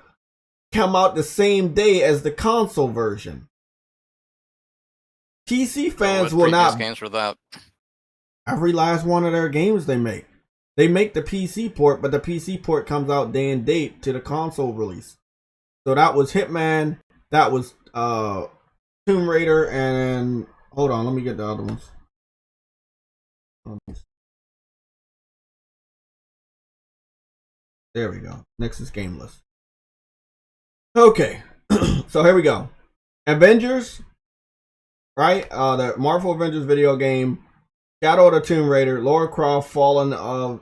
come out the same day as the console version. PC fans will not. Games for that. Every last one of their games they make. They make the PC port, but the PC port comes out day and date to the console release. So that was Hitman, that was Tomb Raider, and hold on, let me get the other ones. There we go. Next is game list. Okay, so here we go. Avengers, right? The Marvel Avengers video game, Shadow of the Tomb Raider, Lara Croft, Fallen of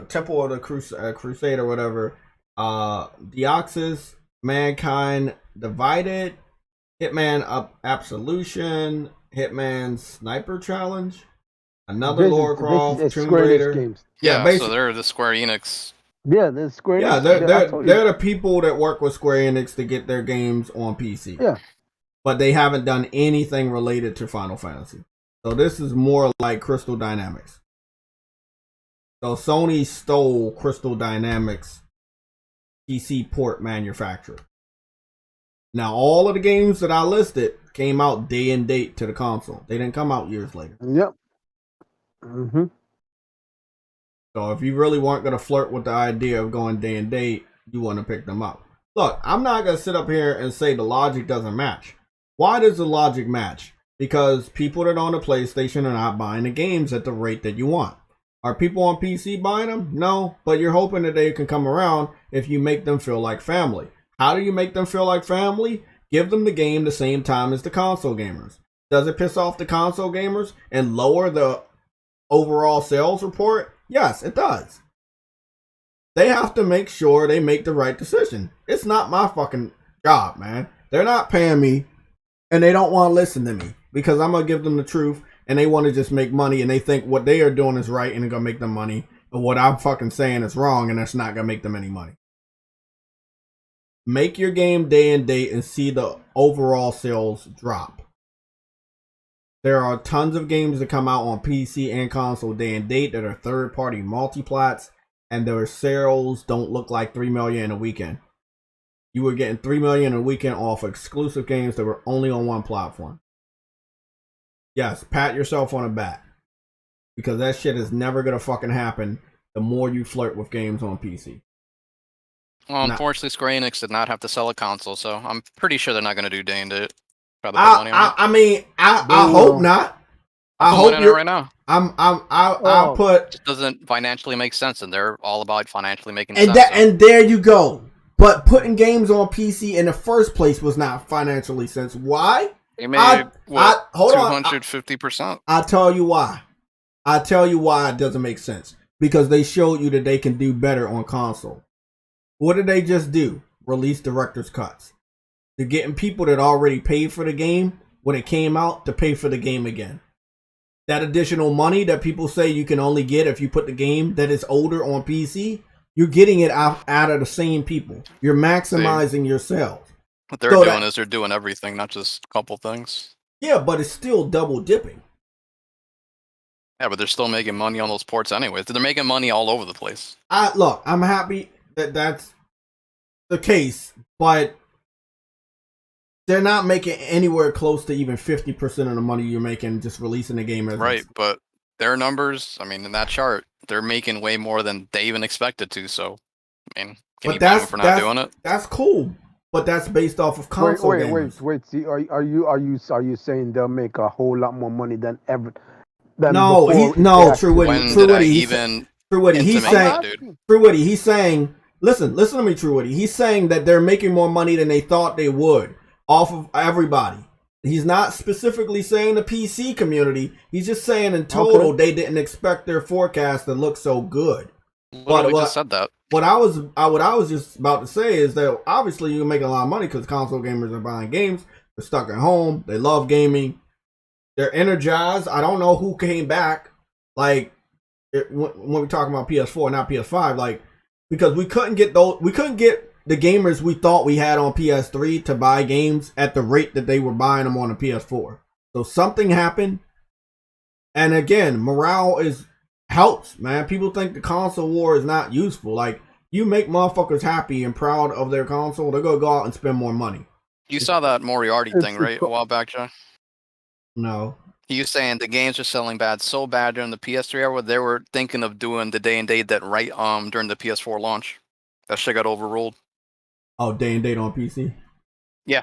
Temple of the Crusade or whatever. Deoxys, Mankind Divided, Hitman Absolution, Hitman Sniper Challenge, another Lara Croft, Tomb Raider. Games. Yeah, so they're the Square Enix. Yeah, the Square Enix. Yeah, they're the people that work with Square Enix to get their games on PC. Yeah. But they haven't done anything related to Final Fantasy. So this is more like Crystal Dynamics. So Sony stole Crystal Dynamics PC port manufacturer. Now all of the games that I listed came out day and date to the console. They didn't come out years later. Yep. Mm-hmm. So if you really weren't going to flirt with the idea of going day and date, you want to pick them up. Look, I'm not going to sit up here and say the logic doesn't match. Why does the logic match? Because people that own a PlayStation are not buying the games at the rate that you want. Are people on PC buying them? No, but you're hoping that they can come around if you make them feel like family. How do you make them feel like family? Give them the game the same time as the console gamers. Does it piss off the console gamers and lower the overall sales report? Yes, it does. They have to make sure they make the right decision. It's not my fucking job, man. They're not paying me, and they don't want to listen to me because I'm going to give them the truth, and they want to just make money, and they think what they are doing is right and it's going to make them money, and what I'm fucking saying is wrong, and that's not going to make them any money. Make your game day and date and see the overall sales drop. There are tons of games that come out on PC and console day and date that are third-party multiplats, and their sales don't look like 3 million in a weekend. You were getting 3 million in a weekend off exclusive games that were only on one platform. Yes, pat yourself on the back. Because that shit is never gonna fucking happen the more you flirt with games on PC. Well, unfortunately, Square Enix did not have to sell a console, so I'm pretty sure they're not going to do day and date. I hope not. I hope you're right now. I'll put. It just doesn't financially make sense, and they're all about financially making sense. And there you go. But putting games on PC in the first place was not financially sense. Why? They made what, 250%. I'll tell you why. I'll tell you why it doesn't make sense. Because they showed you that they can do better on console. What did they just do? Release director's cuts. They're getting people that already paid for the game when it came out to pay for the game again. That additional money that people say you can only get if you put the game that is older on PC, you're getting it out of the same people. You're maximizing your sales. What they're doing is they're doing everything, not just a couple things. Yeah, but it's still double dipping. Yeah, but they're still making money on those ports anyways. They're making money all over the place. Look, I'm happy that that's the case, but they're not making anywhere close to even 50% of the money you're making just releasing the game as right. But their numbers, I mean, in that chart, they're making way more than they even expected to. So, I mean, can you blame them for not doing it? That's cool, but that's based off of console games. Wait. See, are you saying they'll make a whole lot more money than ever? True Woody. He's saying. Listen to me, True Woody. He's saying that they're making more money than they thought they would off of everybody. He's not specifically saying the PC community. He's just saying in total they didn't expect their forecast to look so good. Just said that. What I was just about to say is that obviously you're making a lot of money because console gamers are buying games. They're stuck at home. They love gaming. They're energized. I don't know who came back. When we're talking about PS4, not PS5, like. Because we couldn't get the gamers we thought we had on PS3 to buy games at the rate that they were buying them on the PS4. So something happened, and again, morale helps, man. People think the console war is not useful. Like, you make motherfuckers happy and proud of their console, they're gonna go out and spend more money. You saw that Moriarty thing, right, a while back, John? No. He was saying the games are selling so bad during the PS3 era, they were thinking of doing the day and date that during the PS4 launch. That shit got overruled. Oh, day and date on PC? Yeah.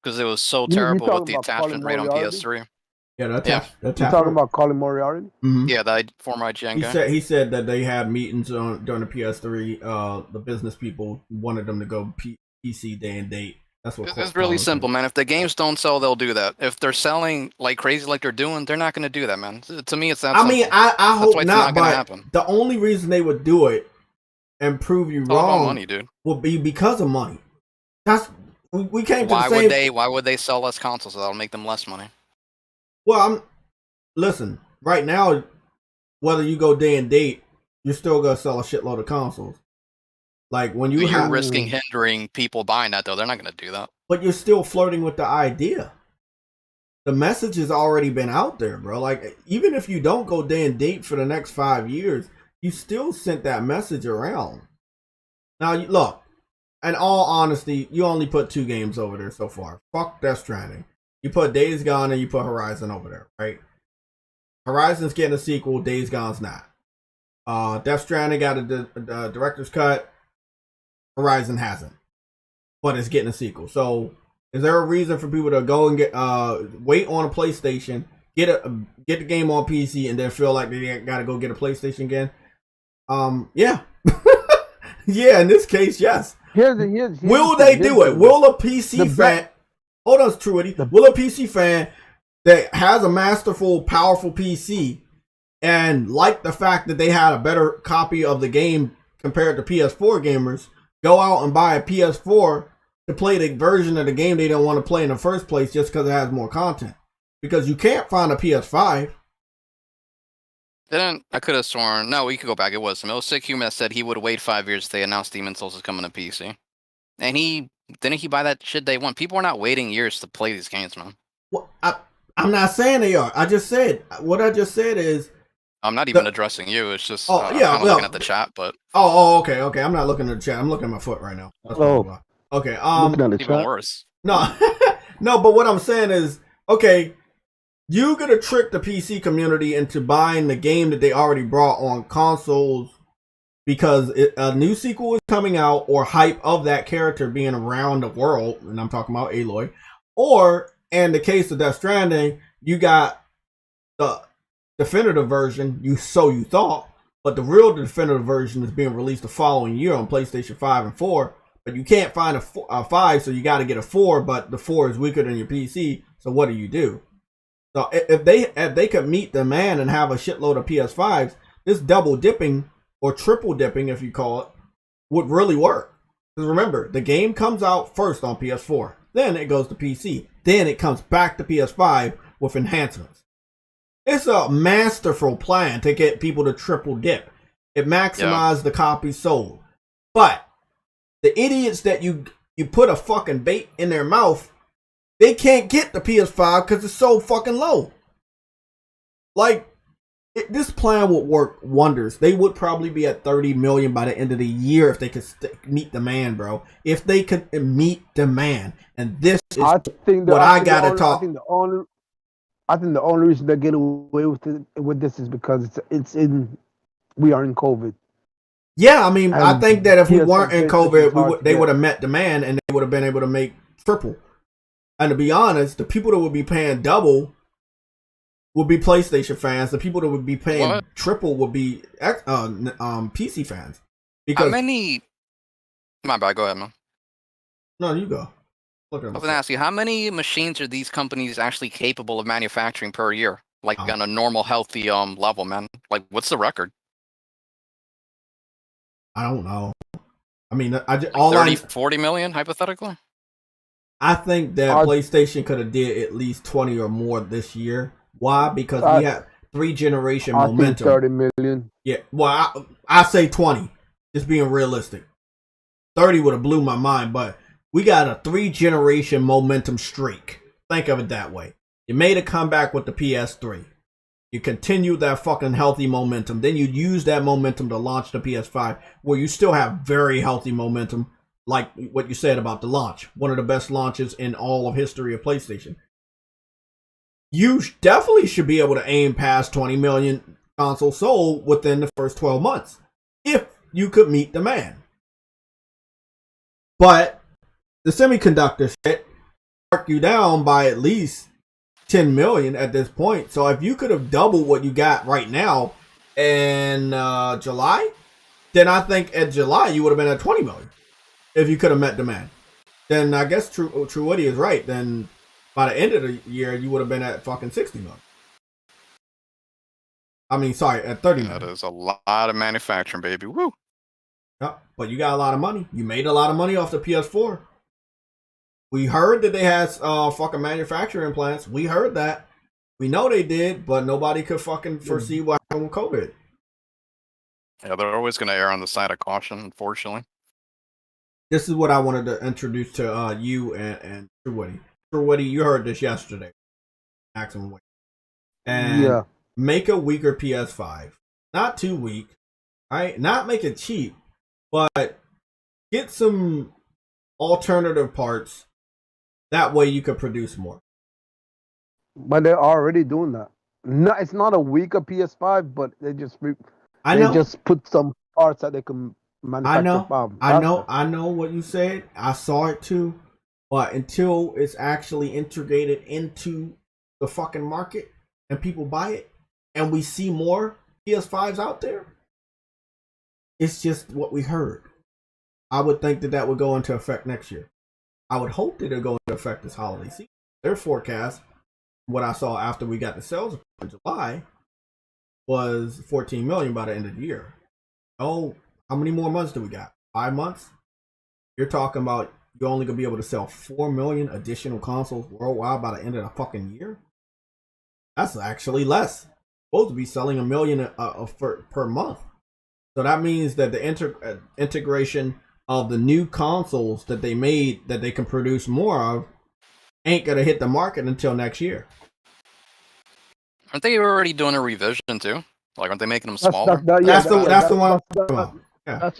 because it was so You terrible with talking the about Colin attachment rate on Moriarty? PS3. Yeah, that's Yeah. that's You talking about Colin Moriarty? Mhm. Yeah, the former IGN He guy. said that they had meetings during the PS3. The business people wanted them to go PC day and date. That's what It's really simple, man. If the games don't sell, they'll do that. If they're selling like crazy, like they're doing, they're not going to do that, man. To me, it's that I simple. mean, I That's hope why it's not, not going to but happen. the only reason they would do it and prove you It's all about wrong money, dude. would be because of money. That's we came to Why the same. Why would they sell less consoles? That'll make them less money. Well, listen. Right now, whether you go day and date, you're still gonna sell a shitload of consoles. Like when you You're have, risking hindering people buying that, though. They're not going to do that. but you're still flirting with the idea. The message has already been out there, bro. Like even if you don't go day and date for the next 5 years, you still sent that message around. Now, look, in all honesty, you only put 2 games over there so far. Fuck Death Stranding. You put Days Gone and you put Horizon over there, right? Horizon's getting a sequel, Days Gone's not. Death Stranding got a director's cut. Horizon hasn't, but it's getting a sequel. So, is there a reason for people to go and get wait on a PlayStation, get the game on PC, and then feel like they got to go get a PlayStation again? Yeah, yeah. In this case, yes. Here's Will they do it? Will a PC fan? Hold on, Truity. Will a PC fan that has a masterful, powerful PC and like the fact that they had a better copy of the game compared to PS4 gamers go out and buy a PS4 to play the version of the game they don't want to play in the first place just because it has more content? Because you can't find a PS5. I could have sworn. No, we could go back. It was Sick Human that said he would wait 5 years if they announced Demon's Souls is coming to PC. And didn't he buy that shit day one? People are not waiting years to play these games, man. Well, I'm not saying they are. I just said what I just said is. I'm not even addressing you. It's just I'm looking at the chat, but okay. I'm not looking at the chat. I'm looking at my foot right now. That's okay. Looking at the even chat. worse. No, no. But what I'm saying is, okay, you gonna trick the PC community into buying the game that they already brought on consoles because a new sequel is coming out or hype of that character being around the world, and I'm talking about Aloy, or in the case of Death Stranding, you got the definitive version, you thought, but the real definitive version is being released the following year on PlayStation 5 and 4, but you can't find a 5, so you got to get a 4, but the 4 is weaker than your PC, so what do? So if they could meet demand and have a shitload of PS5s, this double dipping, or triple dipping if you call it, would really work. Because remember, the game comes out first on PS4, then it goes to PC, then it comes back to PS5 with enhancements. It's a masterful plan to get people to triple dip. It maximizes the copies sold. But the idiots that you put a fucking bait in their mouth, they can't get the PS5 because it's so fucking low. Like, this plan would work wonders. They would probably be at 30 million by the end of the year if they could meet demand, bro. If they could meet demand. And this is I gotta talk. I think the only reason they get away with this is because we are in COVID. Yeah, I mean, And I think that if we weren't in this COVID, they would have met demand and they would have been able to make triple. And to be honest, the people that would be paying double would be PlayStation fans. The people that would be paying triple would be PC fans. Because how many? My bad. Go ahead, man. No, you go. I was going to ask you, how many machines are these companies actually capable of manufacturing per year? Like on a normal, healthy level, man. Like, what's the record? I don't know. I mean, like 40 million, hypothetically? I think that PlayStation could have did at least 20 or more this year. Why? Because we have 3-generation momentum. Think 30 million. Yeah, well, I say 20. Just being realistic. 30 would have blew my mind, but we got a 3-generation momentum streak. Think of it that way. You made a comeback with the PS3. You continued that fucking healthy momentum. Then you use that momentum to launch the PS5, where you still have very healthy momentum, like what you said about the launch. One of the best launches in all of history of PlayStation. You definitely should be able to aim past 20 million consoles sold within the first 12 months, if you could meet demand. But the semiconductor shit, mark you down by at least 10 million at this point. So if you could have doubled what you got right now in July, then I think at July you would have been at 20 million if you could have met demand. Then I guess True Woody is right. Then by the end of the year, you would have been at fucking 60 million. I mean, sorry, at 30 million. That is a lot of manufacturing, baby. Woo. Yep, but you got a lot of money. You made a lot of money off the PS4. We heard that they had fucking manufacturing plants. We heard that. We know they did, but nobody could fucking foresee what happened with COVID. Yeah, they're always going to err on the side of caution, unfortunately. This is what I wanted to introduce to you and True Woody. True Woody, you heard this yesterday. Maximum weight. And make a weaker PS5. Not too weak. Right? Not make it cheap, but get some alternative parts. That way you could produce more. But they're already doing that. No, it's not a weaker PS5, but they just just put some parts that they can manufacture. I know what you said. I saw it too. But until it's actually integrated into the fucking market and people buy it and we see more PS5s out there, it's just what we heard. I would think that would go into effect next year. I would hope that it'll go into effect this holiday season. Their forecast, what I saw after we got the sales in July, was 14 million by the end of the year. Oh, how many more months do we got? 5 months? You're talking about you're only gonna be able to sell 4 million additional consoles worldwide by the end of the fucking year? That's actually less. Supposed to be selling 1 million per month. So that means that the integration of the new consoles that they made that they can produce more of ain't gonna hit the market until next year. Aren't they already doing a revision too? Like, aren't they making them smaller? That's the one I'm talking about. Yeah.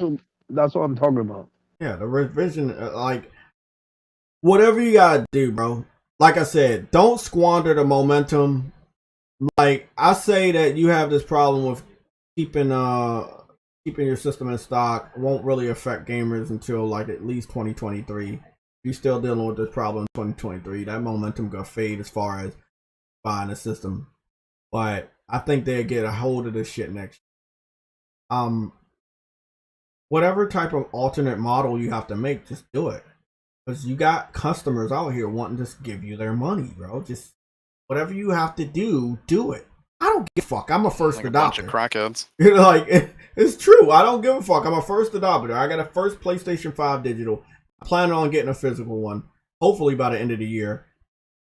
That's what I'm talking about. Yeah, the revision, like, whatever you gotta do, bro. Like I said, don't squander the momentum. Like, I say that you have this problem with keeping your system in stock won't really affect gamers until like at least 2023. You're still dealing with this problem in 2023. That momentum gonna fade as far as buying a system. But I think they'll get a hold of this shit next year. Whatever type of alternate model you have to make, just do it. Because you got customers out here wanting to just give you their money, bro. Just whatever you have to do, do it. I don't give a fuck. I'm a first adopter. A bunch of crackheads. You know, like, it's true. I don't give a fuck. I'm a first adopter. I got a first PlayStation 5 digital. I plan on getting a physical one, hopefully by the end of the year.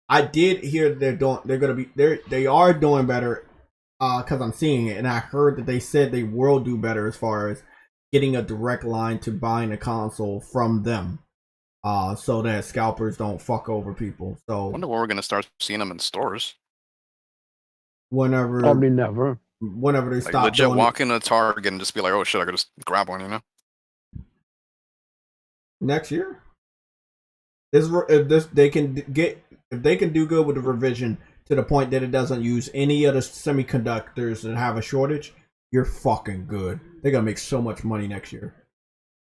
I did hear that they are doing better because I'm seeing it, and I heard that they said they will do better as far as getting a direct line to buying a console from them, so that scalpers don't fuck over people. So I wonder when we're gonna start seeing them in stores. Probably never. Whenever they like stop legit walk into Target and just be like, oh shit, I could just grab one, you know? Next year, if they can do good with the revision to the point that it doesn't use any of the semiconductors that have a shortage, you're fucking good. They're gonna make so much money next year.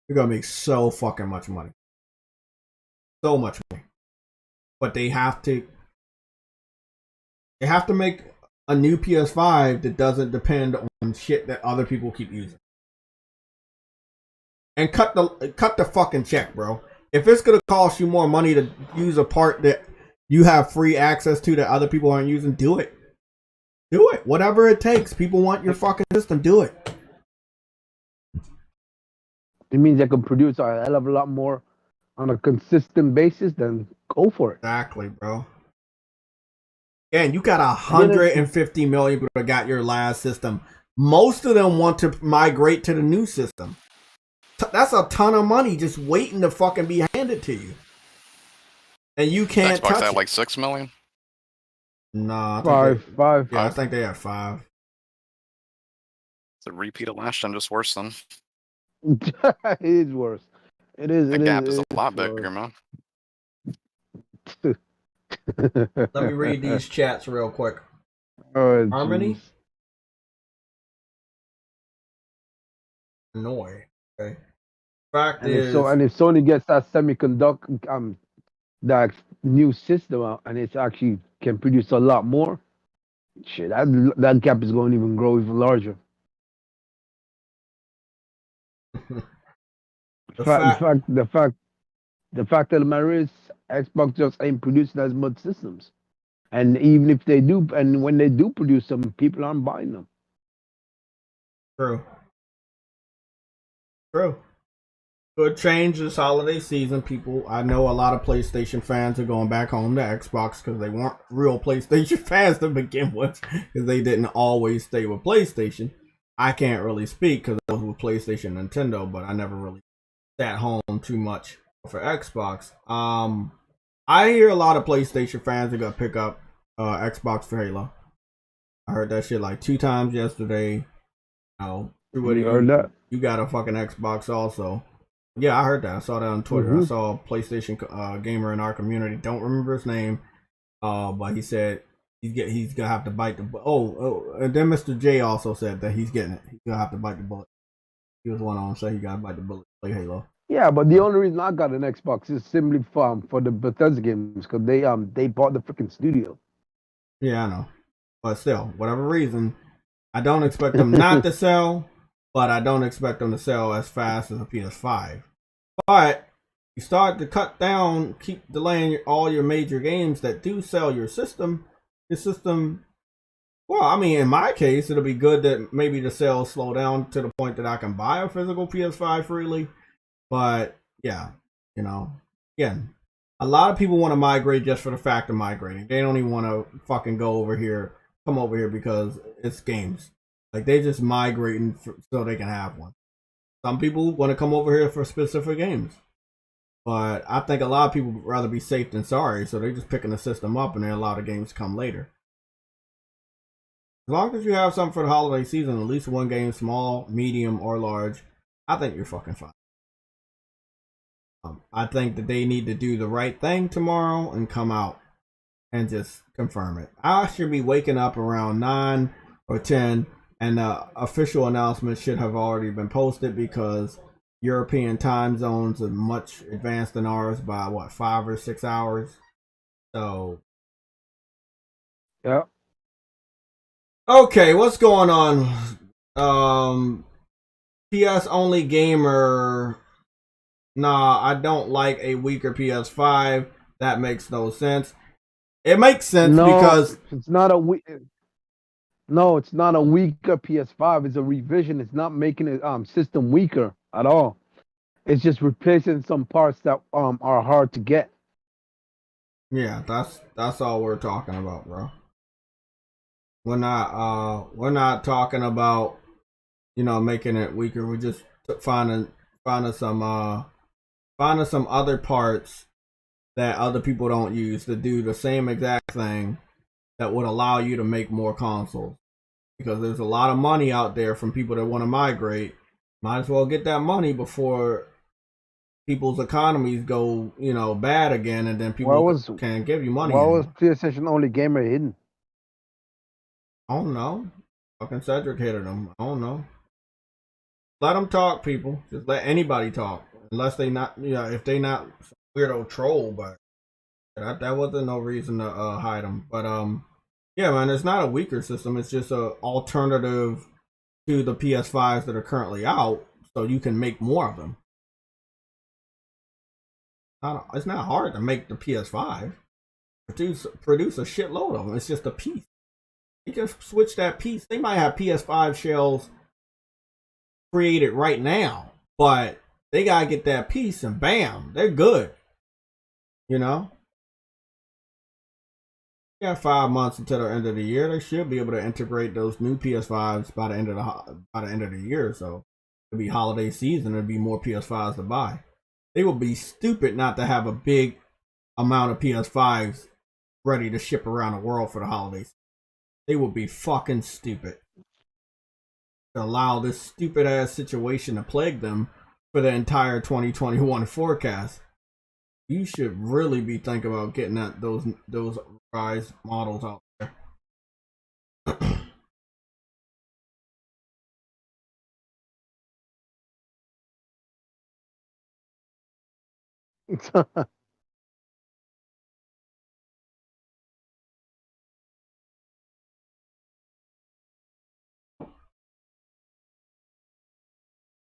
They're gonna make so fucking much money. So much money. But they have to make a new PS5 that doesn't depend on shit that other people keep using. And cut the fucking check, bro. If it's gonna cost you more money to use a part that you have free access to that other people aren't using, do it. Do it. Whatever it takes. People want your fucking system. Do it. It means they can produce a hell of a lot more on a consistent basis, then go for it. Exactly, bro. And you got 150 million people that got your last system. Most of them want to migrate to the new system. That's a ton of money just waiting to fucking be handed to you. And you can't Xbox touch had it. like 6 million? Nah, five. Yeah, I think they have 5. It's a repeat of last time, just worse than. It is worse. It is. The gap is a lot bigger, man. Let me read these chats real quick. Harmony? Annoy. Okay. Fact is, if Sony gets that semiconductor, that new system out, and it's actually can produce a lot more. Shit, that gap is going to even grow even larger. The Fact, in fact, fact, the fact of the matter is, Xbox just ain't producing as much systems. And even if they do, and when they do produce them, people aren't buying them. true, true. Good change this holiday season. People, I know a lot of PlayStation fans are going back home to Xbox because they weren't real PlayStation fans to begin with, because they didn't always stay with PlayStation. I can't really speak because I was with PlayStation and Nintendo, but I never really sat home too much for Xbox. I hear a lot of PlayStation fans are gonna pick up Xbox for Halo. I heard that shit like 2 times yesterday. You heard that? You got a fucking Xbox also. Yeah, I heard that. I saw that on Twitter. I saw a PlayStation gamer in our community. Don't remember his name. But he said he's gonna have to bite the bullet. And then Mr. J also said that he's getting it. He's gonna have to bite the bullet. He was one on him say he gotta bite the bullet to play Halo. Yeah, but the only reason I got an Xbox is simply for the Bethesda games because they bought the freaking studio. Yeah, I know. But still, whatever reason, I don't expect them not to sell, but I don't expect them to sell as fast as a PS5. But you start to cut down, keep delaying all your major games that do sell your system. Well, I mean, in my case, it'll be good that maybe the sales slow down to the point that I can buy a physical PS5 freely. But yeah, again, a lot of people want to migrate just for the fact of migrating. They don't even want to fucking come over here because it's games. Like they just migrating so they can have one. Some people want to come over here for specific games. But I think a lot of people would rather be safe than sorry, so they're just picking the system up and they allow the games to come later. As long as you have something for the holiday season, at least one game, small, medium, or large, I think you're fucking fine. I think that they need to do the right thing tomorrow and come out and just confirm it. I should be waking up around 9 or 10, and the official announcement should have already been posted because European time zones are much advanced than ours by 5 or 6 hours. So Yeah. okay, what's going on? PS only gamer. Nah, I don't like a weaker PS5. That makes no sense. It makes sense No, because it's not a weak. No, it's not a weaker PS5. It's a revision. It's not making it system weaker at all. It's just replacing some parts that are hard to get. yeah, that's all we're talking about, bro. We're not talking about making it weaker. We're just finding some other parts that other people don't use to do the same exact thing that would allow you to make more consoles. Because there's a lot of money out there from people that want to migrate. Might as well get that money before people's economies go, bad again, and then Why people was can't give you money why was anymore. PlayStation only gamer hidden? I don't know. Fucking Cedric hated them. I don't know. Let them talk, people. Just let anybody talk, unless they not, if they not some weirdo troll. But that wasn't no reason to hide them. But yeah, man, it's not a weaker system. It's just a alternative to the PS5s that are currently out, so you can make more of them. It's not hard to make the PS5. Produce a shitload of them. It's just a piece. You just switch that piece. They might have PS5 shells created right now, but they gotta get that piece and bam, they're good. You know, you got 5 months until the end of the year. They should be able to integrate those new PS5s by the end of the year. So it'll be holiday season. There'll be more PS5s to buy. They will be stupid not to have a big amount of PS5s ready to ship around the world for the holidays. They will be fucking stupid to allow this stupid ass situation to plague them for the entire 2021 forecast. You should really be thinking about getting those rise models out there.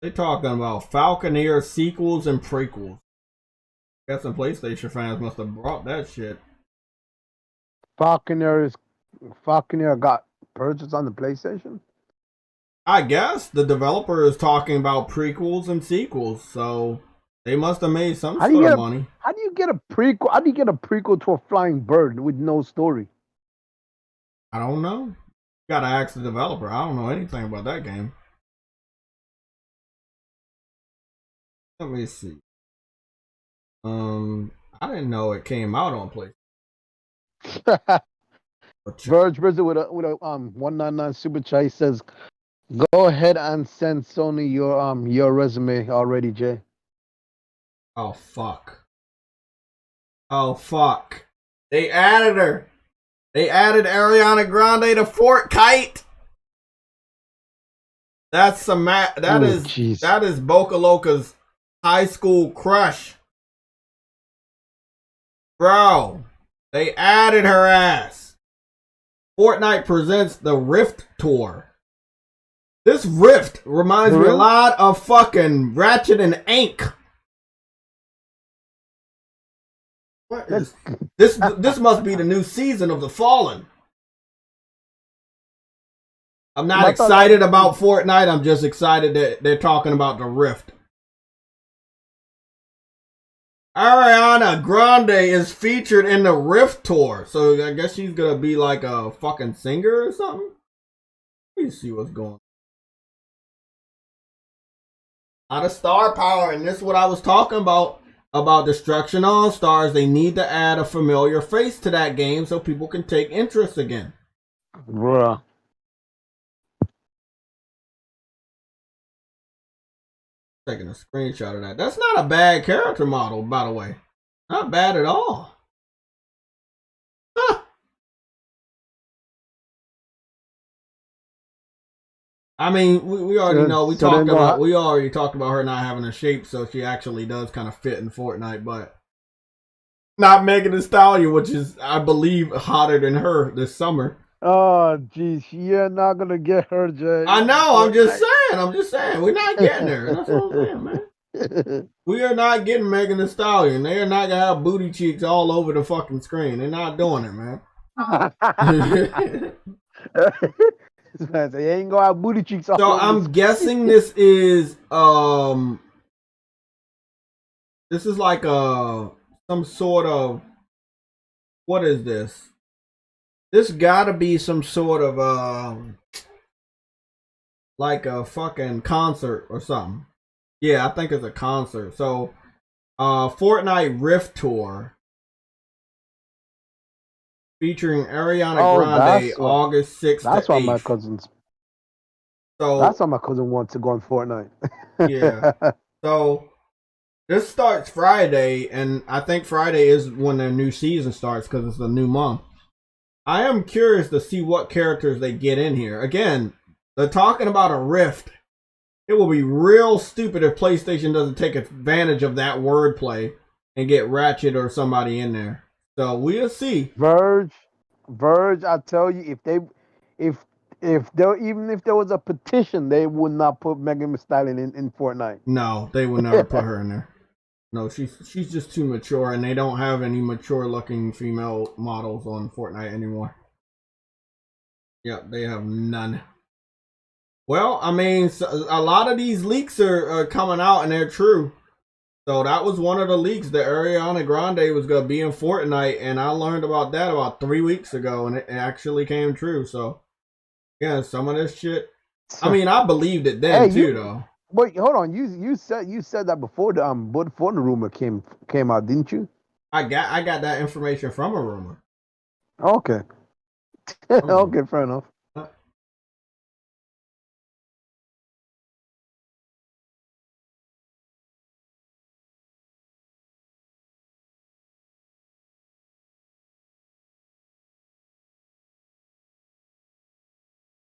They talking about Falconeer sequels and prequels. Guess some PlayStation fans must have brought that shit. Falconeer got purchased on the PlayStation. I guess the developer is talking about prequels and sequels, so they must have made some sort of money. How do you get a prequel? How do you get a prequel to a flying bird with no story? I don't know. You gotta ask the developer. I don't know anything about that game. Let me see. I didn't know it came out on PlayStation. Verge Brizzer with a 199 super chat. He says, "Go ahead and send Sony your resume already, Jay." Oh fuck. Oh fuck. They added her. They added Ariana Grande to Fortnite. That's some that is Boca Loca's high school crush. Bro, they added her ass. Fortnite presents the Rift Tour. This Rift reminds me a lot of fucking Ratchet and Clank. What is this? This must be the new season of The Fallen. I'm not excited about Fortnite. I'm just excited that they're talking about the Rift. Ariana Grande is featured in the Rift Tour, so I guess she's gonna be like a fucking singer or something. Let me see what's going on. A lot of star power, and this is what I was talking about Destruction All Stars. They need to add a familiar face to that game so people can take interest again. Bruh. Taking a screenshot of that. That's not a bad character model, by the way. Not bad at all. Huh. I mean, we already know. We already talked about her not having a shape, so she actually does kind of fit in Fortnite, but not Megan Thee Stallion, which is, I believe, hotter than her this summer. Oh, geez, you're not gonna get her, Jay. I know. I'm just saying. We're not getting her. That's what I'm saying, man. We are not getting Megan Thee Stallion. They are not gonna have booty cheeks all over the fucking screen. They're not doing it, man. This man say, "You ain't gonna have booty cheeks all so over I'm guessing this is this is like some sort of, what is this? This gotta be some sort of like a fucking concert or something. Yeah, I think it's a concert. So Fortnite Rift Tour featuring Ariana Grande August 6th to 8th. That's why my cousins. So that's why my cousin wants to go on Fortnite. Yeah. So this starts Friday, and I think Friday is when their new season starts because it's a new month. I am curious to see what characters they get in here. Again, they're talking about a Rift. It will be real stupid if PlayStation doesn't take advantage of that wordplay and get Ratchet or somebody in there. So we'll see. Verge, I tell you, if there was a petition, they would not put Megan Thee Stallion in Fortnite. No, they would never put her in there. No, she's just too mature, and they don't have any mature-looking female models on Fortnite anymore. Yep, they have none. Well, I mean, a lot of these leaks are coming out, and they're true. So that was one of the leaks that Ariana Grande was going to be in Fortnite, and I learned about that about 3 weeks ago, and it actually came true. So, yeah, some of this shit. I mean, I believed it then too, though. Wait, hold on. You said that before the before the rumor came out, didn't you? I got that information from a rumor. Okay. Okay, fair enough.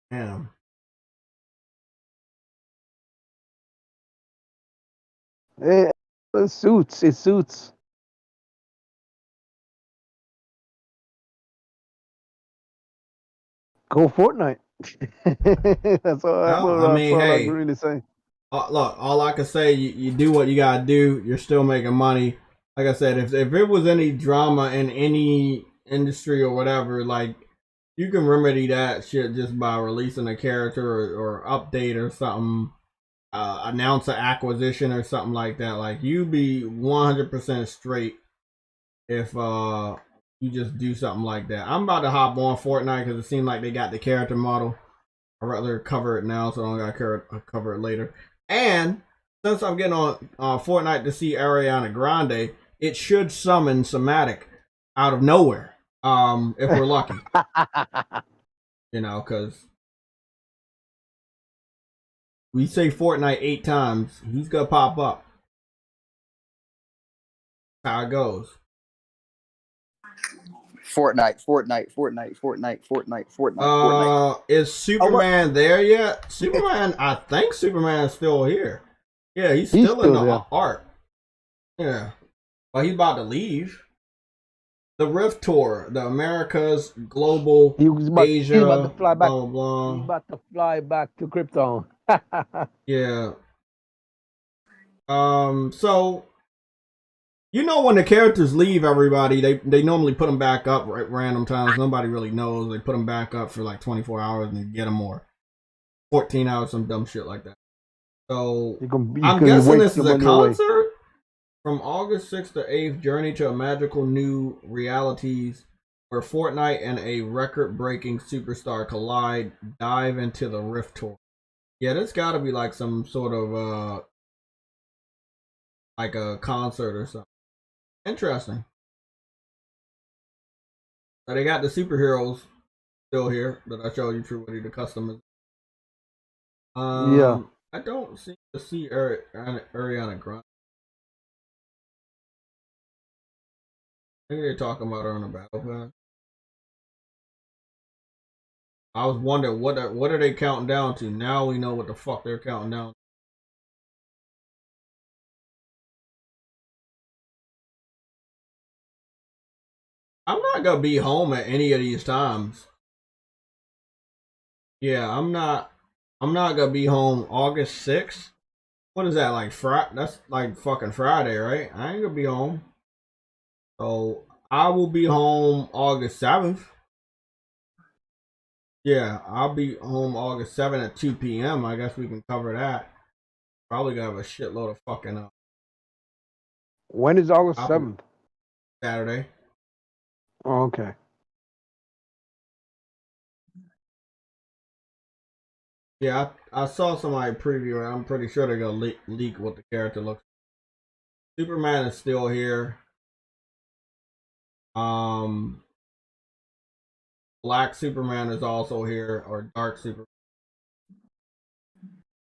Damn. It suits. It suits. Go Fortnite. That's all. I can really say. look, all I can say, you do what you gotta do. You're still making money. Like I said, if it was any drama in any industry or whatever, like you can remedy that shit just by releasing a character or update or something, announce an acquisition or something like that. Like you be 100% straight if you just do something like that. I'm about to hop on Fortnite because it seemed like they got the character model. I'd rather cover it now so I don't gotta cover it later. And since I'm getting on Fortnite to see Ariana Grande, it should summon Somatic out of nowhere. If we're lucky. You know, because we say Fortnite 8 times, he's gonna pop up. That's how it goes. Fortnite. Is Superman there yet? Superman, I think Superman's still here. Yeah, he's still in the there. art. Yeah. But he's about to leave. The Rift Tour, the Americas, Global, Asia, he's about to fly back. blah, blah, He's blah. about to fly back to Krypton. Yeah. So you know when the characters leave, everybody they normally put them back up at random times. Nobody really knows. They put them back up for like 24 hours and you get them more 14 hours, some dumb shit like that. So I'm guessing this is a concert from August 6th to 8th. Journey to a magical new realities where Fortnite and a record-breaking superstar collide. Dive into the Rift Tour. Yeah, this got to be like some sort of like a concert or something. Interesting. So they got the superheroes still here that I showed you, True Woody, the customers. Yeah. I don't seem to see Ariana Grande. I think they're talking about her on the battle pass. I was wondering what are they counting down to? Now we know what the fuck they're counting down. I'm not gonna be home at any of these times. Yeah, I'm not gonna be home August 6th. What is that, like Friday? That's like fucking Friday, right? I ain't gonna be home. So I will be home August 7th. Yeah, I'll be home August 7th at 2 p.m. I guess we can cover that. Probably gonna have a shitload of fucking When is August 7th? Saturday. Oh, okay. Yeah, I saw somebody preview it. I'm pretty sure they're gonna leak what the character looks like. Superman is still here. Black Superman is also here, or Dark Superman.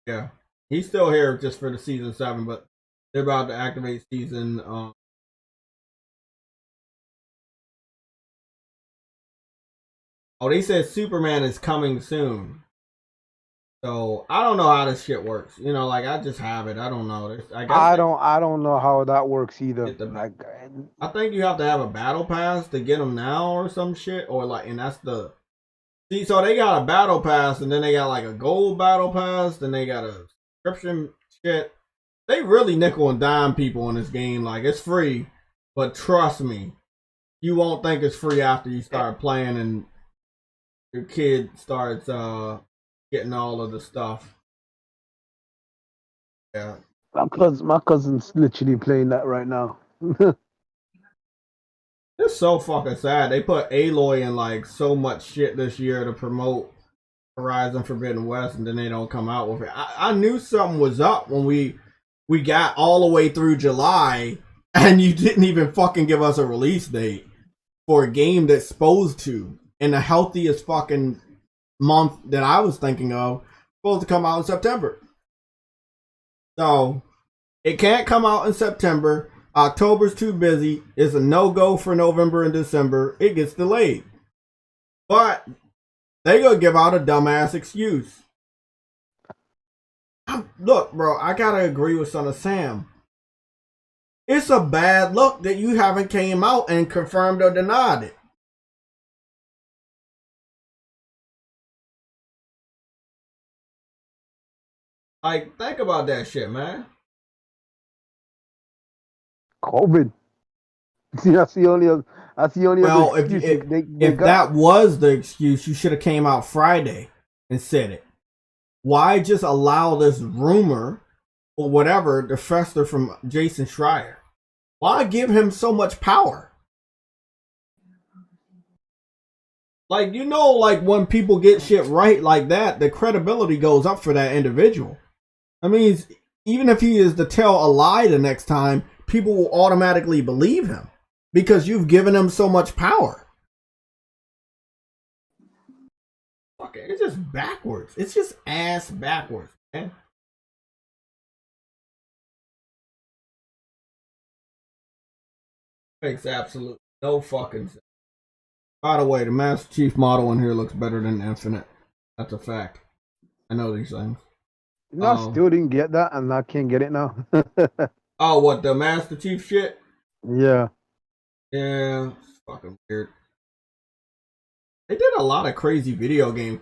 Yeah, he's still here just for the season 7, but they're about to activate season. Oh, they said Superman is coming soon. So I don't know how this shit works. You know, like I just have it. I don't know. I guess I don't know how that works either. I think you have to have a battle pass to get them now or some shit, or like, and that's the. See, so they got a battle pass, and then they got like a gold battle pass, then they got a subscription shit. They really nickel and dime people in this game. Like it's free, but trust me, you won't think it's free after you start playing and your kid starts getting all of the stuff. Yeah. My cousin's literally playing that right now. It's so fucking sad. They put Aloy in like so much shit this year to promote Horizon Forbidden West, and then they don't come out with it. I knew something was up when we got all the way through July, and you didn't even fucking give us a release date for a game that's supposed to, in the healthiest fucking month that I was thinking of, supposed to come out in September. So it can't come out in September. October's too busy. It's a no-go for November and December. It gets delayed. But they gonna give out a dumbass excuse. Look, bro, I gotta agree with Son of Sam. It's a bad look that you haven't came out and confirmed or denied it. Like, think about that shit, man. COVID. See, that's the only Well, other excuse they if got. that was the excuse, you should have came out Friday and said it. Why just allow this rumor or whatever to fester from Jason Schreier? Why give him so much power? Like, you know, like when people get shit right like that, the credibility goes up for that individual. I mean, even if he is to tell a lie the next time, people will automatically believe him because you've given him so much power. Okay, it's just backwards. It's just ass backwards, man. Makes absolute no fucking sense. By the way, the Master Chief model in here looks better than Infinite. That's a fact. I know these things. No, I still didn't get that, and I can't get it now. Oh, what, the Master Chief shit? Yeah. Yeah, it's fucking weird. They did a lot of crazy video game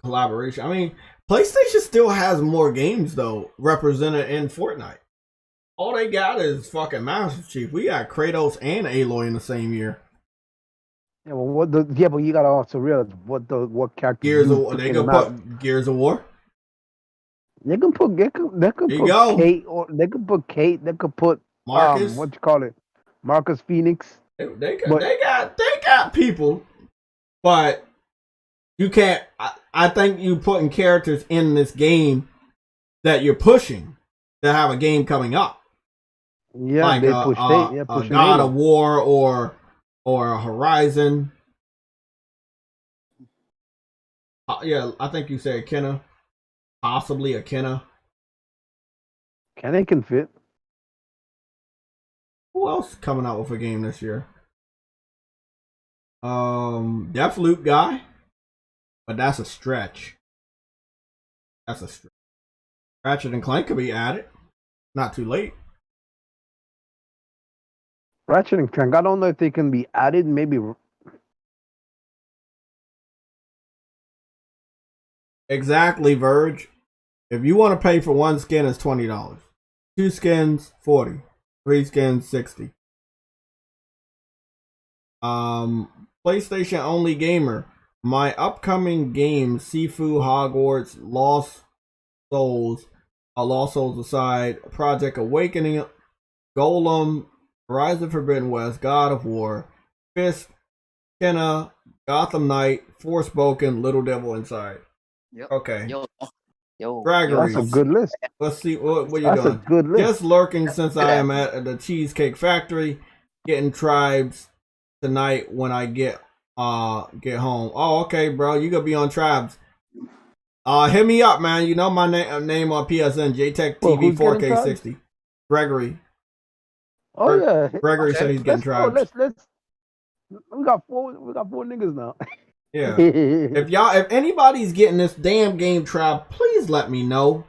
collaboration. I mean, PlayStation still has more games, though, represented in Fortnite. All they got is fucking Master Chief. We got Kratos and Aloy in the same year. Yeah, well, but you gotta also realize what character Gears of they can put Gears of War. They can put Kate, or they can put Kate. They could put Marcus. What you call it, Marcus Phoenix. They got people, but you can't. I think you putting characters in this game that you're pushing to have a game coming up. Yeah, like they push a God of War or a Horizon. Yeah, I think you said Kenna. Possibly a Kenna. Kenna can fit. Who else is coming out with a game this year? Deathloop guy. But that's a stretch. That's a stretch. Ratchet and Clank could be added. Not too late. Ratchet and Clank, I don't know if they can be added. Maybe. Exactly, Verge. If you want to pay for one skin, it's $20. 2 skins, $40. 3 skins, $60. PlayStation only gamer. My upcoming games: Sifu, Hogwarts, Lost Souls aside, Project Awakening, Golem, Horizon Forbidden West, God of War, Fist, Kenna, Gotham Knight, Forspoken, Little Devil Inside. Yep. Okay. Yo. Gregory. That's a good list. Let's see what you That's doing. A good list. Just lurking since I am at the Cheesecake Factory, getting Tribes tonight when I get home. Oh, okay, bro. You gonna be on Tribes. Hit me up, man. You know my name on PSN, JaytechTV 4K60. Gregory. Oh yeah. Gregory said he's getting Tribes. We got four niggas now. Yeah. If anybody's getting this damn game Tribe, please let me know.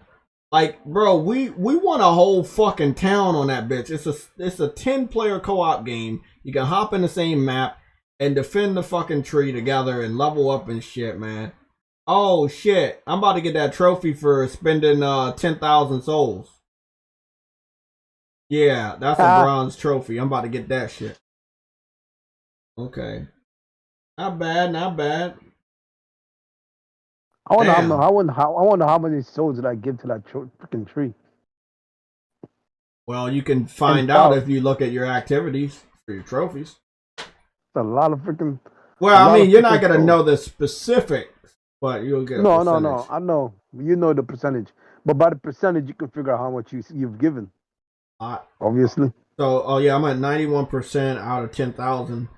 Like, bro, we want a whole fucking town on that bitch. It's a 10-player co-op game. You can hop in the same map and defend the fucking tree together and level up and shit, man. Oh shit. I'm about to get that trophy for spending 10,000 souls. Yeah, that's a bronze trophy. I'm about to get that shit. Okay. Not bad. I wonder how many souls did I give to that freaking tree. Well, you can find out if you look at your activities for your trophies. It's a lot of freaking. Well, I mean, you're not gonna know the specifics, but you'll get. No. I know. You know the percentage, but by the percentage, you can figure out how much you've given. Obviously. So, yeah, I'm at 91% out of 10,000.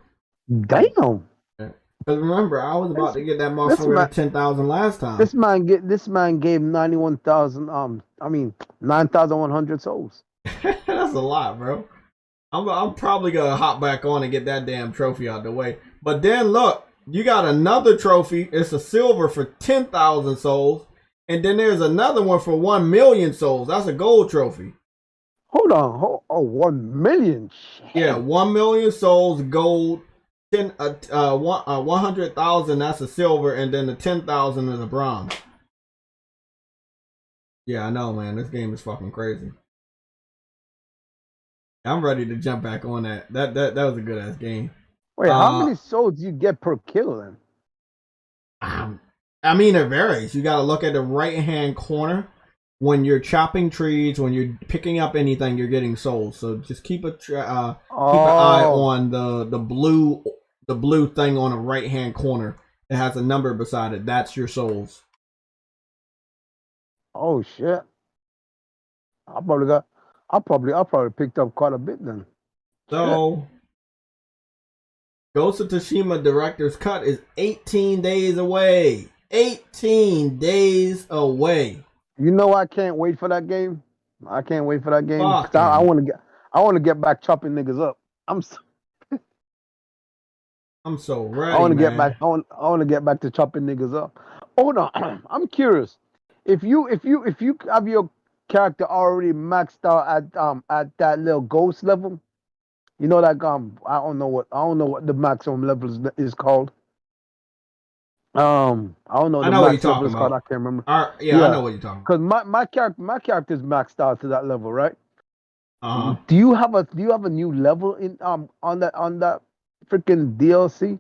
Damn. Because remember, I was about to get that motherfucker at 10,000 last time. This man gave 9,100 souls. That's a lot, bro. I'm probably gonna hop back on and get that damn trophy out the way. But then look, you got another trophy. It's a silver for 10,000 souls, and then there's another one for 1 million souls. That's a gold trophy. Hold on. 1 million. Shit. Yeah, 1 million souls, gold. 100,000. That's a silver, and then the 10,000 is a bronze. Yeah, I know, man. This game is fucking crazy. I'm ready to jump back on that. That was a good ass game. Wait, how many souls do you get per kill then? I mean, it varies. You got to look at the right hand corner. When you're chopping trees, when you're picking up anything, you're getting souls. So just keep an eye on the blue thing on the right hand corner. It has a number beside it. That's your souls. Oh shit! I probably picked up quite a bit then. So, Ghost of Tsushima Director's Cut is 18 days away. 18 days away. You know I can't wait for that game. I can't wait for that game. Fuck, I want to get back chopping niggas up. I'm so ready. I want to get back. I want to get back to chopping niggas up. Hold on. I'm curious. If you have your character already maxed out at that little ghost level, you know that I don't know what the maximum level is called. I don't know. I know what you're max level talking is called. about. I can't remember. Yeah, I know what you're talking about. Because my character's maxed out to that level, right? Uh-huh. Do you have a new level in on that freaking DLC?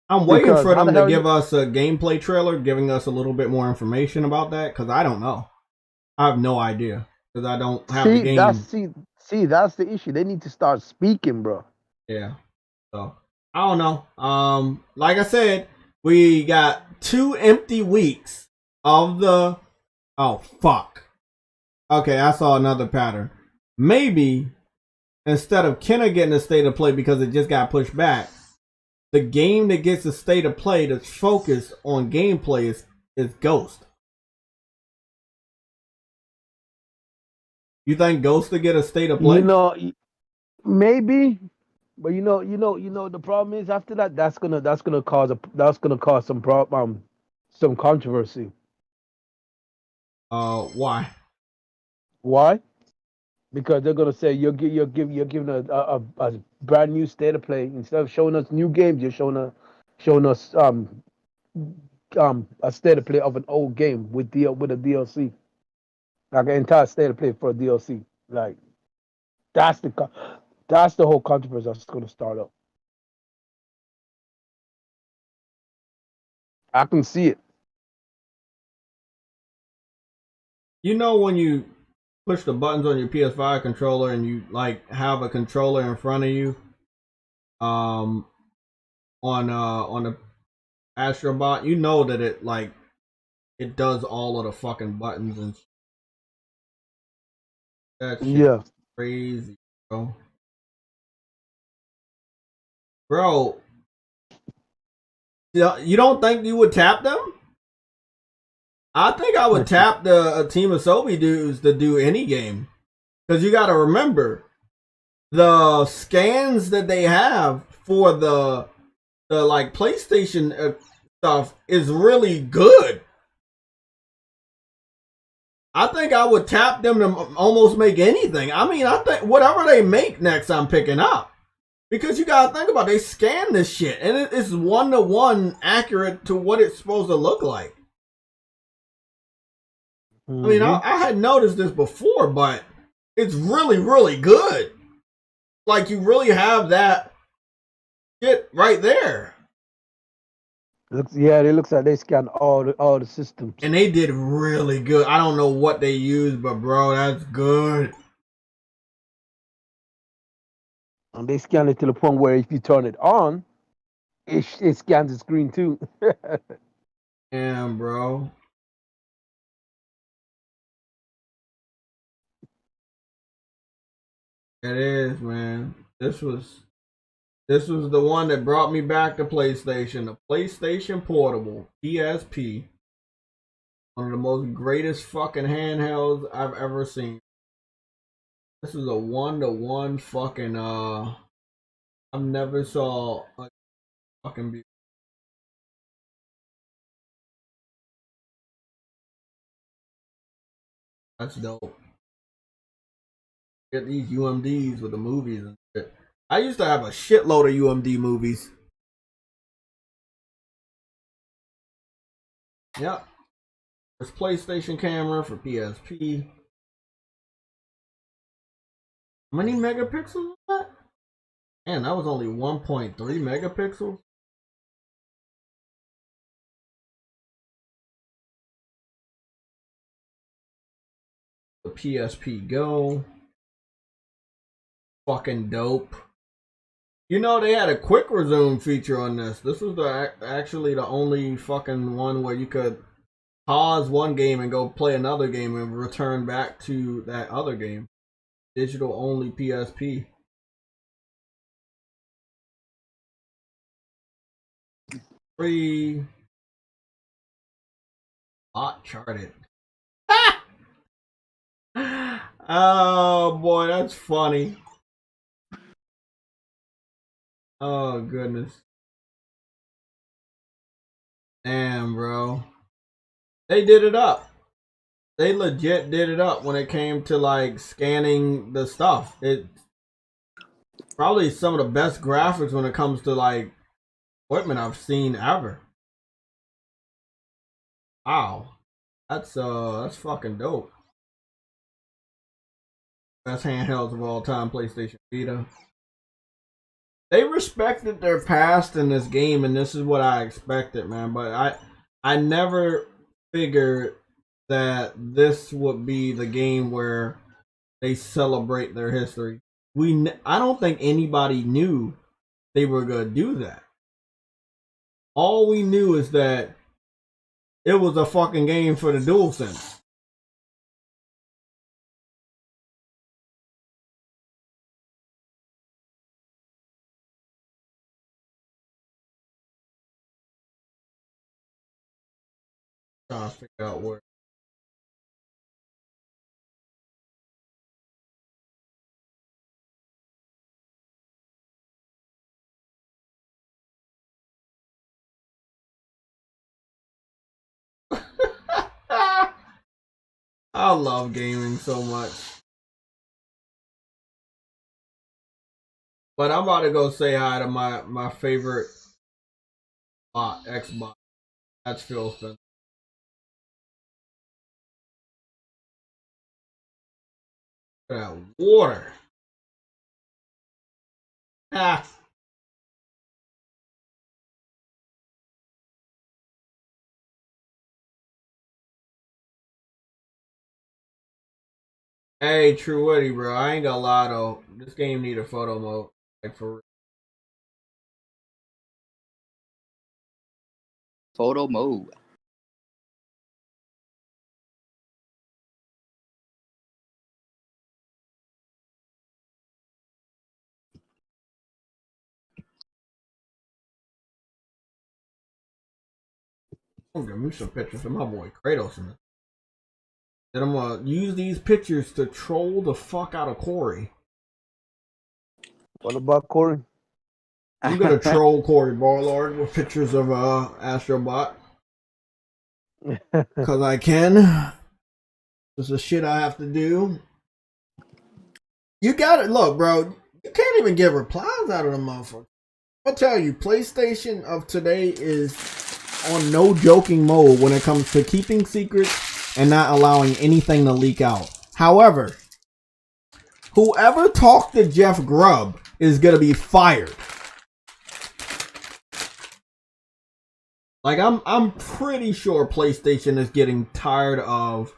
I'm waiting for them to give us a gameplay trailer, giving us a little bit more information about that, because I don't know. I have no idea because I don't have the game. That's the issue. They need to start speaking, bro. Yeah. So I don't know. Like I said, we got 2 empty weeks of the. Oh fuck. Okay, I saw another pattern. Maybe instead of Kenna getting a state of play because it just got pushed back, the game that gets a state of play that's focused on gameplay is Ghost. You think Ghost to get a state of play? You know, maybe, but you know, the problem is after that, that's gonna cause some controversy. Why? Why? Because they're gonna say you're giving a brand new state of play instead of showing us new games. You're showing us a state of play of an old game with a DLC, like an entire state of play for a DLC. Like that's the whole controversy that's gonna start up. I can see it. You know when you push the buttons on your PS5 controller and you like have a controller in front of you, on the Astrobot, you know that it does all of the fucking buttons and that shit is crazy, bro. Bro, you don't think you would tap them? I think I would tap the Team of Sobi dudes to do any game. Because you got to remember, the scans that they have for the like PlayStation stuff is really good. I think I would tap them to almost make anything. I mean, I think whatever they make next, I'm picking up. Because you got to think about it, they scan this shit. And it's 1-to-1 accurate to what it's supposed to look like. I mean, I had noticed this before, but it's really, really good. Like, you really have that shit right there. It looks like they scanned all the systems. And they did really good. I don't know what they used, but bro, that's good. And they scanned it to the point where if you turn it on, it scans the screen too. Damn, bro. It is, man. This was the one that brought me back to PlayStation. The PlayStation Portable, PSP. One of the most greatest fucking handhelds I've ever seen. This is a 1-to-1 fucking I've never saw a fucking beauty. That's dope. Get these UMDs with the movies and shit. I used to have a shitload of UMD movies. Yep. There's PlayStation camera for PSP. How many megapixels was that? Man, that was only 1.3 megapixels. The PSP Go. Fucking dope. You know, they had a quick resume feature on this. This was actually the only fucking one where you could pause one game and go play another game and return back to that other game. Digital only PSP. Free. Hot charted. Oh boy, that's funny. Oh goodness. Damn, bro. They did it up. They legit did it up when it came to like scanning the stuff. It probably some of the best graphics when it comes to like equipment I've seen ever. Wow. That's fucking dope. Best handhelds of all time, PlayStation Vita. They respected their past in this game, and this is what I expected, man. But I never figured that this would be the game where they celebrate their history. I don't think anybody knew they were gonna do that. All we knew is that it was a fucking game for the DualSense. Trying to figure out where. I love gaming so much. But I'm about to go say hi to my favorite Xbox. That's Phil Spencer. Look at that water. Ah. Hey, True Woody, bro. I ain't gonna lie though. This game need a photo mode. Like for real. Photo mode. I'm gonna give me some pictures of my boy Kratos in it. Then I'm gonna use these pictures to troll the fuck out of Corey. What about Corey? I'm gonna troll Corey Barlord with pictures of Astrobot. Cause I can. This is shit I have to do. You got it. Look, bro. You can't even get replies out of the motherfucker. I'll tell you, PlayStation of today is on no joking mode when it comes to keeping secrets and not allowing anything to leak out. However, whoever talked to Jeff Grubb is gonna be fired. Like I'm pretty sure PlayStation is getting tired of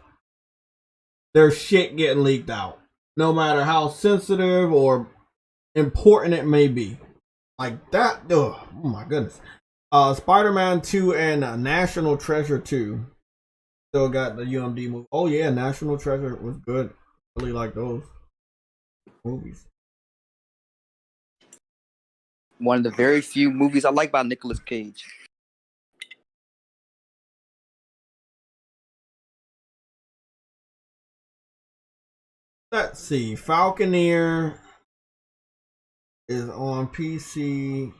their shit getting leaked out, no matter how sensitive or important it may be. Like that. Ugh, oh my goodness. Spider-Man 2 and National Treasure 2 still got the UMD movie. Oh yeah, National Treasure was good. Really like those movies. One of the very few movies I like by Nicolas Cage. Let's see. Falconeer is on PC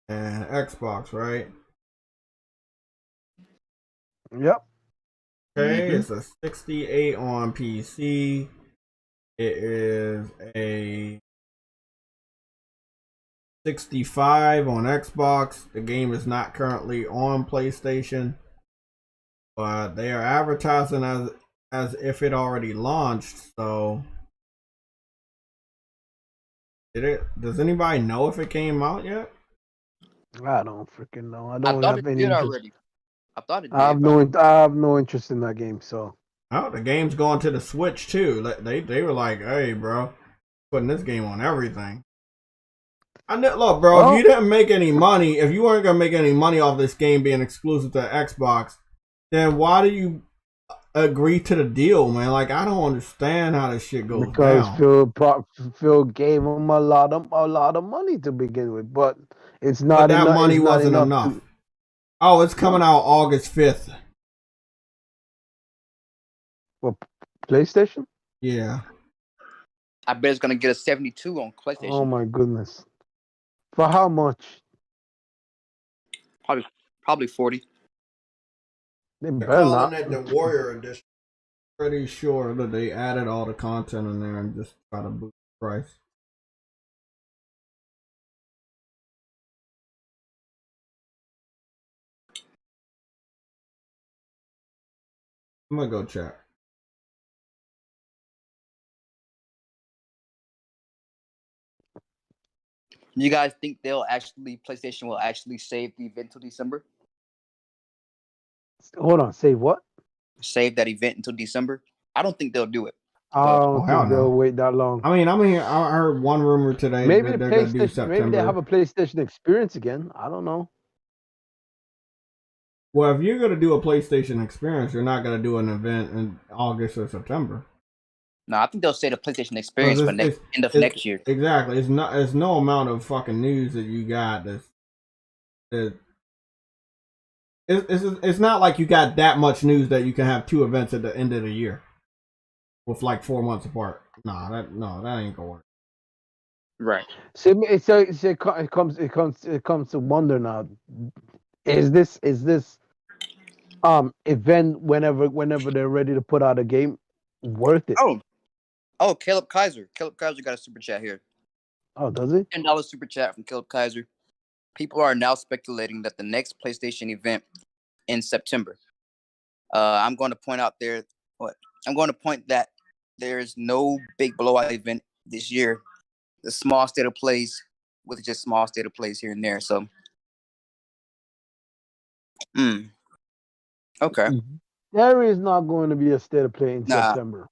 and Xbox, right? Yep. Okay, it's a 68 on PC. It is a 65 on Xbox. The game is not currently on PlayStation. but they are advertising as if it already launched. So, did it? Does anybody know if it came out yet? I don't freaking know. I I don't thought have it any did interest. already. I thought it I have did. But I have no interest in that game. So Oh, the game's going to the Switch too. They were like, hey, bro, putting this game on everything. I know, look, bro. Well- if you didn't make any money, if you weren't gonna make any money off this game being exclusive to Xbox, then why do you agree to the deal, man? Like, I don't understand how this shit goes because down. Phil gave him a lot of money to begin with, but it's But not that enough. money It's not wasn't enough. to Oh, it's coming out August 5th. for PlayStation. Yeah. I bet it's gonna get a 72 on Oh PlayStation. my goodness! For how much? Probably 40. They They're better calling not. it the Warrior Edition. Pretty sure that they added all the content in there and just try to boost the price. I'm gonna go check. You guys think PlayStation will actually save the event till December? Hold on. Say what? Save that event until December? I don't think they'll do it. I But don't hell think they'll no. wait that long. I mean, I heard one rumor today Maybe that the they're gonna do PlayStation. September. Maybe they have a PlayStation Experience again. I don't know. Well, if you're gonna do a PlayStation Experience, you're not gonna do an event in August or September. no, I think they'll say the PlayStation Experience for end of next year. Exactly. It's no amount of fucking news that you got it's not like you got that much news that you can have two events at the end of the year with like 4 months apart. That ain't gonna work. Right. So it comes to wonder now. Is this event whenever they're ready to put out a game worth it? Oh, Caleb Kaiser. Caleb Kaiser got a super chat here. Oh, does it? $10 super chat from Caleb Kaiser. People are now speculating that the next PlayStation event in September. I'm going to point out that there is no big blowout event this year. The small state of plays with just small state of plays here and there. So, okay. There is not going to be a state of play in September.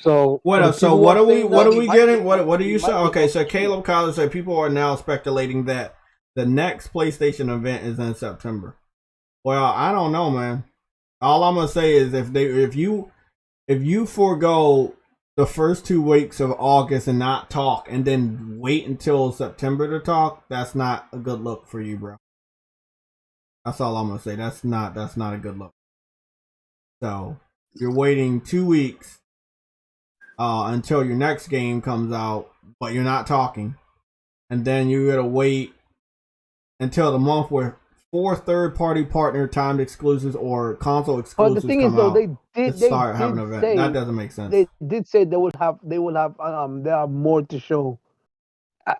So what are we getting? What are you saying? Okay, so Caleb Collins said people are now speculating that the next PlayStation event is in September. Well, I don't know, man. All I'm gonna say is if you forego the first 2 weeks of August and not talk, and then wait until September to talk, that's not a good look for you, bro. That's all I'm gonna say. That's not a good look. So you're waiting 2 weeks until your next game comes out, but you're not talking, and then you gotta wait until the month where 4 third-party partner timed exclusives or console exclusives but the thing is, though, they start having an event. That doesn't make sense. They did say they have more to show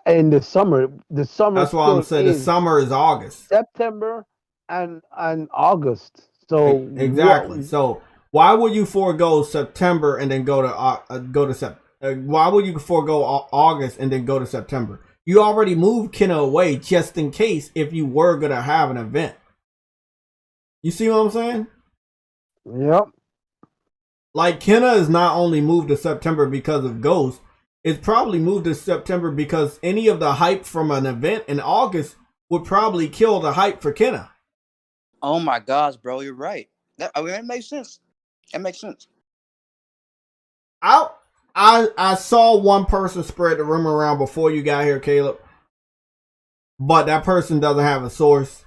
in the summer. The summer. That's why I'm saying the summer is August, September, and August. So exactly. So why would you forego September and then go to why would you forego August and then go to September? You already moved Kenna away just in case if you were gonna have an event. You see what I'm saying? Yep. Like, Kenna is not only moved to September because of Ghost, it's probably moved to September because any of the hype from an event in August would probably kill the hype for Kenna. Oh my gosh, bro, you're right. It makes sense. It makes sense. I saw one person spread the rumor around before you got here, Caleb, but that person doesn't have a source.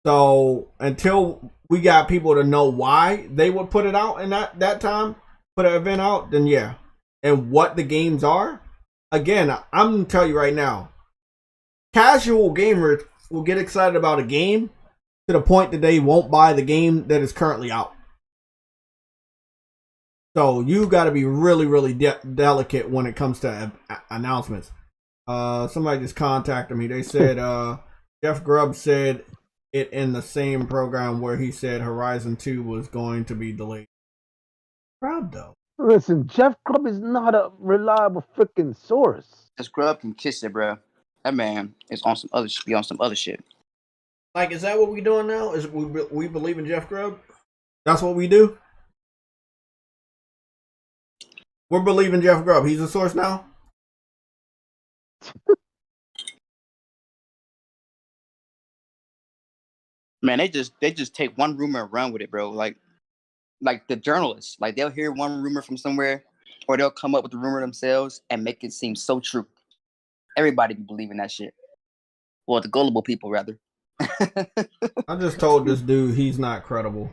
So until we got people to know why they would put it out in that time, put an event out, then yeah. And what the games are, again, I'm gonna tell you right now, casual gamers will get excited about a game to the point that they won't buy the game that is currently out. So you got to be really, really delicate when it comes to announcements. Somebody just contacted me. They said Jeff Grubb said it in the same program where he said Horizon 2 was going to be delayed. Proud though. Listen, Jeff Grubb is not a reliable freaking source. Just Scrub can kiss it, bro. That man is on some other be on some other shit. Like, is that what we doing now? Is we believe in Jeff Grubb? That's what we do? We're believing Jeff Grubb. He's a source now? Man, they just take one rumor and run with it, bro. Like the journalists, like they'll hear one rumor from somewhere, or they'll come up with the rumor themselves and make it seem so true. Everybody be believing that shit. Well, the gullible people, rather. I just told this dude he's not credible.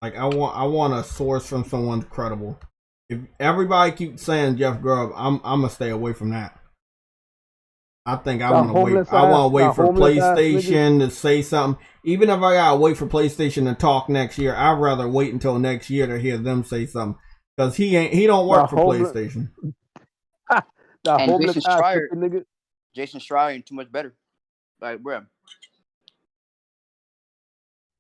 Like, I want a source from someone credible. If everybody keeps saying Jeff Grubb, I'm gonna stay away from that. I think I want to wait. I want to wait for PlayStation to say something. Even if I gotta wait for PlayStation to talk next year, I'd rather wait until next year to hear them say something. Because he don't work for PlayStation. And Jason Schreier ain't too much better. Like, bro.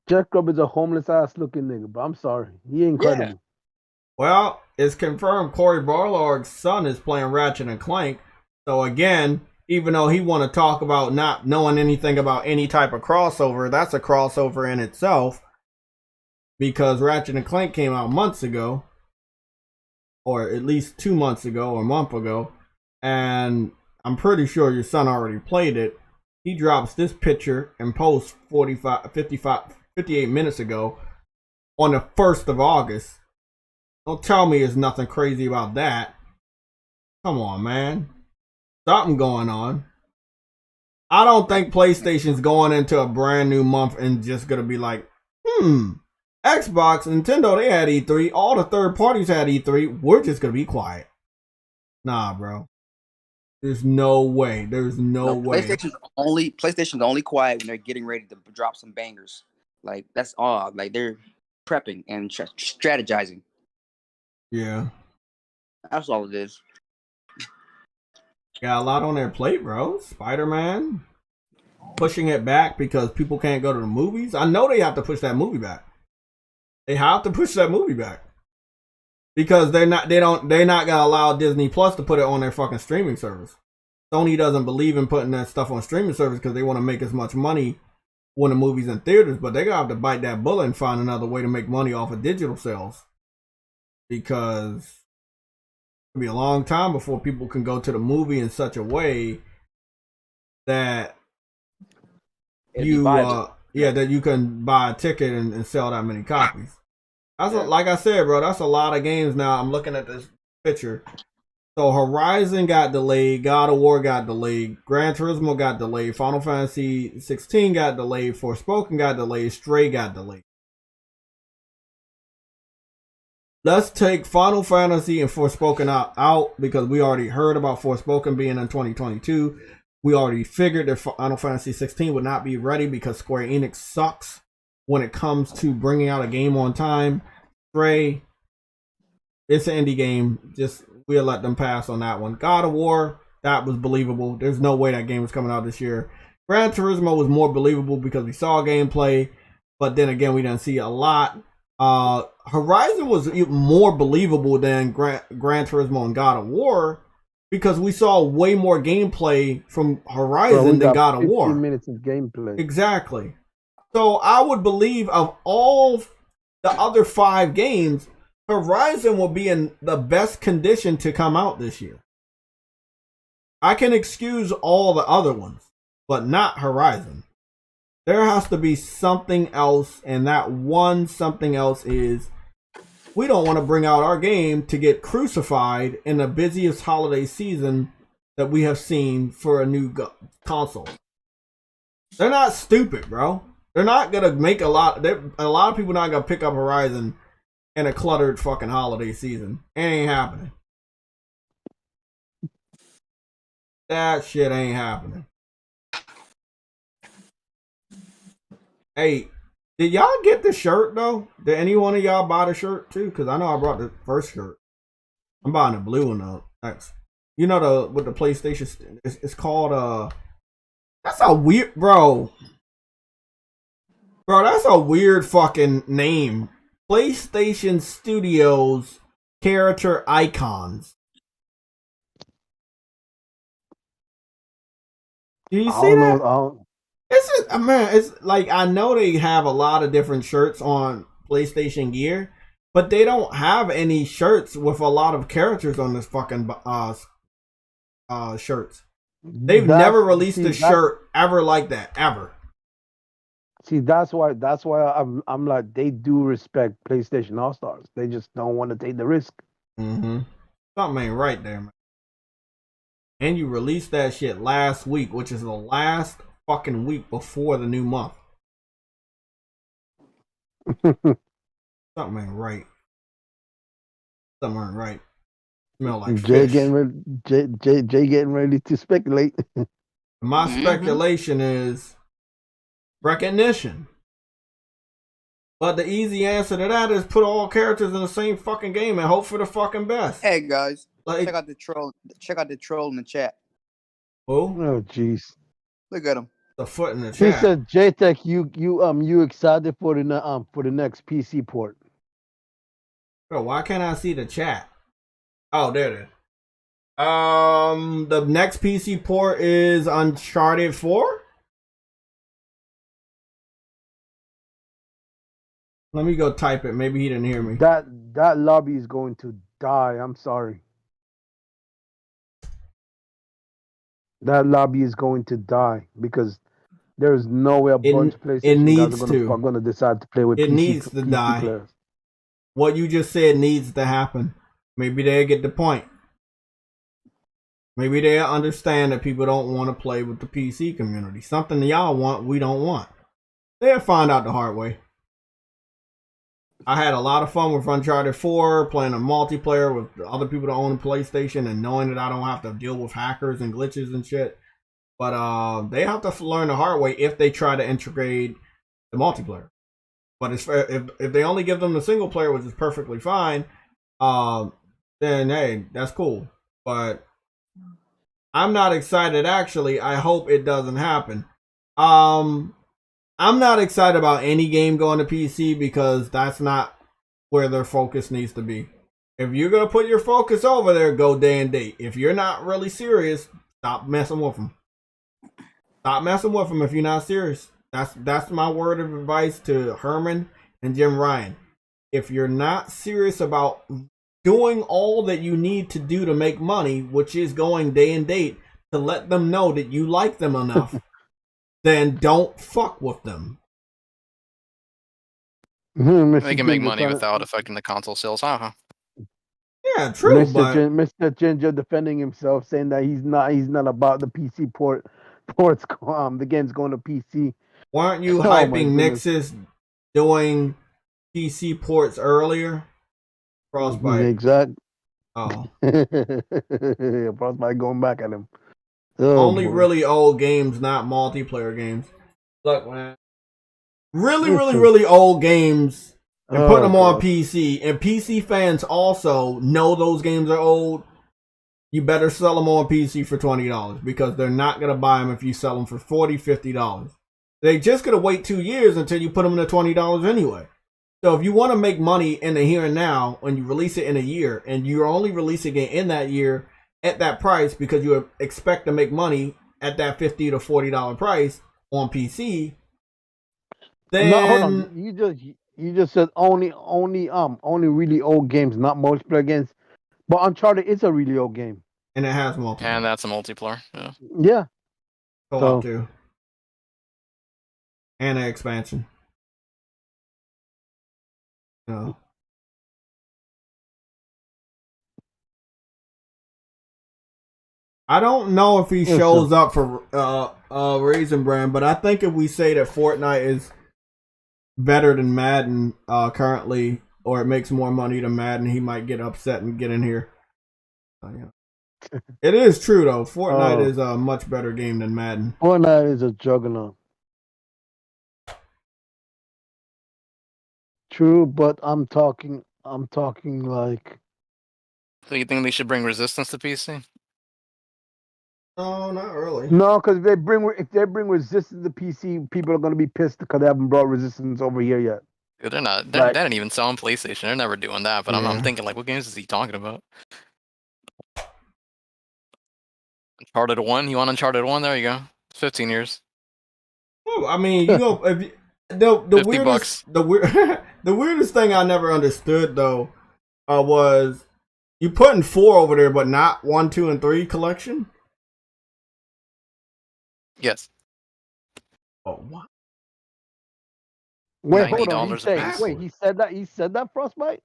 Jeff Grubb is a homeless ass looking nigga, but I'm sorry. He ain't credible. Yeah. Well, it's confirmed Cory Barlog's son is playing Ratchet and Clank. So again, even though he want to talk about not knowing anything about any type of crossover, that's a crossover in itself. Because Ratchet and Clank came out months ago. Or at least 2 months ago or a month ago. And I'm pretty sure your son already played it. He drops this picture and posts 58 minutes ago on the 1st of August. Don't tell me there's nothing crazy about that. Come on, man. Something going on. I don't think PlayStation's going into a brand new month and just gonna be like, Xbox, Nintendo, they had E3. All the third parties had E3. We're just gonna be quiet. Nah, bro. There's no way. There's no way. PlayStation's only quiet when they're getting ready to drop some bangers. Like, that's all. Like, they're prepping and strategizing. Yeah. That's all it is. Got a lot on their plate, bro. Spider-Man. Pushing it back because people can't go to the movies. I know they have to push that movie back. They have to push that movie back. Because they're not gonna allow Disney Plus to put it on their fucking streaming service. Sony doesn't believe in putting that stuff on streaming service because they want to make as much money when the movie's in theaters, but they're gonna have to bite that bullet and find another way to make money off of digital sales. Because it'll be a long time before people can go to the movie in such a way that that you can buy a ticket and sell that many copies. That's like I said, bro, that's a lot of games now. I'm looking at this picture. So Horizon got delayed, God of War got delayed, Gran Turismo got delayed, Final Fantasy 16 got delayed, Forspoken got delayed, Stray got delayed. Let's take Final Fantasy and Forspoken out because we already heard about Forspoken being in 2022. We already figured that Final Fantasy 16 would not be ready because Square Enix sucks when it comes to bringing out a game on time. Stray, it's an indie game. Just we'll let them pass on that one. God of War, that was believable. There's no way that game was coming out this year. Gran Turismo was more believable because we saw gameplay, but then again, we didn't see a lot. Horizon was even more believable than Gran Turismo and God of War because we saw way more gameplay from Horizon than God of War. 15 minutes of gameplay. Exactly. So I would believe of all the other 5 games, Horizon will be in the best condition to come out this year. I can excuse all the other ones, but not Horizon. There has to be something else, and that one something else is we don't want to bring out our game to get crucified in the busiest holiday season that we have seen for a new console. They're not stupid, bro. They're not gonna make a lot of people not gonna pick up Horizon in a cluttered fucking holiday season. It ain't happening. That shit ain't happening. Hey, did y'all get the shirt though? Did any one of y'all buy the shirt too? Because I know I brought the first shirt. I'm buying the blue one though. That's, you know, with the PlayStation. It's called that's a weird, bro. Bro, that's a weird fucking name. PlayStation Studios character icons. Do you I see don't that? know. It's just, man, it's like I know they have a lot of different shirts on PlayStation Gear, but they don't have any shirts with a lot of characters on this fucking shirts. They've never released a shirt ever like that ever. See, that's why I'm like, they do respect PlayStation All Stars. They just don't want to take the risk. Mm-hmm. Something ain't right there, man. And you released that shit last week, which is the last fucking week before the new month. Something ain't right. Something ain't right. Smell like Jay fish. getting ready. Jay getting ready to speculate. My speculation is recognition. But the easy answer to that is put all characters in the same fucking game and hope for the fucking best. Hey guys, Like, check out the troll. Check out the troll in the chat. who? Oh, jeez. Look at him. The foot in the He chat. said, "JayTech, you excited for the next PC port?" Bro, why can't I see the chat? Oh, there it is. The next PC port is Uncharted 4. Let me go type it. Maybe he didn't hear me. That lobby is going to die. I'm sorry. That lobby is going to die because there's no way a bunch of PlayStation guys are gonna decide to play with it PC. Needs to PC die. players. What you just said needs to happen. Maybe they'll get the point. Maybe they'll understand that people don't want to play with the PC community. Something that y'all want, we don't want. They'll find out the hard way. I had a lot of fun with Uncharted 4, playing a multiplayer with other people that own a PlayStation and knowing that I don't have to deal with hackers and glitches and shit. But they have to learn the hard way if they try to integrate the multiplayer. But if they only give them the single player, which is perfectly fine, then hey, that's cool. But I'm not excited. Actually, I hope it doesn't happen. I'm not excited about any game going to PC because that's not where their focus needs to be. If you're gonna put your focus over there, go day and date. If you're not really serious, stop messing with them. Stop messing with them if you're not serious. That's my word of advice to Herman and Jim Ryan. If you're not serious about doing all that you need to do to make money, which is going day and date, to let them know that you like them enough, then don't fuck with them. They can make money without affecting the console sales, huh? Yeah, true. Mr. Ginger defending himself, saying that he's not about the PC ports. The game's going to PC. Weren't you hyping Nixus doing PC ports earlier? Frostbite. Exactly. Oh. Frostbite going back at him. Only really old games, not multiplayer games. Look, man. Really old games and putting them on PC. And PC fans also know those games are old. You better sell them on PC for $20 because they're not going to buy them if you sell them for $40, $50. They're just going to wait 2 years until you put them in $20 anyway. So if you want to make money in the here and now, when you release it in a year, and you're only releasing it in that year at that price because you expect to make money at that $50 to $40 price on PC, then no, hold on. You just said only really old games, not multiplayer games. But Uncharted is a really old game, and it has multiplayer. And that's a multiplayer. Yeah. Yeah. Co-op too. And an expansion. No. I don't know if he shows up for Raisin Brand, but I think if we say that Fortnite is better than Madden currently, or it makes more money than Madden, he might get upset and get in here. Yeah. It is true though. Fortnite is a much better game than Madden. Fortnite is a juggernaut. True, but I'm talking like. So you think they should bring Resistance to PC? No, not really. No, because if they bring resistance to PC, people are gonna be pissed because they haven't brought resistance over here yet. Dude, they're not. They Like, didn't even sell on PlayStation. They're never doing that. But I'm Yeah. thinking like, what games is he talking about? Uncharted 1. You want Uncharted 1? There you go. 15 years. Well, I mean, you go if you, the 50 weirdest bucks. the weirdest thing I never understood though was you putting 4 over there, but not 1, 2, and 3 collection. Yes. Oh, what? wait, hold on. $90 a piece. Wait, he said that. He said that, Frostbite.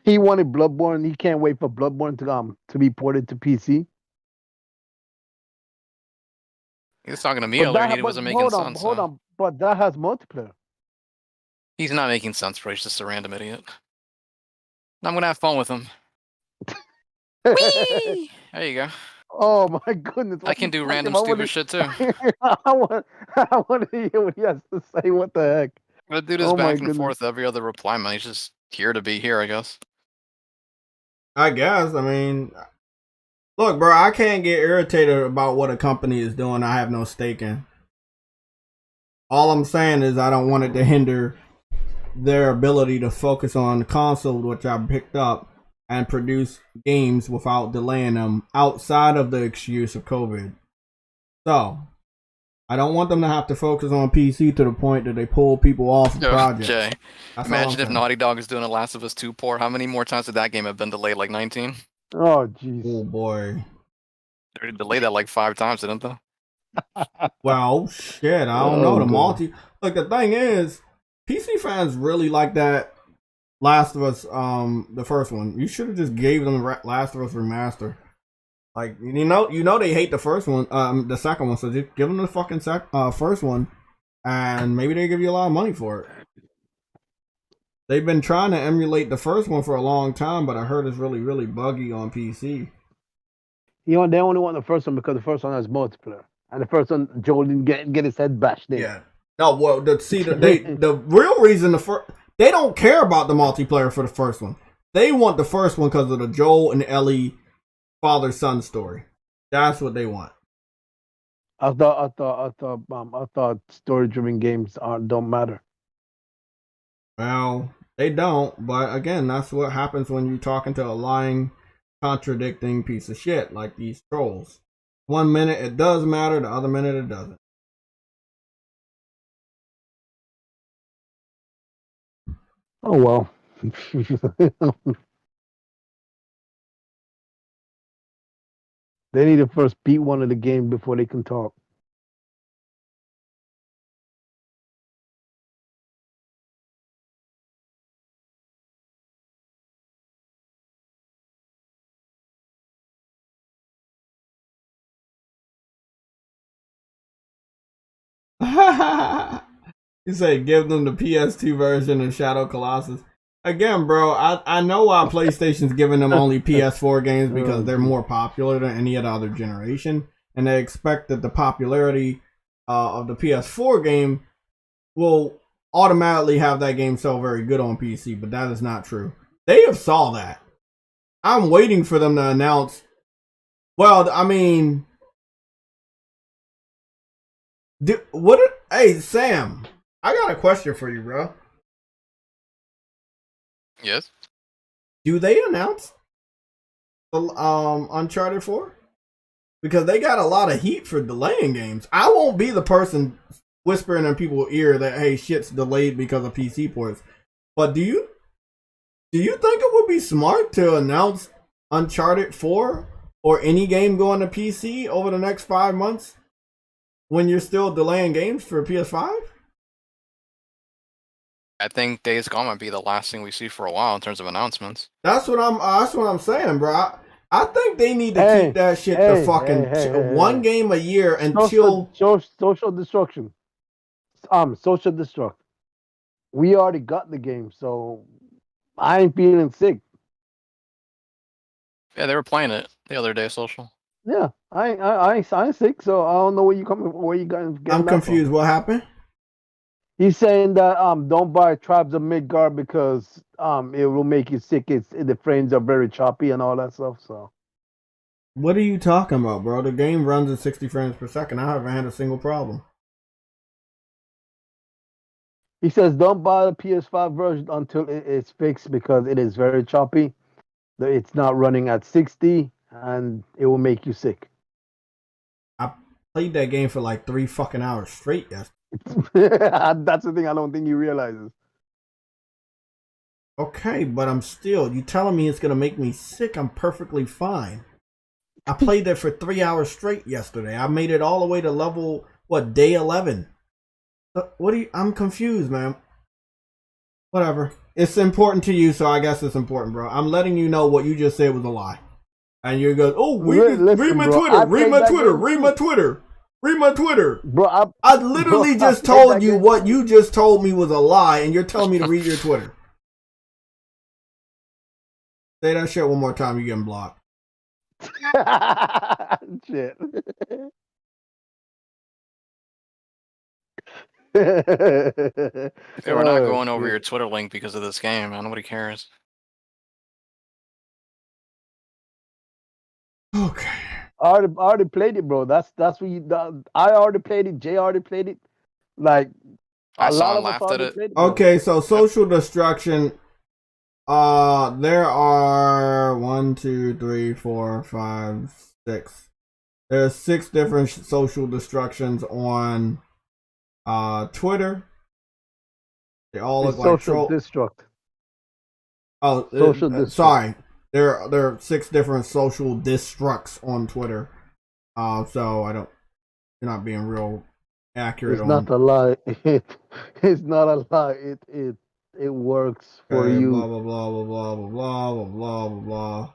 He wanted Bloodborne. He can't wait for Bloodborne to be ported to PC. He was talking to me But earlier, and that, he but wasn't making hold on, sense. hold So. on. But that has multiplayer. He's not making sense, bro. He's just a random idiot. I'm gonna have fun with him. Whee! There you go. Oh my goodness! I can do random stupid shit too. I want to hear what he has to say. What the heck? The dude is Oh my back and goodness. forth every other reply, man. He's just here to be here, I guess. I guess. I mean, look, bro, I can't get irritated about what a company is doing. I have no stake in. All I'm saying is I don't want it to hinder their ability to focus on the console, which I picked up, and produce games without delaying them outside of the excuse of COVID. So, I don't want them to have to focus on PC to the point that they pull people off the project. Jay, That's imagine if Naughty Dog is doing a Last of Us 2 port. How many more times did that game have been delayed? Like 19? Oh jeez. Oh boy. They already delayed that like 5 times, didn't they? Well, shit, I don't know. The multi. Look, the thing is, PC fans really like that Last of Us, the first one. You should have just gave them Last of Us Remaster. Like, you know they hate the first one, the second one, so just give them the fucking first one, and maybe they give you a lot of money for it. They've been trying to emulate the first one for a long time, but I heard it's really, really buggy on PC. You know, they only want the first one because the first one has multiplayer, and the first one Joel didn't get his head bashed in. Yeah. No, well, the real reason they don't care about the multiplayer for the first one. They want the first one because of the Joel and Ellie father-son story. That's what they want. I thought story-driven games don't matter. Well, they don't, but again, that's what happens when you're talking to a lying, contradicting piece of shit like these trolls. 1 minute it does matter, the other minute it doesn't. Oh well. They need to first beat one of the games before they can talk. You say give them the PS2 version of Shadow Colossus. Again, bro, I know why PlayStation's giving them only PS4 games because they're more popular than any other generation, and they expect that the popularity of the PS4 game will automatically have that game sell very good on PC, but that is not true. They have saw that. I'm waiting for them to announce. Well, I mean, hey, Sam, I got a question for you, bro. Yes. Do they announce Uncharted 4? Because they got a lot of heat for delaying games. I won't be the person whispering in people's ear that hey, shit's delayed because of PC ports. But do you think it would be smart to announce Uncharted 4 or any game going to PC over the next 5 months when you're still delaying games for PS5? I think Days Gone might be the last thing we see for a while in terms of announcements. That's what I'm saying, bro. I think they need to keep that shit to fucking one game a year until social destruction. Social destruct. We already got the game, so I ain't feeling sick. Yeah, they were playing it the other day, social. Yeah, I ain't sick, so I don't know where you guys. I'm confused. What happened? He's saying that don't buy Tribes of Midgard because it will make you sick. The frames are very choppy and all that stuff. So What are you talking about, bro? The game runs at 60 frames per second. I haven't had a single problem. He says don't buy the PS5 version until it's fixed because it is very choppy. It's not running at 60 and it will make you sick. I played that game for like 3 fucking hours straight yesterday. That's the thing I don't think he realizes. Okay, but you telling me it's gonna make me sick? I'm perfectly fine. I played that for 3 hours straight yesterday. I made it all the way to level, day 11. I'm confused, man. Whatever. It's important to you, so I guess it's important, bro. I'm letting you know what you just said was a lie. And you go, oh, read my Twitter, read my Twitter, read my Twitter, read my Twitter. Bro, I literally just told you what you just told me was a lie, and you're telling me to read your Twitter. Say that shit one more time, you're getting blocked. Shit. They were not going over your Twitter link because of this game, man. Nobody cares. Okay. I already played it, bro. That's what I already played it. Jay already played it. Like I a saw lot and of us laughed at already it. played it. Bro. Okay, so social destruction. There are 1, 2, 3, 4, 5, 6. There's 6 different social destructions on Twitter. They all look like social destruct. Oh, social destruct. Sorry. There are 6 different social destructs on Twitter. So you're not being real accurate. It's not a lie. It's not a lie. It works for you. Blah blah blah blah blah blah blah blah blah blah.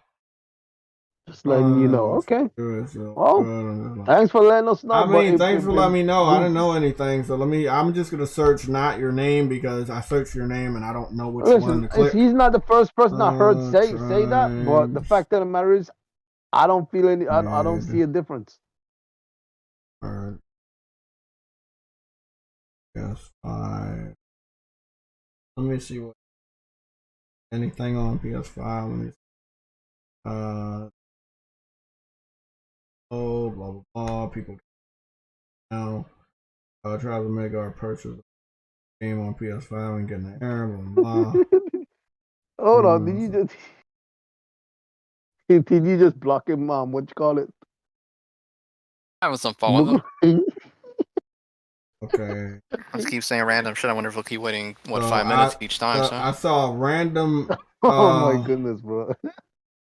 Just letting you know. Okay. Well, thanks for letting us know. I mean, thanks for letting me know. I didn't know anything, so I'm just gonna search not your name because I searched your name and I don't know which one to click. He's not the first person I heard say that, but the fact of the matter is, I don't feel any. I don't see a difference. Yes, fine. Let me see what anything on PS5. Let me. Oh, blah blah blah. People now try to make our purchase game on PS5 and getting an error. Blah blah. Hold on, did you just block him, Mom? What you call it? Having some fun with them. Okay. I just keep saying random shit. I wonder if we'll keep waiting 5 minutes each time. So I saw a random. Oh my goodness, bro!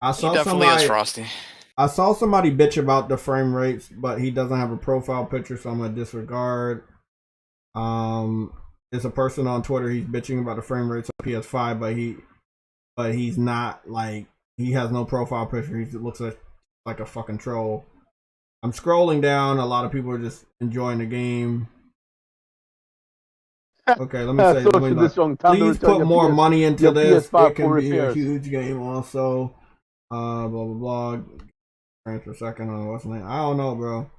I saw he definitely is Frosty. I saw somebody bitch about the frame rates, but he doesn't have a profile picture, so I'm gonna disregard. There's a person on Twitter. He's bitching about the frame rates on PS5, but he's not like he has no profile picture. He looks like a fucking troll. I'm scrolling down. A lot of people are just enjoying the game. Okay, let me say. Please put more money into this. It can be a huge game. Also, blah blah blah. For a second on what's the name? I don't know, bro.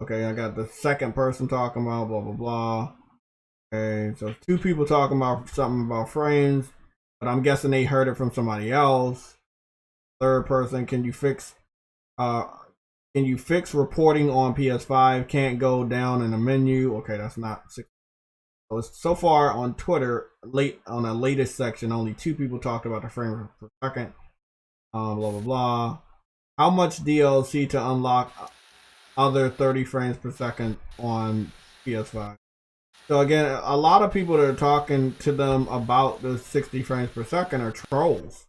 Okay, I got the second person talking about blah blah blah. Okay, so 2 people talking about something about frames, but I'm guessing they heard it from somebody else. Third person, can you fix reporting on PS5? Can't go down in the menu. Okay, that's not 6. So far on Twitter, on the latest section, only 2 people talked about the frame per second. Blah blah blah. How much DLC to unlock other 30 frames per second on PS5? So again, a lot of people that are talking to them about the 60 frames per second are trolls.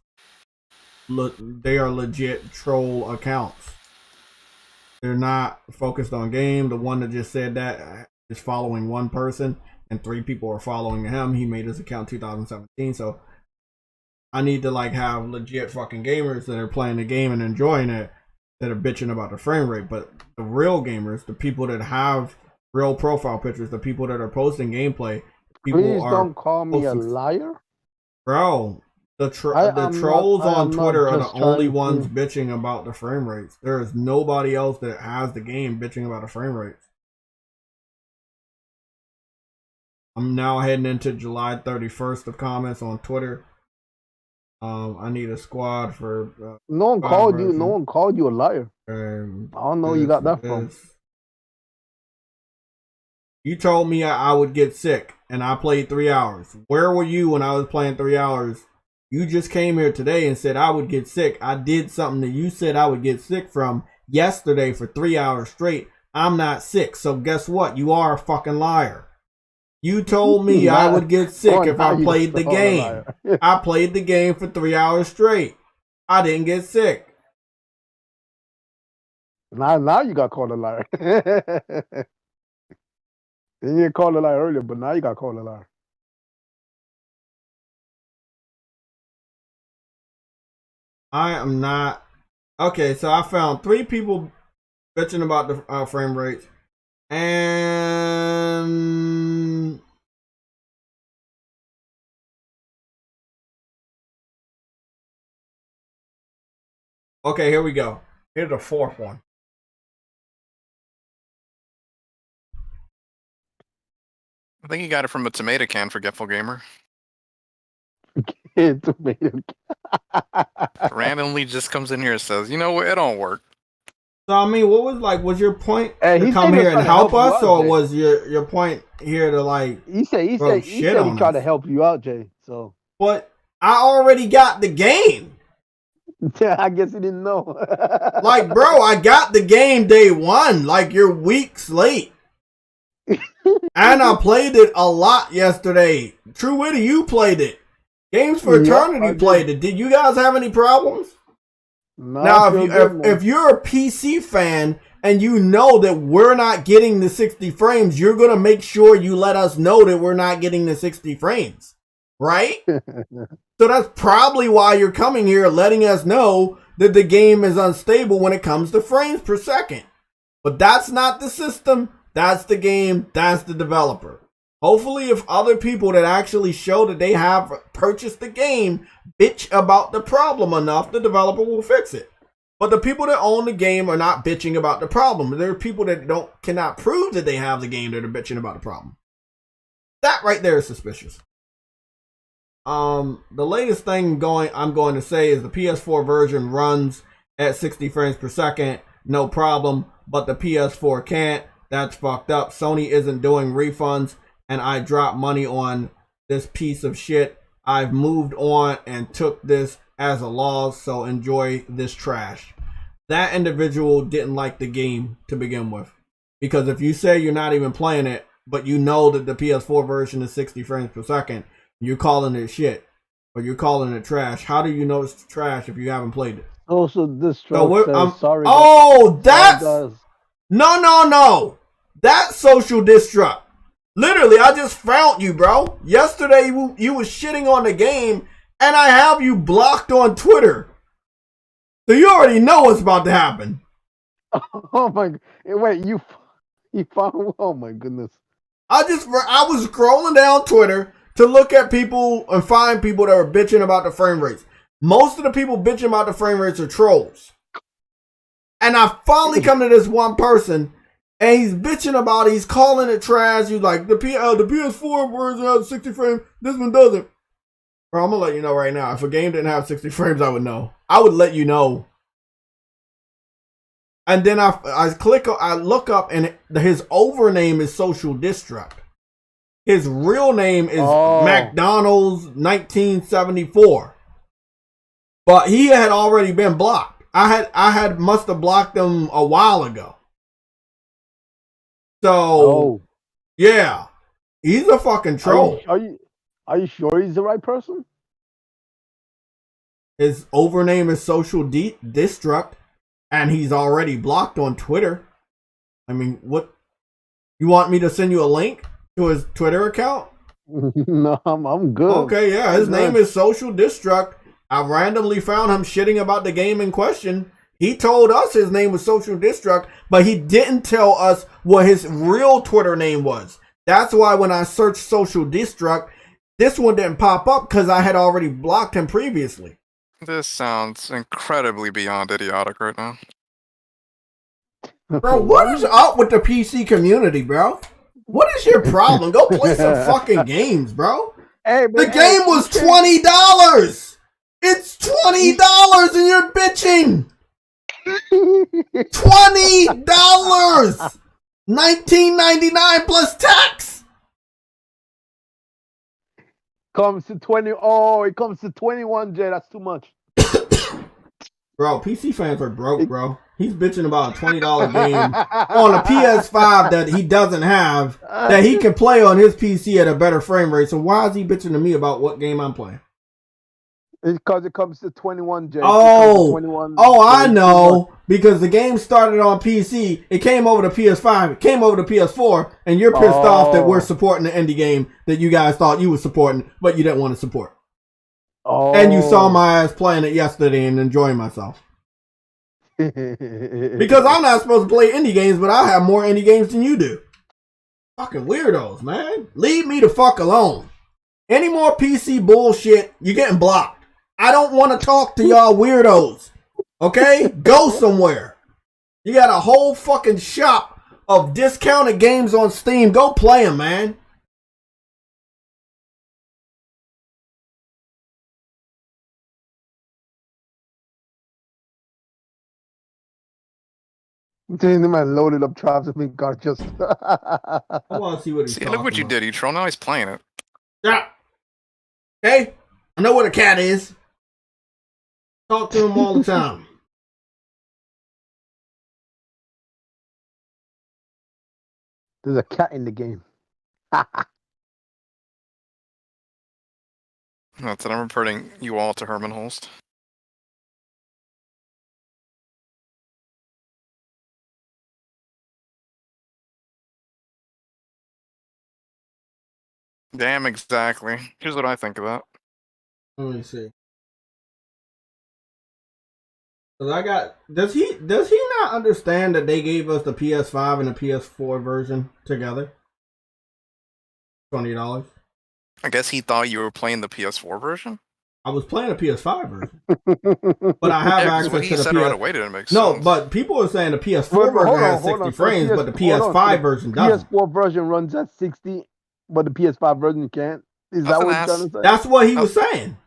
They are legit troll accounts. They're not focused on game. The one that just said that is following one person and 3 people are following him. He made his account 2017, so I need to have legit fucking gamers that are playing the game and enjoying it that are bitching about the frame rate. But the real gamers, the people that have real profile pictures, the people that are posting gameplay, please don't call me a liar, bro. The trolls on Twitter are the only ones bitching about the frame rates. There is nobody else that has the game bitching about the frame rates. I'm now heading into July 31st of comments on Twitter. I need a squad for. No one Squad called you. version. No one called you a liar. I don't know where you got that from. You told me I would get sick, and I played 3 hours. Where were you when I was playing 3 hours? You just came here today and said I would get sick. I did something that you said I would get sick from yesterday for 3 hours straight. I'm not sick, so guess what? You are a fucking liar. You told me I would get sick if I played the game. I played the game for 3 hours straight. I didn't get sick. Now you got called a liar. You didn't call a liar earlier, but now you got called a liar. I am not. Okay, so I found 3 people bitching about the frame rates. And okay, here we go. Here's the 4th one. I think you got it from a tomato can, Forgetful Gamer. Tomato. Randomly just comes in here and says, you know what, it don't work. So I mean, was your point Hey, to he come said he here was and trying to help help you us, out, or Jay. was your point here to like? He said he on tried to us? help you out, Jay. So But I already got the game. yeah, I guess he didn't know. Like, bro, I got the game day 1. Like, you're weeks late. And I played it a lot yesterday. True Witty, you played it. Games for Eternity played it. Did you guys have any problems? No, Now, if you're a PC fan and you know that we're not getting the 60 frames, you're going to make sure you let us know that we're not getting the 60 frames, right? So that's probably why you're coming here, letting us know that the game is unstable when it comes to frames per second. But that's not the system. That's the game. That's the developer. Hopefully, if other people that actually show that they have purchased the game bitch about the problem enough, the developer will fix it. But the people that own the game are not bitching about the problem. There are people that cannot prove that they have the game that are bitching about the problem. That right there is suspicious. The latest thing I'm going to say is the PS4 version runs at 60 frames per second, no problem, but the PS4 can't. That's fucked up. Sony isn't doing refunds, and I dropped money on this piece of shit. I've moved on and took this as a loss, so enjoy this trash. That individual didn't like the game to begin with. Because if you say you're not even playing it, but you know that the PS4 version is 60 frames per second, you're calling it shit, or you're calling it trash. How do you know it's trash if you haven't played it? Also, this says, sorry. Oh, that's... No. That's social destruct. Literally, I just found you, bro. Yesterday, you was shitting on the game, and I have you blocked on Twitter. So you already know what's about to happen. Oh my! Wait, you found? Oh my goodness! I was scrolling down Twitter to look at people and find people that were bitching about the frame rates. Most of the people bitching about the frame rates are trolls. And I finally come to this one person, and he's bitching about it. He's calling it trash. He's like, the PS4 version has 60 frames. This one doesn't. Bro, I'm going to let you know right now. If a game didn't have 60 frames, I would know. I would let you know. And then I look up, and his overname is Social Destruct. His real name is McDonald's 1974. But he had already been blocked. I must have blocked him a while ago. So yeah, he's a fucking troll. Are you sure he's the right person? His overname is Social Destruct, and he's already blocked on Twitter. I mean, what? You want me to send you a link to his Twitter account? No, I'm good. Okay, yeah, his name is Social Destruct. I randomly found him shitting about the game in question. He told us his name was Social Destruct, but he didn't tell us what his real Twitter name was. That's why when I searched Social Destruct, this one didn't pop up because I had already blocked him previously. This sounds incredibly beyond idiotic right now. Bro, what is up with the PC community, bro? What is your problem? Go play some fucking games, bro. Hey, the game was $20. It's $20 and you're bitching. $20. $19.99 plus tax. Comes to 20. Oh, it comes to 21, Jay. That's too much. Bro, PC fans are broke, bro. He's bitching about a $20 game on a PS5 that he doesn't have, that he can play on his PC at a better frame rate. So why is he bitching to me about what game I'm playing? It's because it comes to 21, Jay. Oh, 21, I know. Because the game started on PC, it came over to PS5, it came over to PS4, and you're pissed off that we're supporting the indie game that you guys thought you were supporting, but you didn't want to support. Oh. And you saw my ass playing it yesterday and enjoying myself. Because I'm not supposed to play indie games, but I have more indie games than you do. Fucking weirdos, man. Leave me the fuck alone. Any more PC bullshit, you're getting blocked. I don't want to talk to y'all weirdos. Okay? Go somewhere. You got a whole fucking shop of discounted games on Steam. Go play them, man. The man loaded up Travis and got just. I want to see what he's talking look what you about. did, E-Troll. Now he's playing it. Yeah. Hey, I know what a cat is. Talk to him all the time. There's a cat in the game. That's it. I'm reporting you all to Herman Holst. Damn, exactly. Here's what I think of that. Let me see. Does he not understand that they gave us the PS5 and the PS4 version together? $20. I guess he thought you were playing the PS4 version. I was playing the PS5 version, but I have access what to he the said PS. right away didn't make No, sense. but people are saying the PS4 version has 60 frames, but the PS5 version doesn't. PS4 version runs at 60, but the PS5 version can't. Is that what you're trying to say? That's what he was saying.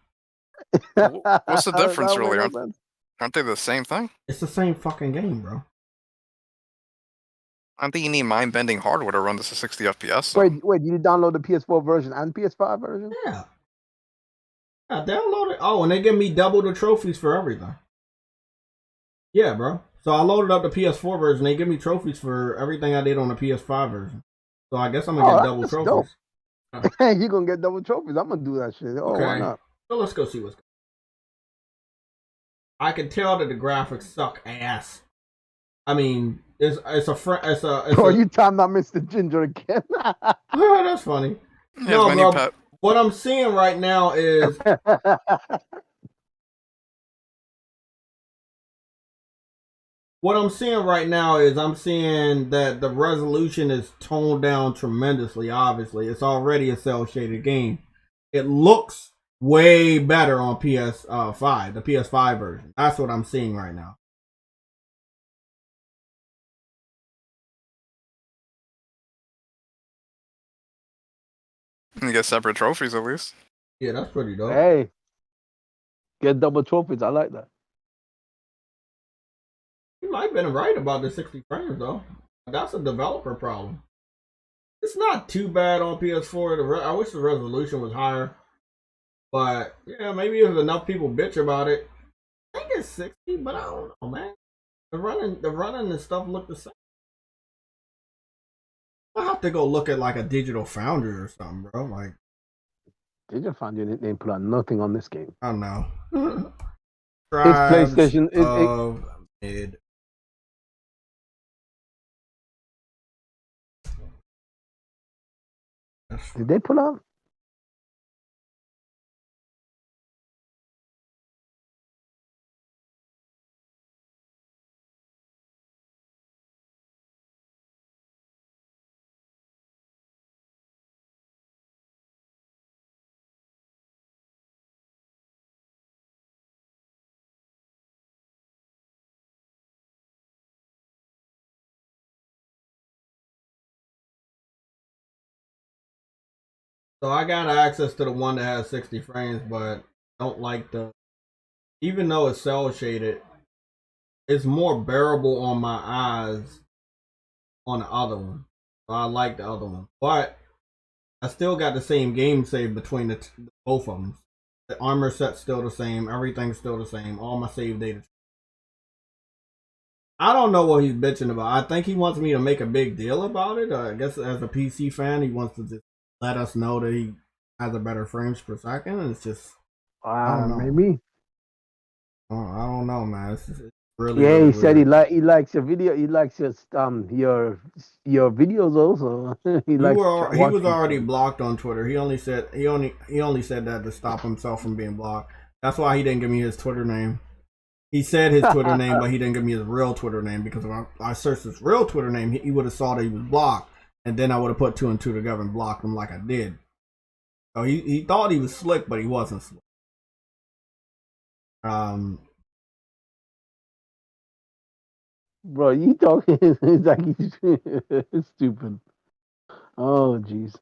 What's the difference, That really? makes no sense. Aren't they the same thing? It's the same fucking game, bro. I don't think you need mind-bending hardware to run this at 60 FPS. So. Wait, you download the PS4 version and PS5 version? Yeah. I downloaded. Oh, and they give me double the trophies for everything. Yeah, bro. So I loaded up the PS4 version. They give me trophies for everything I did on the PS5 version. So I guess I'm gonna get double trophies. You're gonna get double trophies. I'm gonna do that shit. Oh, okay. Why not? So let's go see what's going on. I can tell that the graphics suck ass. I mean, it's you timed out Mr. Ginger again. Oh, that's funny. No, bro. What I'm seeing right now is I'm seeing that the resolution is toned down tremendously. Obviously, it's already a cell shaded game. It looks way better on PS5, the PS5 version. That's what I'm seeing right now. You get separate trophies at least. Yeah, that's pretty dope. Hey, get double trophies. I like that. You might have been right about the 60 frames though. That's a developer problem. It's not too bad on PS4. I wish the resolution was higher. But yeah, maybe if enough people bitch about it. I think it's 60, but I don't know, man. The running and stuff look the same. I have to go look at like a Digital Foundry or something, bro. Like Digital Foundry didn't put on nothing on this game. I don't know. It's PlayStation. Mid. Did they pull out? So I got access to the one that has 60 frames, but don't like the even though it's cell shaded, it's more bearable on my eyes on the other one. So I like the other one, but I still got the same game save between both of them. The armor set's still the same. Everything's still the same. All my save data. I don't know what he's bitching about. I think he wants me to make a big deal about it. I guess as a PC fan, he wants to just let us know that he has a better frames per second. And it's just, I don't know. Maybe. I don't know, man. It's really, Yeah, really he said weird. he likes your video. He likes your videos also. He likes He was watching already them. blocked on Twitter. He only said that to stop himself from being blocked. That's why he didn't give me his Twitter name. He said his Twitter name, but he didn't give me his real Twitter name because if I searched his real Twitter name, he would have saw that he was blocked, and then I would have put 2 and 2 together and blocked him like I did. So he thought he was slick, but he wasn't slick. Bro, you talking? It's like he's stupid. Oh, jeez.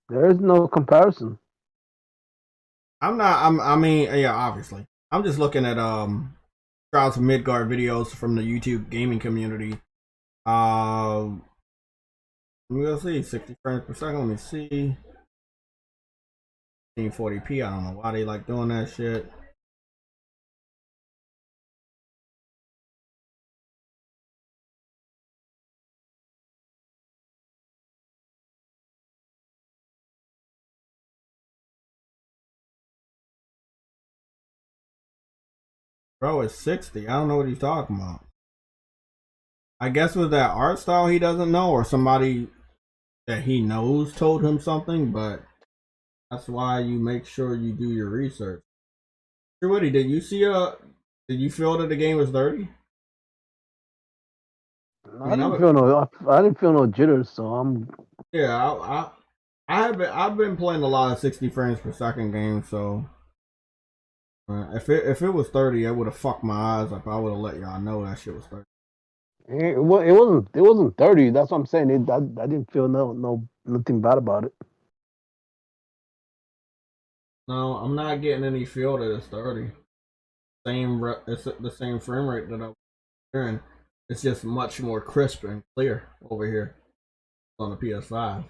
There is no comparison. I mean, yeah, obviously. I'm just looking at Trials of Midgard videos from the YouTube gaming community. Let me go see 60 frames per second. Let me see 1440p. I don't know why they like doing that shit. Bro, it's 60. I don't know what he's talking about. I guess with that art style he doesn't know, or somebody that he knows told him something, but that's why you make sure you do your research. Sure, Woody, did you feel that the game was dirty? I didn't feel no jitters, so I'm. Yeah, I've been playing a lot of 60 frames per second games, so if it was 30, it would have fucked my eyes up. I would have let y'all know that shit was 30. It wasn't 30. That's what I'm saying. I didn't feel nothing bad about it. No, I'm not getting any feel that it's 30. It's the same frame rate that I was hearing. It's just much more crisp and clear over here on the PS5.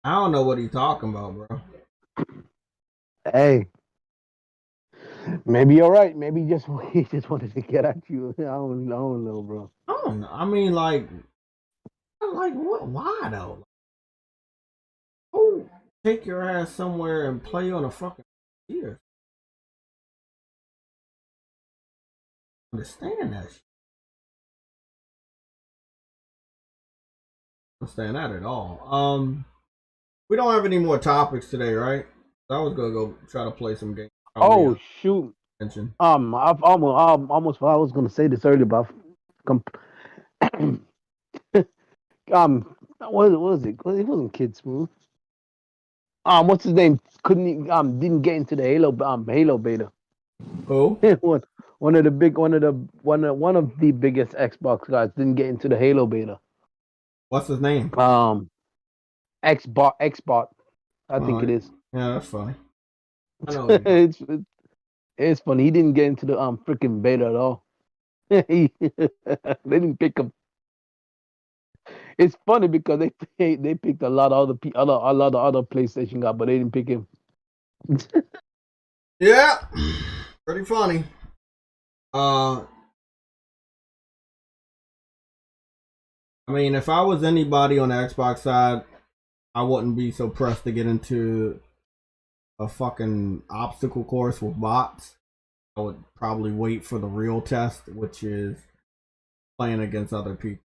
I don't know what he's talking about, bro. Hey, maybe you're right. Maybe he just wanted to get at you. I don't know, bro. I don't know. I mean, like what? Why though? Oh, take your ass somewhere and play on a fucking computer. Understand that shit. Understand that at all. We don't have any more topics today, right? I was gonna go try to play some games. Oh shoot! Attention. I've almost I was gonna say this earlier, but what was it? It wasn't Kid Smooth. What's his name? Didn't get into the Halo beta. Who? one of the biggest Xbox guys didn't get into the Halo beta. What's his name? Xbot. I think it is. Yeah, that's funny. I know. It's funny. He didn't get into the freaking beta at all. They didn't pick him. It's funny because they picked a lot of other PlayStation guys, but they didn't pick him. Yeah, pretty funny. I mean, if I was anybody on the Xbox side, I wouldn't be so pressed to get into a fucking obstacle course with bots. I would probably wait for the real test, which is playing against other people.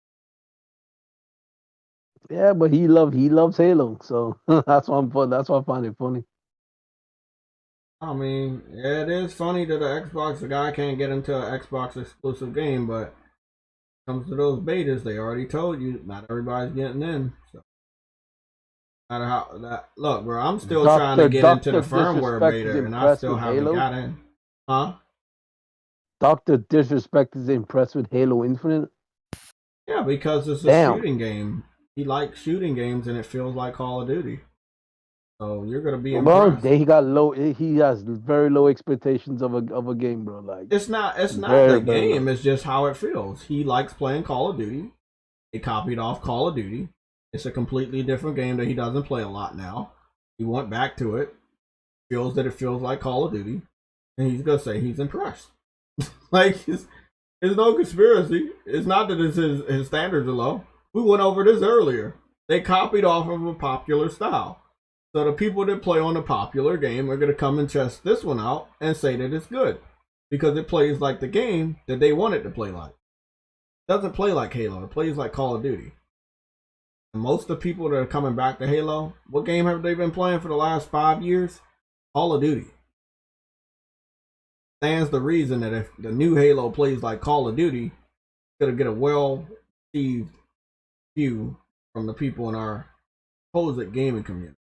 Yeah, but he loves Halo, so that's why I find it funny. I mean, yeah, it is funny that the guy can't get into an Xbox exclusive game, but when it comes to those betas, they already told you not everybody's getting in. So, no matter how that look, bro, I'm still trying to get into the firmware beta, and I still haven't got in. Huh? Dr. Disrespect is impressed with Halo Infinite. Yeah, because it's a Damn. shooting game. He likes shooting games, and it feels like Call of Duty. So you're gonna be Well, impressed. he got low. He has very low expectations of a game, bro. Like It's not very the very game. low. It's just how it feels. He likes playing Call of Duty. He copied off Call of Duty. It's a completely different game that he doesn't play a lot now. He went back to it. Feels that it feels like Call of Duty, and he's gonna say he's impressed. Like it's no conspiracy. It's not that his standards are low. We went over this earlier. They copied off of a popular style. So the people that play on a popular game are gonna come and test this one out and say that it's good. Because it plays like the game that they want it to play like. It doesn't play like Halo, it plays like Call of Duty. And most of the people that are coming back to Halo, what game have they been playing for the last 5 years? Call of Duty. Stands the reason that if the new Halo plays like Call of Duty, it's gonna get a well-received view from the people in our supposed gaming community.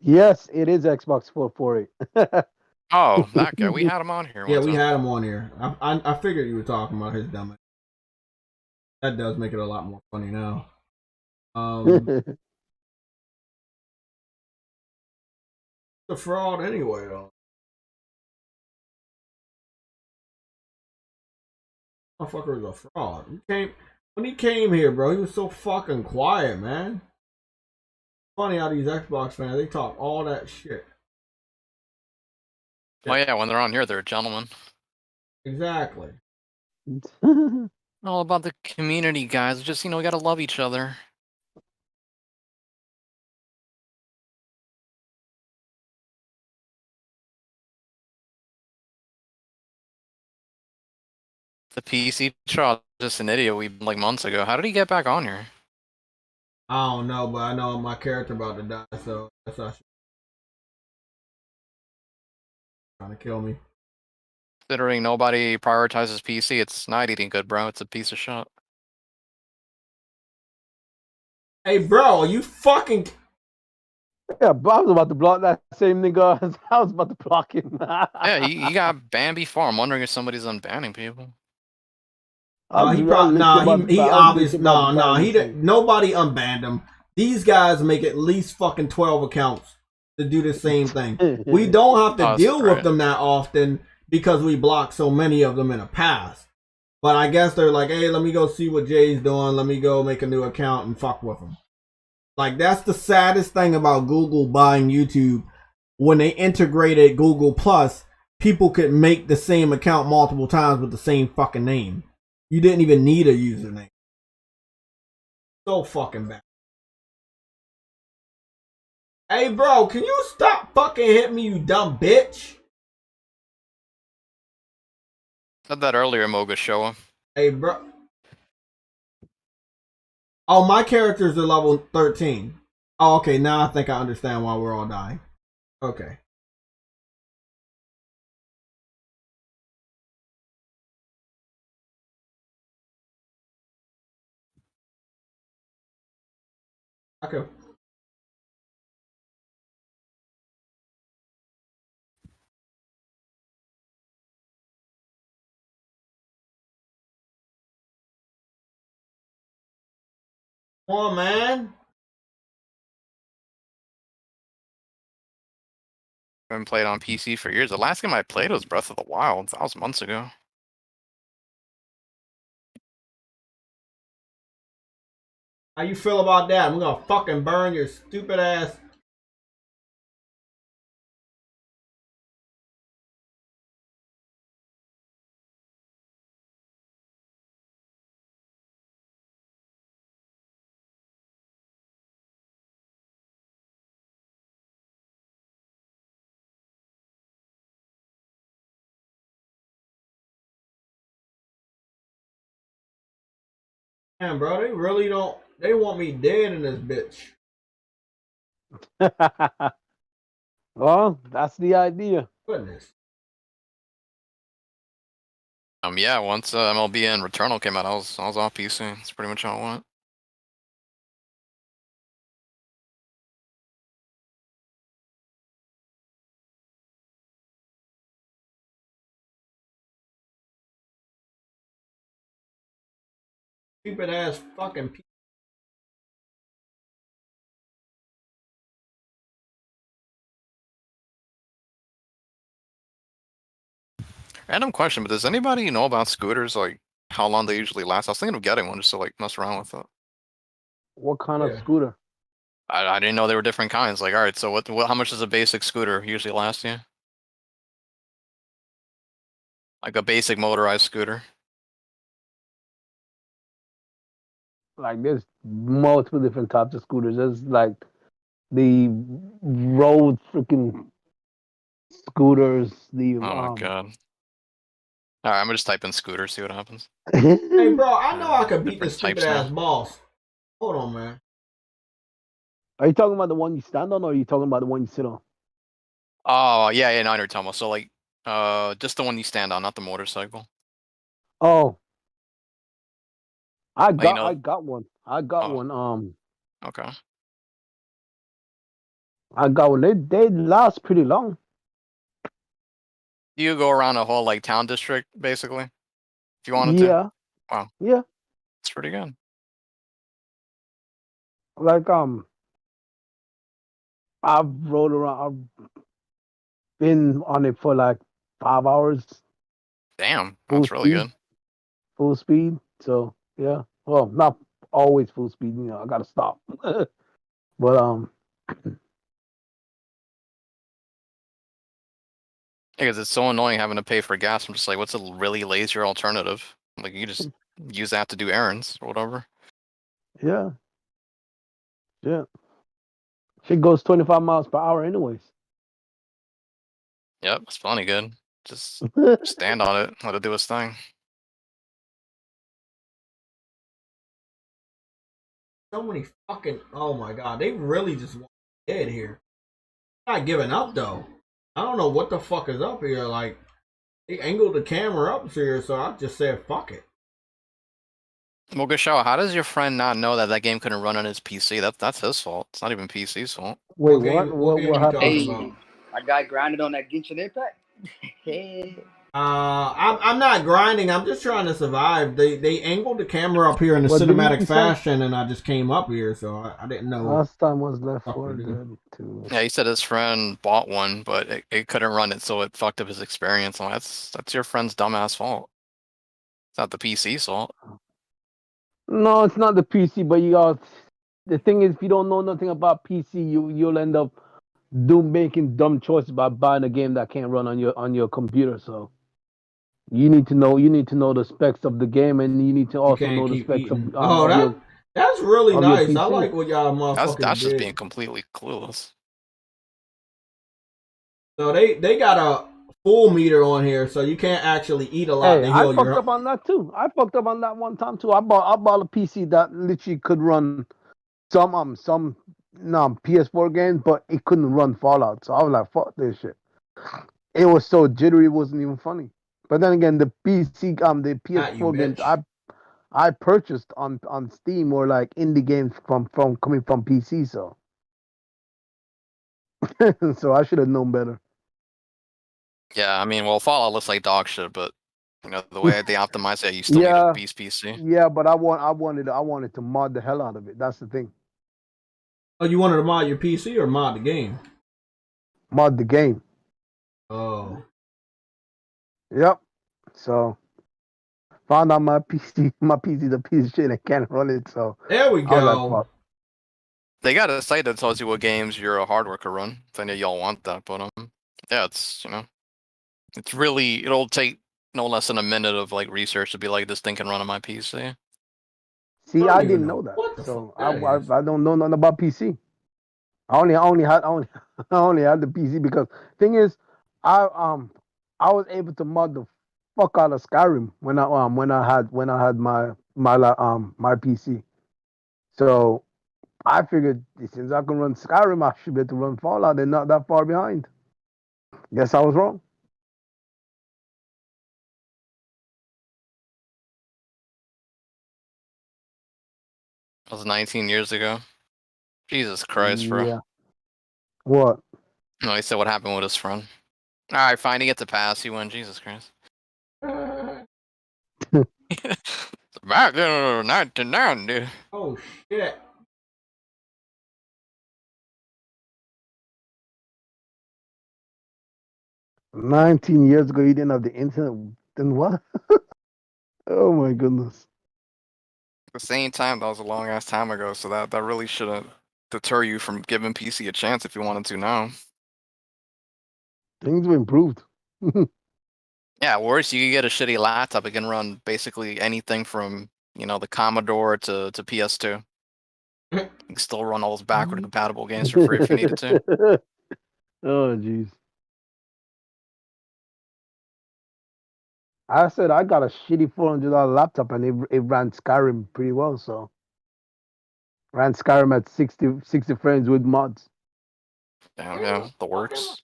Yes, it is Xbox 448. Oh, that guy. We had him on here. Yeah, one we time. had him on here. I figured you were talking about his dumb. That does make it a lot more funny now. The fraud anyway, though. Motherfucker was a fraud. When he came here, bro. He was so fucking quiet, man. Funny how these Xbox fans they talk all that shit. Oh yeah, when they're on here, they're gentlemen. Exactly. All about the community, guys. Just we gotta love each other. The PC troll, just an idiot. We like months ago. How did he get back on here? I don't know, but I know my character about to die, so that's how she's trying to kill me. Considering nobody prioritizes PC, it's not eating good, bro. It's a piece of shit. Hey, bro, are you fucking? Yeah, but I was about to block that same nigga. I was about to block him. Yeah, he got banned before. I'm wondering if somebody's unbanning people. No, he probably he obviously nobody unbanned him. These guys make at least fucking 12 accounts to do the same thing. We don't have to deal with them that often because we blocked so many of them in the past. But I guess they're like, hey, let me go see what Jay's doing. Let me go make a new account and fuck with him. Like, that's the saddest thing about Google buying YouTube. When they integrated Google Plus, people could make the same account multiple times with the same fucking name. You didn't even need a username. So fucking bad. Hey, bro, can you stop fucking hitting me, you dumb bitch? Said that earlier, Moga Show. Hey, bro. Oh, my characters are level 13. Oh, okay, now I think I understand why we're all dying. Okay. Okay. Come on, man. I haven't played on PC for years. The last game I played was Breath of the Wild. That was months ago. How you feel about that? I'm gonna fucking burn your stupid ass. Man, bro, they really don't. They want me dead in this bitch. Well, that's the idea. Goodness. Yeah, once MLB and Returnal came out, I was off PC. That's pretty much how it went. stupid ass fucking people. Random question, but does anybody know about scooters? Like how long they usually last? I was thinking of getting one just to like mess around with it. What kind of Yeah. scooter? I didn't know there were different kinds. Like, all right, so what how much does a basic scooter usually last you? Like a basic motorized scooter. Like there's multiple different types of scooters. There's like the road freaking scooters. The Oh my god. All right, I'm gonna just type in scooter, see what happens. Hey, bro, I know I could beat this Different stupid types ass now. boss. Hold on, man. Are you talking about the one you stand on, or are you talking about the one you sit on? Oh yeah, yeah, no, I know what you're talking about. So like, just the one you stand on, not the motorcycle. Oh, I Oh, you got know, I got one. I got oh, one. okay. I got one. They last pretty long. You go around a whole like town district basically, if you wanted to. Yeah, Wow, yeah. it's pretty good. Like I've rode around. I've been on it for like 5 hours, Damn, full that's really speed, good. full speed. So yeah. Well, not always full speed. You know, I gotta stop. But Because it's so annoying having to pay for gas. I'm just like, what's a really lazier alternative? Like you just use that to do errands or whatever. yeah, yeah. Shit goes 25 miles per hour, anyways. Yep, it's plenty good. Just stand on it, let it do its thing. So many fucking. Oh my god, they really just want dead here. Not giving up though. I don't know what the fuck is up here. Like they angled the camera up here, so I just said fuck it. Well, Gashao, how does your friend not know that that game couldn't run on his PC? That's his fault. It's not even PC's fault. Wait, Game? what? What What? game What you happened? talking Hey, about? I got grounded on that Genshin Impact. Hey. I'm not grinding. I'm just trying to survive. They angled the camera up here in a What did cinematic he say? fashion, and I just came up here, so I didn't know what Last time was Left the fuck 4 to do. Dead 2. Yeah, he said his friend bought one, but it couldn't run it, so it fucked up his experience. Well, that's your friend's dumbass fault. It's not the PC's fault. No, it's not the PC, but you got the thing is, if you don't know nothing about PC, you'll end up making dumb choices by buying a game that can't run on your computer. So you need to know the specs of the game, and you need to You also can't know the keep specs eating. Oh, that's really of your nice. I PC. like what y'all That's motherfuckers just being did. completely clueless. So they got a full meter on here, so you can't actually eat a lot Hey, to I heal fucked your. up on that too. I fucked up on that one time too. I bought a PC that literally could run some no PS4 games, but it couldn't run Fallout. So I was like, fuck this shit. It was so jittery, it wasn't even funny. But then again, the the Not you, PS4 games bitch. I purchased on Steam were like indie games from coming from PC. So so I should have known better. Yeah, I mean, well, Fallout looks like dog shit, but you know the way they optimize it, you still need a Yeah, beast PC. yeah, but I wanted to mod the hell out of it. That's the thing. Oh, you wanted to mod your PC or mod the game? Mod the game. Oh, Yep. So found out my PC my PC's a piece of shit and can't run it. So there we I was like, go. fuck. They got a site that tells you what games your hardware could run. If any of y'all want that, but yeah, it's it's really it'll take no less than a minute of like research to be like this thing can run on my PC. I See, don't I even didn't know know that. what the fuck So that is. I don't know nothing about PC. I only had the PC because thing is, I was able to mod the fuck out of Skyrim when I had my PC. So I figured since I can run Skyrim, I should be able to run Fallout. They're not that far behind. Guess I was wrong. That was 19 years ago. Jesus Christ, bro. Yeah. What? No, he said what happened with his friend. All right, fine. He gets a pass. He won. Jesus Christ. It's a Back in 1990. Oh shit. $19 years ago, you didn't have the internet. Then what? Oh my goodness. At the same time, that was a long ass time ago, so that really shouldn't deter you from giving PC a chance if you wanted to now. Things have improved. Yeah, worse, you can get a shitty laptop. It can run basically anything from, the Commodore to PS2. You can still run all those backward compatible games for free if you needed to. Oh jeez. I said I got a shitty $400 laptop and it ran Skyrim pretty well. So ran Skyrim at 60 frames with mods. Damn, yeah, the works.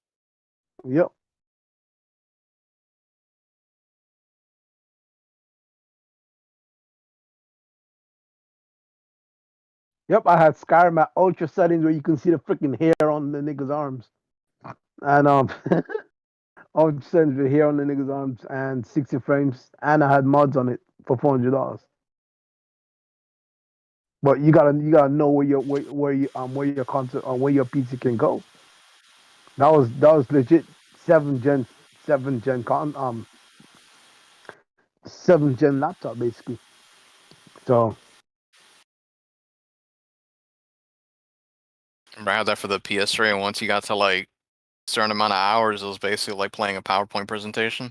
Yep. Yep, I had Skyrim at ultra settings where you can see the freaking hair on the nigga's arms. And ultra settings with hair on the nigga's arms and 60 frames. And I had mods on it for $400. But you gotta know where your console or where your PC can go. That was legit 7th gen laptop basically. So Remember I had that for the PS3, and once you got to like a certain amount of hours, it was basically like playing a PowerPoint presentation.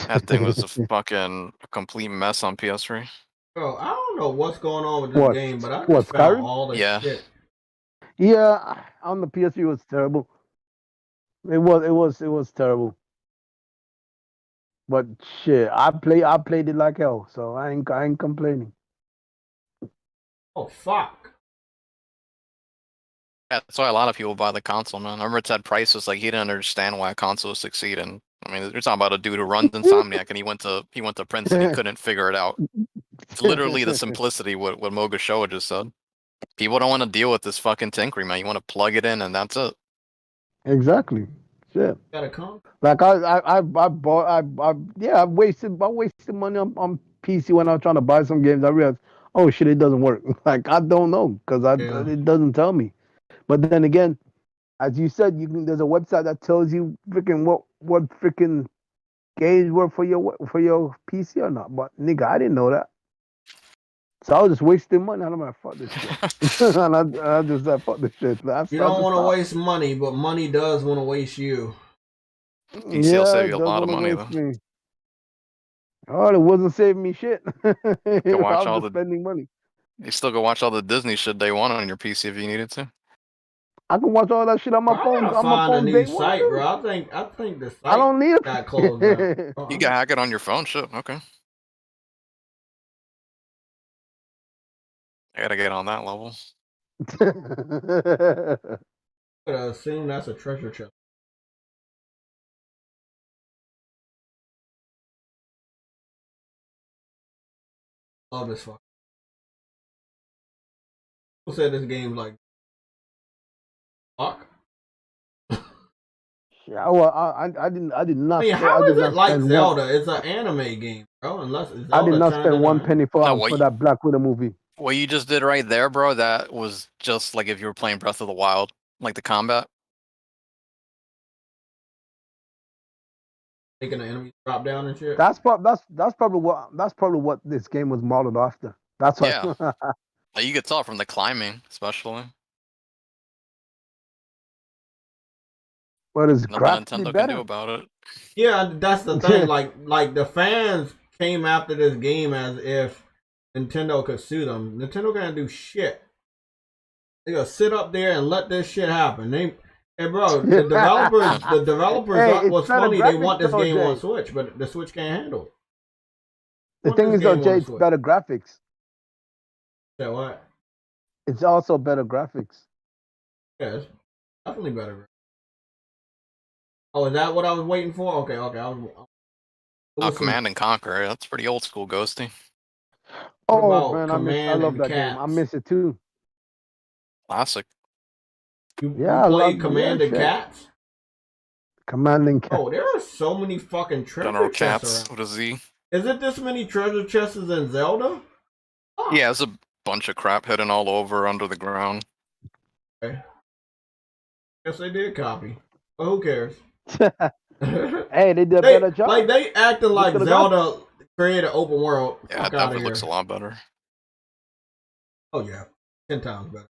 That thing was a fucking complete mess on PS3. Bro, I don't know what's going on with this game, but I what, just found Skyrim? all the Yeah. shit. Yeah, on the PS3 it was terrible. It was terrible. But shit, I played it like hell, so I ain't complaining. Oh fuck. Yeah, that's why a lot of people buy the console, man. I remember it said prices like he didn't understand why consoles succeed, and I mean, you're talking about a dude who runs Insomniac, and he went to Princeton, he couldn't figure it out. It's literally the simplicity what Moga Showa just said. People don't want to deal with this fucking tinkering, man. You want to plug it in, and that's it. Exactly. Shit. Gotta come. Like I bought I wasted money on PC when I was trying to buy some games. I realized, oh shit, it doesn't work. Like I don't know because it doesn't tell me. But then again, as you said, there's a website that tells you freaking what freaking games work for your PC or not. But nigga, I didn't know that. So I was just wasting money. I'm like, fuck this shit. And I just said, fuck this shit. You don't want to waste money, but money does want to waste you. PC will save you a lot of money though. Me. Oh, it wasn't saving me shit. You can watch I all was spending money. You still go watch all the Disney shit day one on your PC if you needed to. I can watch all that shit on my phone. I gotta find a new site, bro. I think the site I don't need it. got closed down. You can hack it on your phone, shit. Okay. I gotta get on that level. I assume that's a treasure chest. Love this fuck. Who said this game's like fuck? Yeah, well, I did not. I mean, how is it like Zelda? It's an anime game, bro. Unless Zelda I did not spend one penny for that Black Widow movie. What you just did right there, bro, that was just like if you were playing Breath of the Wild, like the combat. Making the enemy drop down and shit. That's probably what this game was modeled after. That's why. Yeah. You could tell from the climbing, especially. But it's nothing Nintendo can do about it. Yeah, that's the thing. like the fans came after this game as if Nintendo could sue them. Nintendo can't do shit. They gonna sit up there and let this shit happen. Hey bro, the developers was funny. They want this game on Switch, but the Switch can't handle it. The thing is though, Jay, it's better graphics. Yeah, what? It's also better graphics. Yeah, it's definitely better. Oh, is that what I was waiting for? Okay. Command and Conquer. That's pretty old school, Ghosty. Oh man, I love that game. I miss it too. Classic. You played Command and Cats? Command and Cats. Oh, there are so many fucking treasure General chests Cats with a Z. Is it this many treasure chests in Zelda? Oh, Yeah, there's a bunch of crap hidden all over under the ground. okay. Guess they did copy. But who cares? Hey, they did a better job. Like they acting Look like at the Zelda created open world. Yeah, Fuck it out of definitely here. looks a lot better. Oh yeah, 10 times better.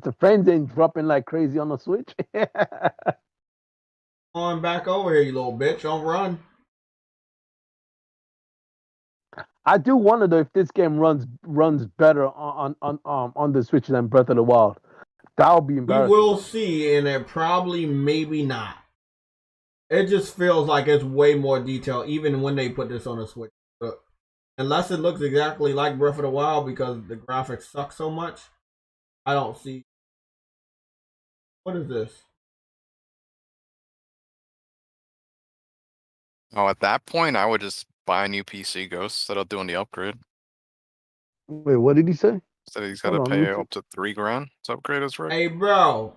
The friends ain't dropping like crazy on the Switch. On back over here, you little bitch. Don't run. I do wonder though if this game runs better on the Switch than Breath of the Wild. That would be We embarrassing. will see, and it probably maybe not. It just feels like it's way more detail, even when they put this on a Switch. But unless it looks exactly like Breath of the Wild because the graphics suck so much, I don't see. What is this? Oh, at that point, I would just buy a new PC, Ghost, instead of doing the upgrade. Wait, what did he say? Instead, he's got to Hold on, let pay me see. up to $3,000 to upgrade his rig. Hey, bro.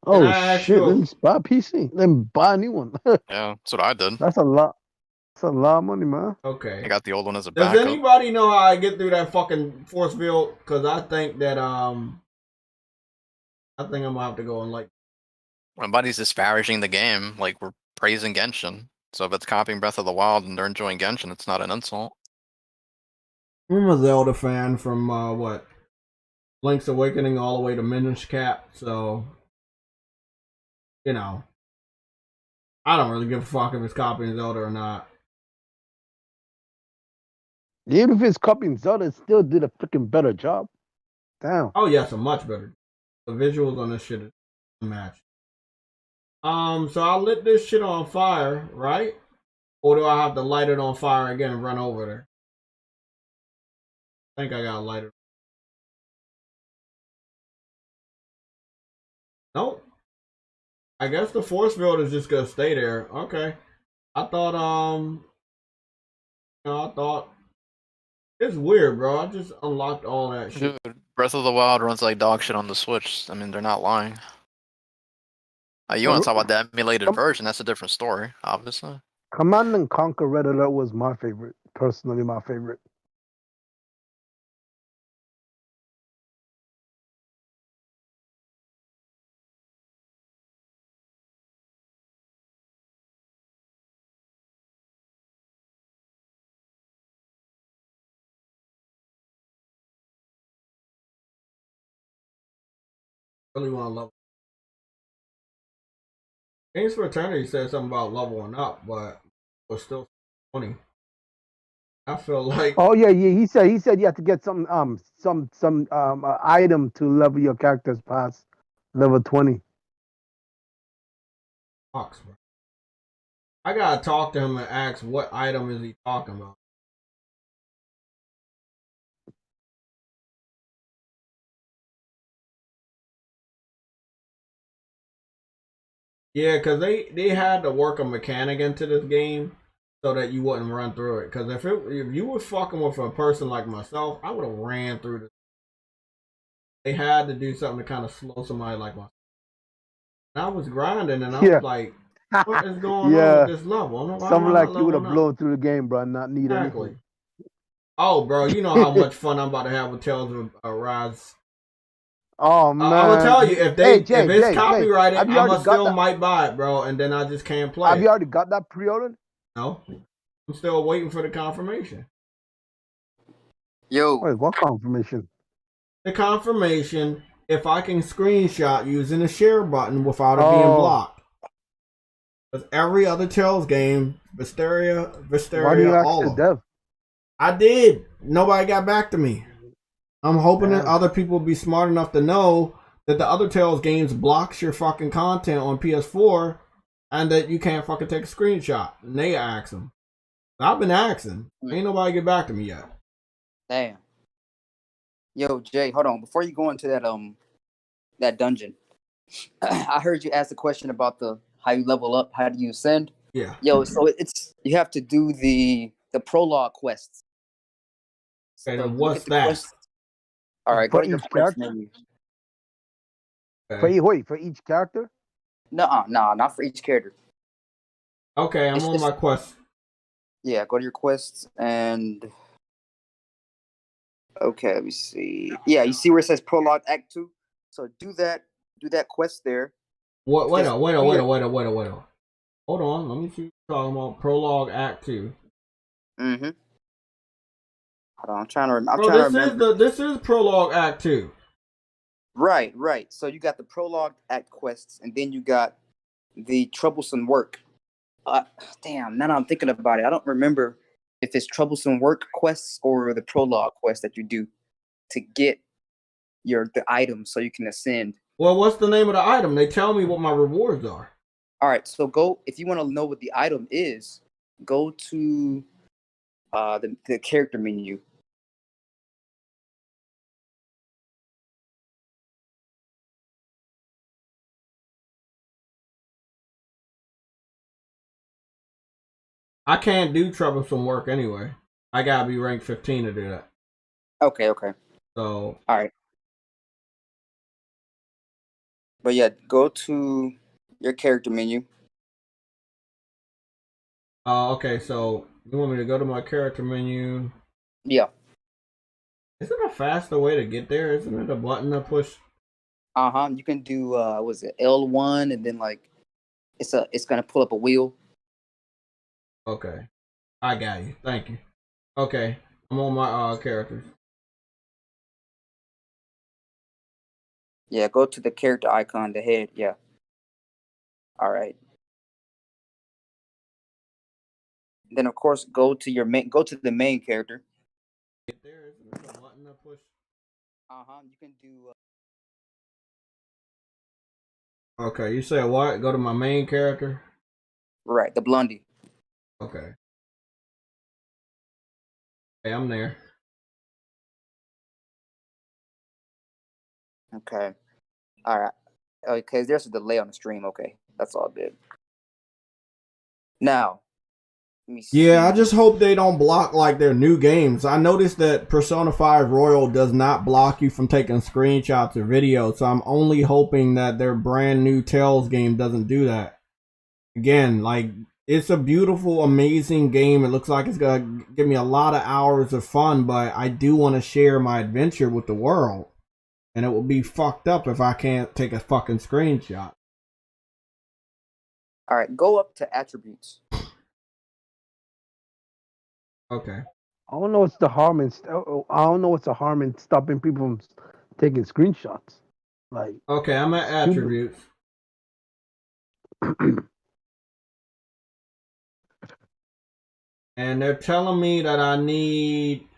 Oh I ask shit! you- Let me buy a PC. Then buy a new one. Yeah, that's what I did. That's a lot. That's a lot of money, man. Okay. I got the old one as a Does backup. anybody know how I get through that fucking force field? Because I think that I think I'm gonna have to go and like. Nobody's disparaging the game. Like, we're praising Genshin. So if it's copying Breath of the Wild and they're enjoying Genshin, it's not an insult. I'm a Zelda fan from what Link's Awakening all the way to Minish Cap, so you know I don't really give a fuck if it's copying Zelda or not. Even if it's copying Zelda, it still did a freaking better job. Damn. Oh yes, a much better. The visuals on this shit is unmatched. So I lit this shit on fire, right? Or do I have to light it on fire again and run over there? I think I gotta light it. Nope. I guess the force field is just gonna stay there. Okay. I thought I thought it's weird, bro. I just unlocked all that shit. Dude, Breath of the Wild runs like dog shit on the Switch. I mean, they're not lying. You want to talk about the emulated version? That's a different story, obviously. Command and Conquer Red Alert was my favorite. Personally, my favorite. Really want to level. Games for Eternity said something about leveling up, but was still 20. I feel like Oh yeah. He said you have to get some item to level your characters past level 20. Fox, bro. I gotta talk to him and ask what item is he talking about. Yeah, because they had to work a mechanic into this game so that you wouldn't run through it. Because if you were fucking with a person like myself, I would have ran through this. They had to do something to kind of slow somebody like myself. And I was grinding and I was like, what is going on with this level? Something like you would have blown through the game, bro, and not need anything. Oh, bro, you know how much fun I'm about to have with Tales of Arise. Oh man, I will tell you if it's copyrighted, I still might buy it, bro, and then I just can't play. Have you already got that pre-ordered? No, I'm still waiting for the confirmation. Yo, Wait, what confirmation? The confirmation if I can screenshot using the share button without it being blocked. Because every other Tales game, Visteria, Why do you all ask of the them. dev? I did. Nobody got back to me. I'm hoping that other people will be smart enough to know that the other Tales games blocks your fucking content on PS4 and that you can't fucking take a screenshot. And they ask them. I've been asking. Ain't nobody get back to me yet. damn. Yo, Jay, hold on. Before you go into that dungeon, I heard you ask the question about how you level up, how do you ascend? Yeah. Yo, so you have to do the prologue quests. Okay, So then what's that? Quests. All right, go to your quest menu. Okay. For each character? No, not for each character. Okay, I'm on my quest. Yeah, go to your quests and okay, let me see. Yeah, you see where it says Prologue Act 2? So do that quest there. Wait Just a, wait a, wait a, wait a, wait a, wait a. Hold on, let me see what you're talking about. Prologue Act 2. Mm-hmm. Hold on, I'm trying to Bro, remember. this is Prologue Act 2. Right, right. So you got the Prologue Act quests, and then you got the Troublesome Work. Damn, now that I'm thinking about it, I don't remember if it's Troublesome Work quests or the Prologue quest that you do to get the items so you can ascend. Well, what's the name of the item? They tell me what my rewards are. All right, so go if you want to know what the item is, go to the character menu. I can't do troublesome work anyway. I gotta be rank 15 to do that. Okay, okay. So, All right. But yeah, go to your character menu. okay, so you want me to go to my character menu? Yeah. Is it a faster way to get there? Isn't it a button to push? You can do was it L1 and then like it's gonna pull up a wheel. Okay, I got you. Thank you. Okay, I'm on my characters. Yeah, go to the character icon, the head. Yeah. All right. Then of course go to the main character. Get there, isn't it a button to push? You can do Okay, you said what? Go to my main character? right, the Blondie. Okay. Hey, I'm there. Okay. All right. Okay, there's a delay on the stream. Okay. That's all good. Now, let me see. Yeah, I just hope they don't block like their new games. I noticed that Persona 5 Royal does not block you from taking screenshots or videos, so I'm only hoping that their brand new Tales game doesn't do that. Again, like, it's a beautiful, amazing game. It looks like it's gonna give me a lot of hours of fun, but I do want to share my adventure with the world. And it will be fucked up if I can't take a fucking screenshot. All right, go up to attributes. Okay. I don't know what's the harm in. I don't know what's the harm in stopping people from taking screenshots. Like, Okay, I'm at attributes. And they're telling me that I need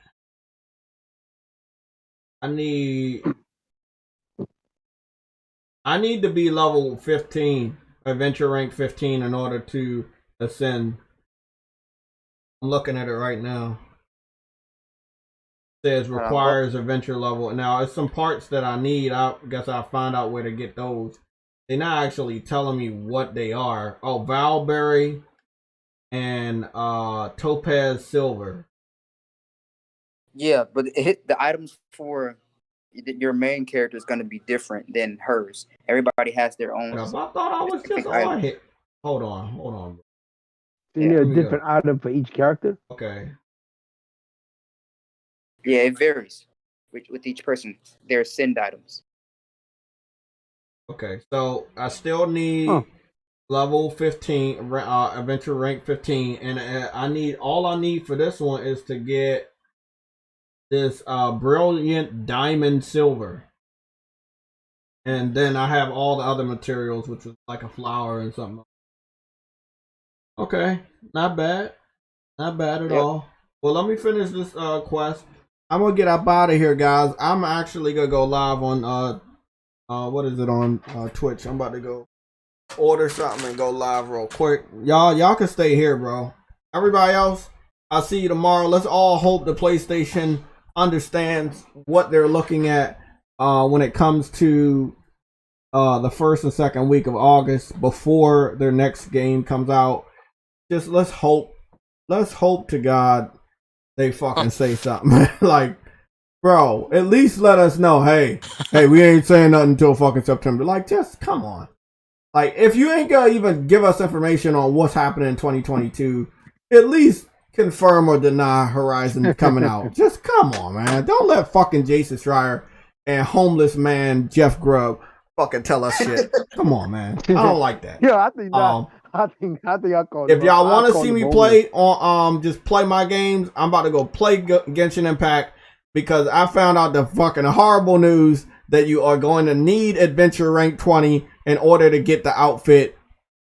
to be level 15, adventure rank 15 in order to ascend. I'm looking at it right now. It says requires adventure level. Now, it's some parts that I need. I guess I'll find out where to get those. They're not actually telling me what they are. Oh, Valberry and Topaz Silver. Yeah, but the items for your main character is going to be different than hers. Everybody has their own. I thought I was just on hit. Hold on. You need a different item for each character? Okay. Yeah, it varies with each person. Their send items. Okay, so I still need level 15, adventure rank 15, and all I need for this one is to get this brilliant diamond silver. And then I have all the other materials, which is like a flower and something. Okay, not bad. Not bad at all. Well, let me finish this quest. I'm gonna get up out of here, guys. I'm actually gonna go live on what is it on Twitch? I'm about to go order something and go live real quick. Y'all can stay here, bro. Everybody else, I'll see you tomorrow. Let's all hope the PlayStation understands what they're looking at when it comes to the first and second week of August before their next game comes out. Just let's hope to God they fucking say something. Like, bro, at least let us know, hey, we ain't saying nothing until fucking September. Like, just come on. Like, if you ain't gonna even give us information on what's happening in 2022, at least confirm or deny Horizon coming out. Just come on, man. Don't let fucking Jason Schreier and homeless man Jeff Grubb fucking tell us shit. Come on, man. I don't like that. Yeah, I think that. I think I called. If y'all want to see me play on just play my games, I'm about to go play Genshin Impact because I found out the fucking horrible news that you are going to need adventure rank 20 in order to get the outfit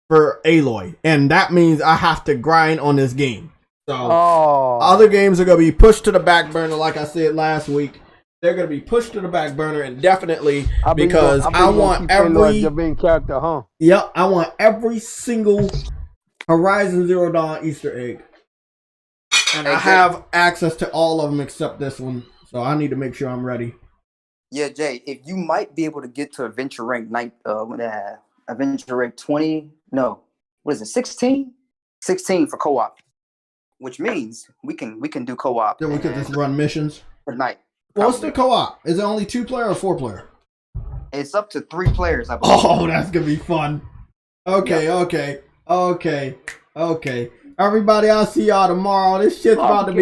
for Aloy, and that means I have to grind on this game. So other games are going to be pushed to the back burner, like I said last week. They're going to be pushed to the back burner indefinitely because I want every main character, huh? Yep, I want every single Horizon Zero Dawn Easter egg, and I have access to all of them except this one. So I need to make sure I'm ready. Yeah, Jay, if you might be able to get to adventure rank adventure rank 20, no, what is it, 16? 16 for co-op, which means we can do co-op. Then we could just run missions for night. What's the co-op? Is it only 2-player or 4-player? It's up to 3 players, I believe. Oh, that's gonna be fun. Okay, yeah. Okay. Everybody, I'll see y'all tomorrow. This shit's about to be